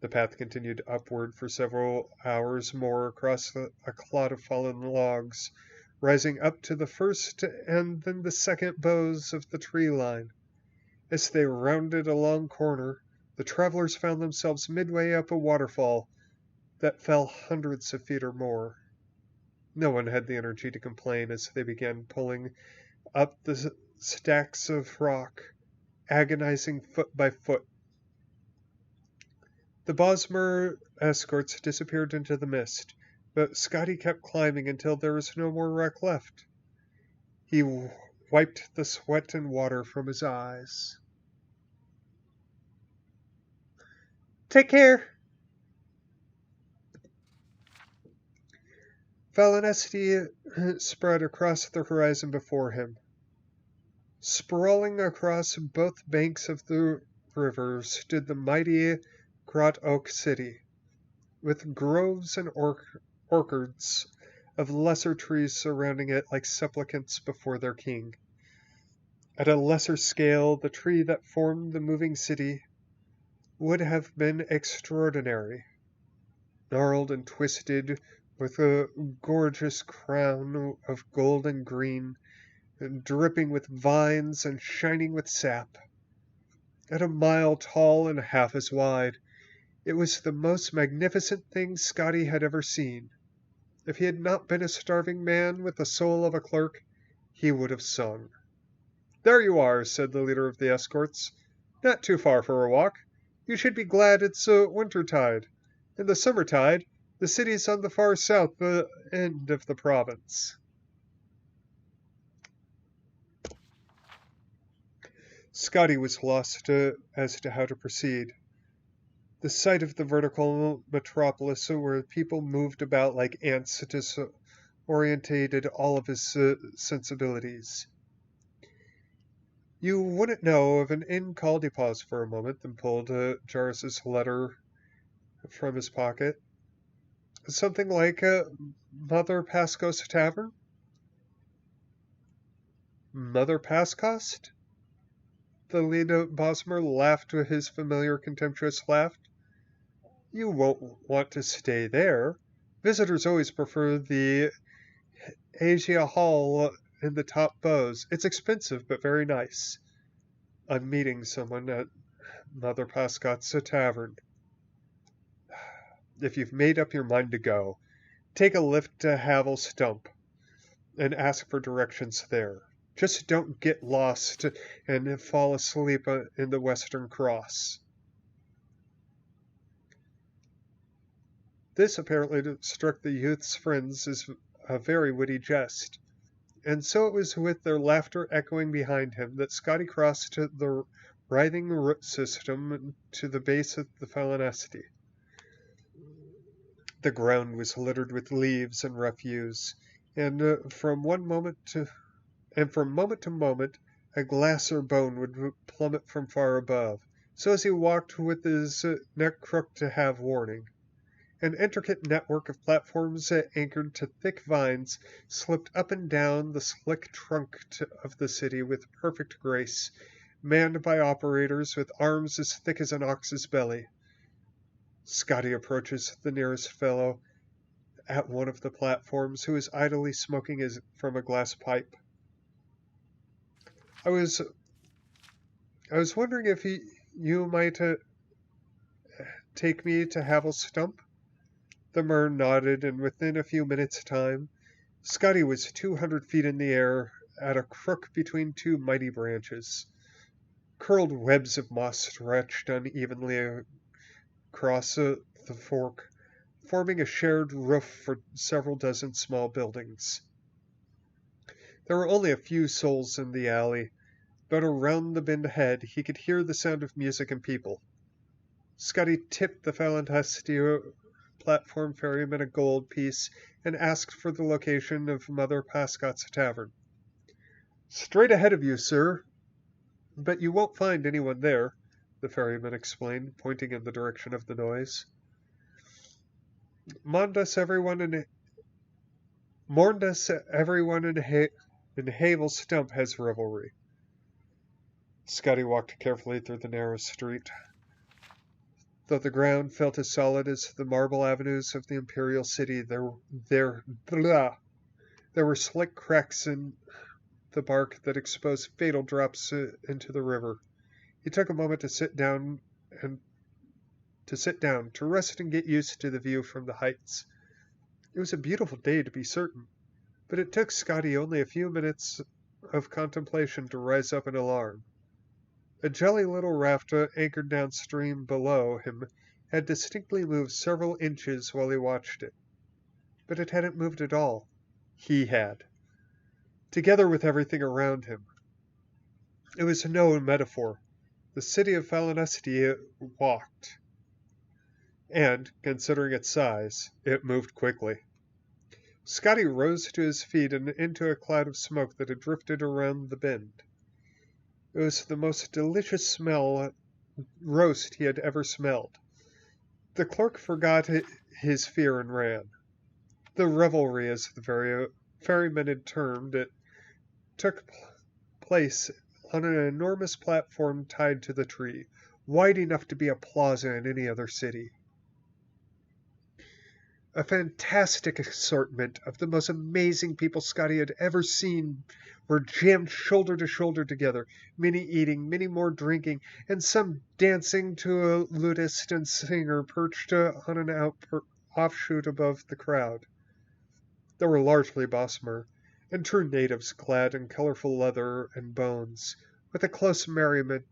The path continued upward for several hours more across a clod of fallen logs, rising up to the first and then the second boughs of the tree line. As they rounded a long corner, the travelers found themselves midway up a waterfall that fell hundreds of feet or more. No one had the energy to complain as they began pulling up the stacks of rock, agonizing foot by foot. The Bosmer escorts disappeared into the mist. but Scotty kept climbing until there was no more wreck left. He wiped the sweat and water from his eyes. Take care! Valinesti spread across the horizon before him. Sprawling across both banks of the river stood the mighty Grot Oak City, with groves and orchards of lesser trees surrounding it like supplicants before their king. At a lesser scale, the tree that formed the moving city would have been extraordinary, gnarled and twisted, with a gorgeous crown of gold and green, dripping with vines and shining with sap. At a mile tall and half as wide, it was the most magnificent thing Scotty had ever seen. If he had not been a starving man with the soul of a clerk, he would have sung. "There you are," said the leader of the escorts. "Not too far for a walk. You should be glad it's winter tide. In the summer tide, the city's on the far south end of the province." Scotty was lost as to how to proceed. The sight of the vertical metropolis where people moved about like ants disorientated all of his sensibilities. "You wouldn't know of an inn called," he paused for a moment, then pulled Jarvis's letter from his pocket. "Something like Mother Pasco's Tavern?" "Mother Pasco's?" The lead Bosmer laughed with his familiar contemptuous laugh. "You won't want to stay there. Visitors always prefer the Asia Hall in the top bows. It's expensive, but very nice. I'm meeting someone at Mother Pasco's Tavern. If you've made up your mind to go, take a lift to Havel Stump and ask for directions there. Just don't get lost and fall asleep in the Western Cross." This apparently struck the youth's friends as a very witty jest, and so it was with their laughter echoing behind him that Scotty crossed the writhing root system to the base of the Falinesti. The ground was littered with leaves and refuse, and from moment to moment a glass or bone would plummet from far above, so as he walked with his neck crooked to have warning. An intricate network of platforms anchored to thick vines slipped up and down the slick trunk of the city with perfect grace, manned by operators with arms as thick as an ox's belly. Scotty approaches the nearest fellow at one of the platforms, who is idly smoking from a glass pipe. I was wondering if you might take me to Havel Stump." The mer nodded, and within a few minutes' time, Scotty was 200 feet in the air at a crook between two mighty branches. Curled webs of moss stretched unevenly across the fork, forming a shared roof for several dozen small buildings. There were only a few souls in the alley, but around the bend ahead he could hear the sound of music and people. Scotty tipped the Falantastio platform ferryman a gold piece and asked for the location of Mother Pasco's Tavern. "Straight ahead of you, sir, but you won't find anyone there," the ferryman explained, pointing in the direction of the noise. "Mourned us everyone in Havel Stump has revelry." Scotty walked carefully through the narrow street. Though the ground felt as solid as the marble avenues of the imperial city, there were slick cracks in the bark that exposed fatal drops into the river. He took a moment to sit down, to rest and get used to the view from the heights. It was a beautiful day, to be certain, but it took Scotty only a few minutes of contemplation to rise up in alarm. A jelly little raft anchored downstream below him had distinctly moved several inches while he watched it, but it hadn't moved at all. He had. Together with everything around him. It was no metaphor. The city of Falinesti walked, and, considering its size, it moved quickly. Scotty rose to his feet and into a cloud of smoke that had drifted around the bend. It was the most delicious roast he had ever smelled. The clerk forgot his fear and ran. The revelry, as the ferryman had termed it, took place on an enormous platform tied to the tree, wide enough to be a plaza in any other city. A fantastic assortment of the most amazing people Scotty had ever seen were jammed shoulder to shoulder together, many eating, many more drinking, and some dancing to a lutist and singer perched on an offshoot above the crowd. They were largely Bosmer, and true natives clad in colorful leather and bones, with a close minority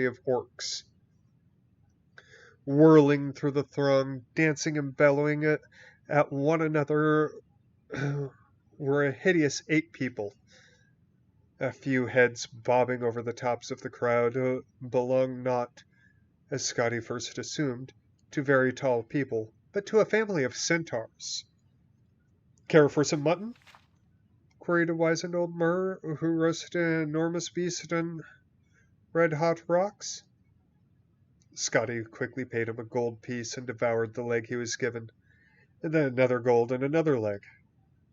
of orcs. Whirling through the throng, dancing and bellowing at one another, were a hideous 8 people. A few heads bobbing over the tops of the crowd belonged not, as Scotty first assumed, to very tall people, but to a family of centaurs. "Care for some mutton?" queried a wizened old Mer who roasted an enormous beast on red-hot rocks. Scotty quickly paid him a gold piece and devoured the leg he was given, and then another gold and another leg.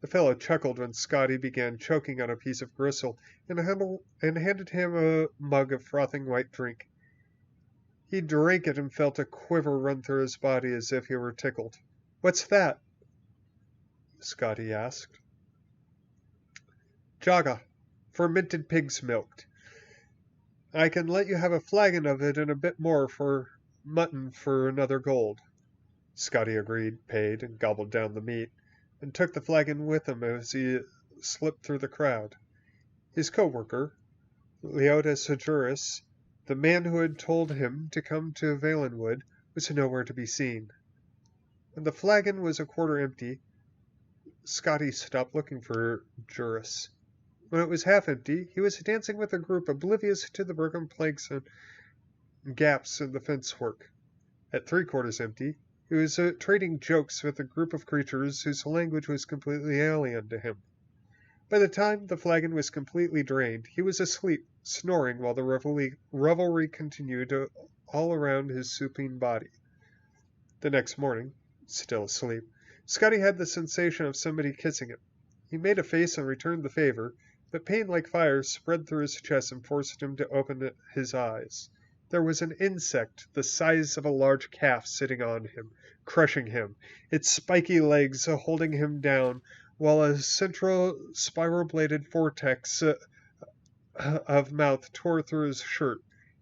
The fellow chuckled when Scotty began choking on a piece of gristle and handed him a mug of frothing white drink. He drank it and felt a quiver run through his body as if he were tickled. "What's that?" Scotty asked. "Jaga, fermented pig's milk. I can let you have a flagon of it and a bit more for mutton for another gold." Scotty agreed, paid, and gobbled down the meat, and took the flagon with him as he slipped through the crowd. His co-worker, Leotis Juris, the man who had told him to come to Valenwood, was nowhere to be seen. When the flagon was a quarter empty, Scotty stopped looking for Juris. When it was half empty, he was dancing with a group oblivious to the broken planks and gaps in the fence work. At 3/4 empty, he was trading jokes with a group of creatures whose language was completely alien to him. By the time the flagon was completely drained, he was asleep, snoring while the revelry continued all around his supine body. The next morning, still asleep, Scotty had the sensation of somebody kissing him. He made a face and returned the favor, but pain like fire spread through his chest and forced him to open his eyes. There was an insect the size of a large calf sitting on him, crushing him, its spiky legs holding him down, while a central spiral-bladed vortex of mouth tore through his shirt.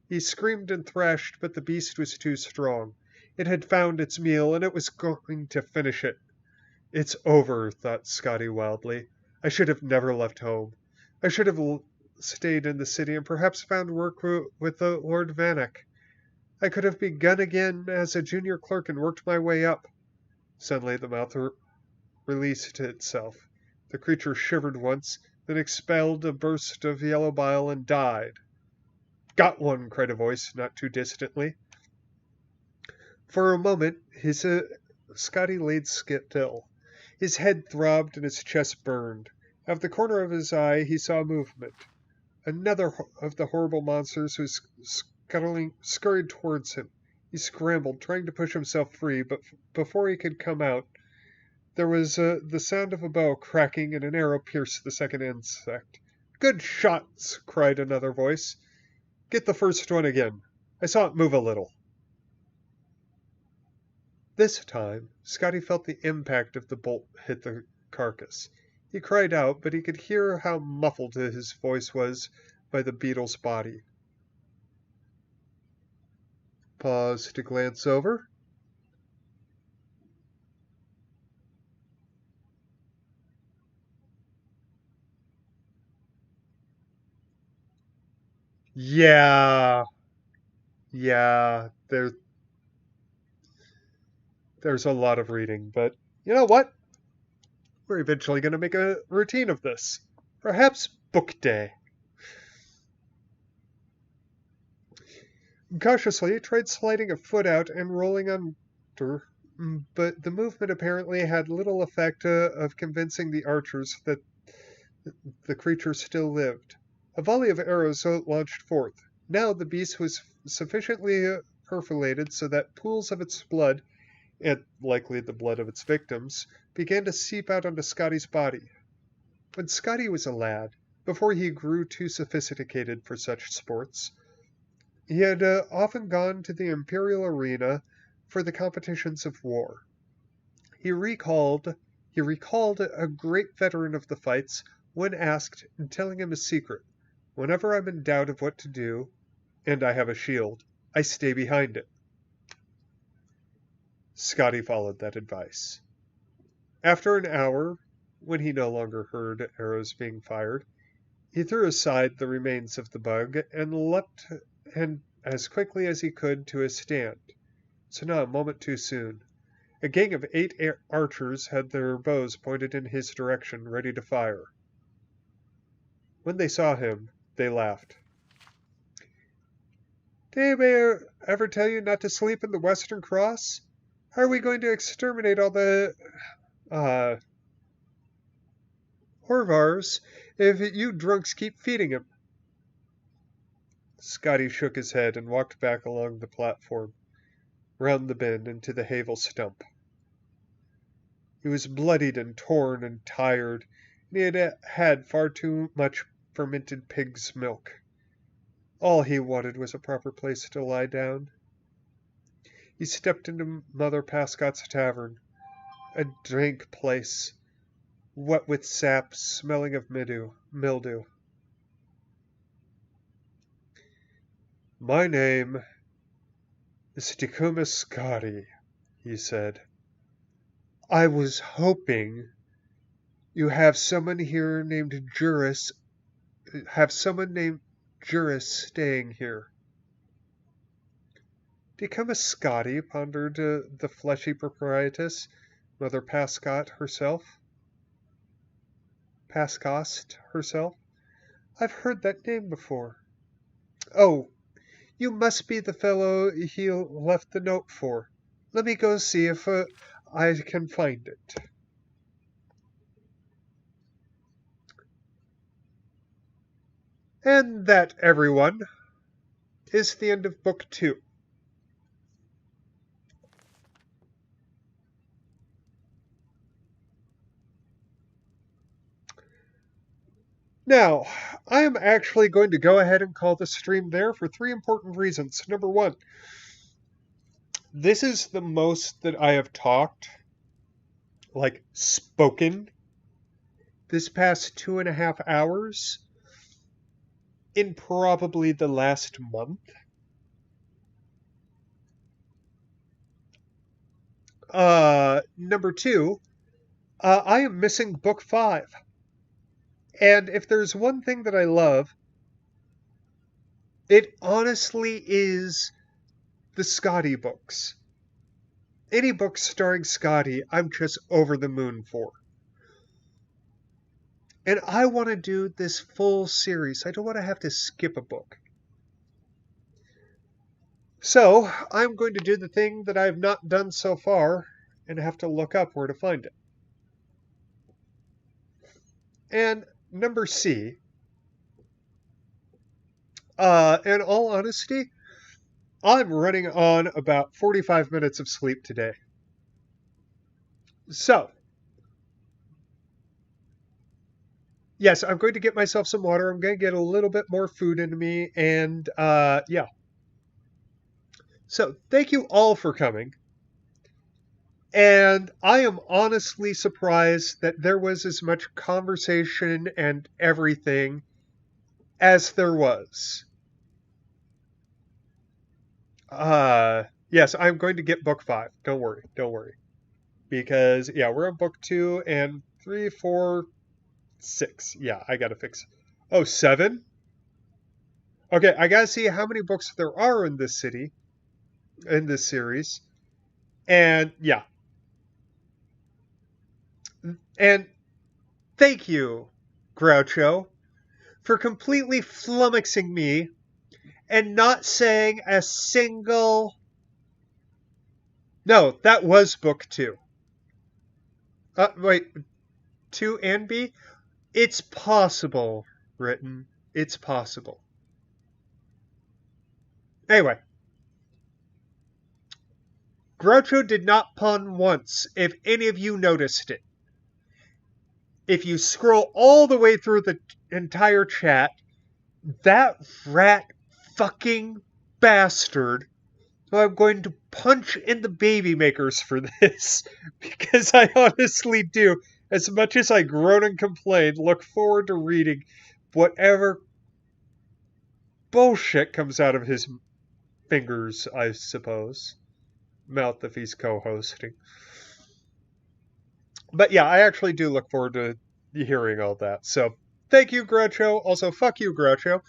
He screamed and thrashed, but the beast was too strong. It had found its meal, and it was going to finish it. "It's over," thought Scotty wildly. "I should have never left home. I should have stayed in the city and perhaps found work with the Lord Vanek. I could have begun again as a junior clerk and worked my way up." Suddenly the mouth released itself. The creature shivered once, then expelled a burst of yellow bile and died. "Got one!" cried a voice not too distantly. For a moment, Scotty laid still. His head throbbed and his chest burned. Out of the corner of his eye, he saw movement. Another of the horrible monsters was scurried towards him. He scrambled, trying to push himself free, but before he could come out, there was the sound of a bow cracking and an arrow pierced the second insect. "Good shots!" cried another voice. "Get the first one again. I saw it move a little." This time, Scotty felt the impact of the bolt hit the carcass. He cried out, but he could hear how muffled his voice was by the beetle's body. Pause to glance over. Yeah, there's a lot of reading, but You know what? We're eventually going to make a routine of this. Perhaps book day. Cautiously, he tried sliding a foot out and rolling under, but the movement apparently had little effect of convincing the archers that the creature still lived. A volley of arrows launched forth. Now the beast was sufficiently perforated so that pools of its blood, and likely the blood of its victims, began to seep out onto Scotty's body. When Scotty was a lad, before he grew too sophisticated for such sports, he had often gone to the Imperial arena for the competitions of war. He recalled a great veteran of the fights when asked, telling him a secret. Whenever I'm in doubt of what to do, and I have a shield, I stay behind it. Scotty followed that advice. After an hour, when he no longer heard arrows being fired, he threw aside the remains of the bug and leapt as quickly as he could to his stand. So not a moment too soon. A gang of 8 archers had their bows pointed in his direction, ready to fire. When they saw him, they laughed. Did anybody ever tell you not to sleep in the Western Cross? How are we going to exterminate all the Horvars if you drunks keep feeding him? Scotty shook his head and walked back along the platform, round the bend into the Havel stump. He was bloodied and torn and tired, and he had had far too much fermented pig's milk. All he wanted was a proper place to lie down. He stepped into Mother Pascott's tavern, a dank place, wet with sap, smelling of mildew. My name is Tecuma Scotty, he said. I was hoping you have someone named Juris staying here. Tecuma Scotty, pondered the fleshy proprietress, Mother Pascost herself. I've heard that name before. Oh, you must be the fellow he left the note for. Let me go see if I can find it. And that, everyone, is the end of Book 2. Now, I am actually going to go ahead and call the stream there for 3 important reasons. Number 1, this is the most that I have talked, like spoken, this past 2.5 hours in probably the last month. Number 2, I am missing Book 5. And if there's one thing that I love, it honestly is the Scotty books. Any book starring Scotty, I'm just over the moon for. And I want to do this full series. I don't want to have to skip a book. So, I'm going to do the thing that I've not done so far and have to look up where to find it. And number C, in all honesty, I'm running on about 45 minutes of sleep today. So, yes, I'm going to get myself some water. I'm going to get a little bit more food into me. And, yeah. So, thank you all for coming. And I am honestly surprised that there was as much conversation and everything as there was. Yes, I'm going to get book 5. Don't worry. Because, yeah, we're on book 2 and 3, 4, 6. Yeah, I gotta fix it. Oh, 7? Okay, I gotta see how many books there are in this series. And, yeah. And thank you, Groucho, for completely flummoxing me and not saying a single. No, that was book two. Wait, two and B? It's possible, written. It's possible. Anyway, Groucho did not pun once, if any of you noticed it. If you scroll all the way through the entire chat, that rat fucking bastard, who I'm going to punch in the baby makers for this, because I honestly do, as much as I groan and complain, look forward to reading whatever bullshit comes out of his fingers, I suppose. Mouth if he's co-hosting. But yeah, I actually do look forward to hearing all that. So thank you, Groucho. Also, fuck you, Groucho.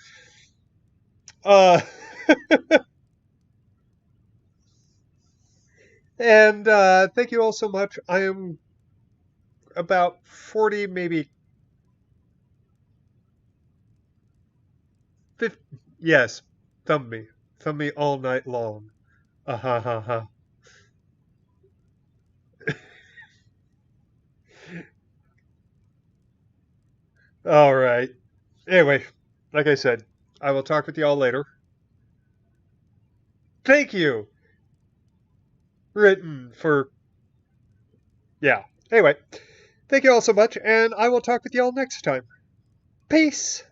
Uh, and thank you all so much. I am about 40, maybe 50. Yes, thumb me. Thumb me all night long. Ah ha ha ha. All right. Anyway, like I said, I will talk with y'all later. Thank you, written for. Yeah. Anyway, thank you all so much, and I will talk with y'all next time. Peace.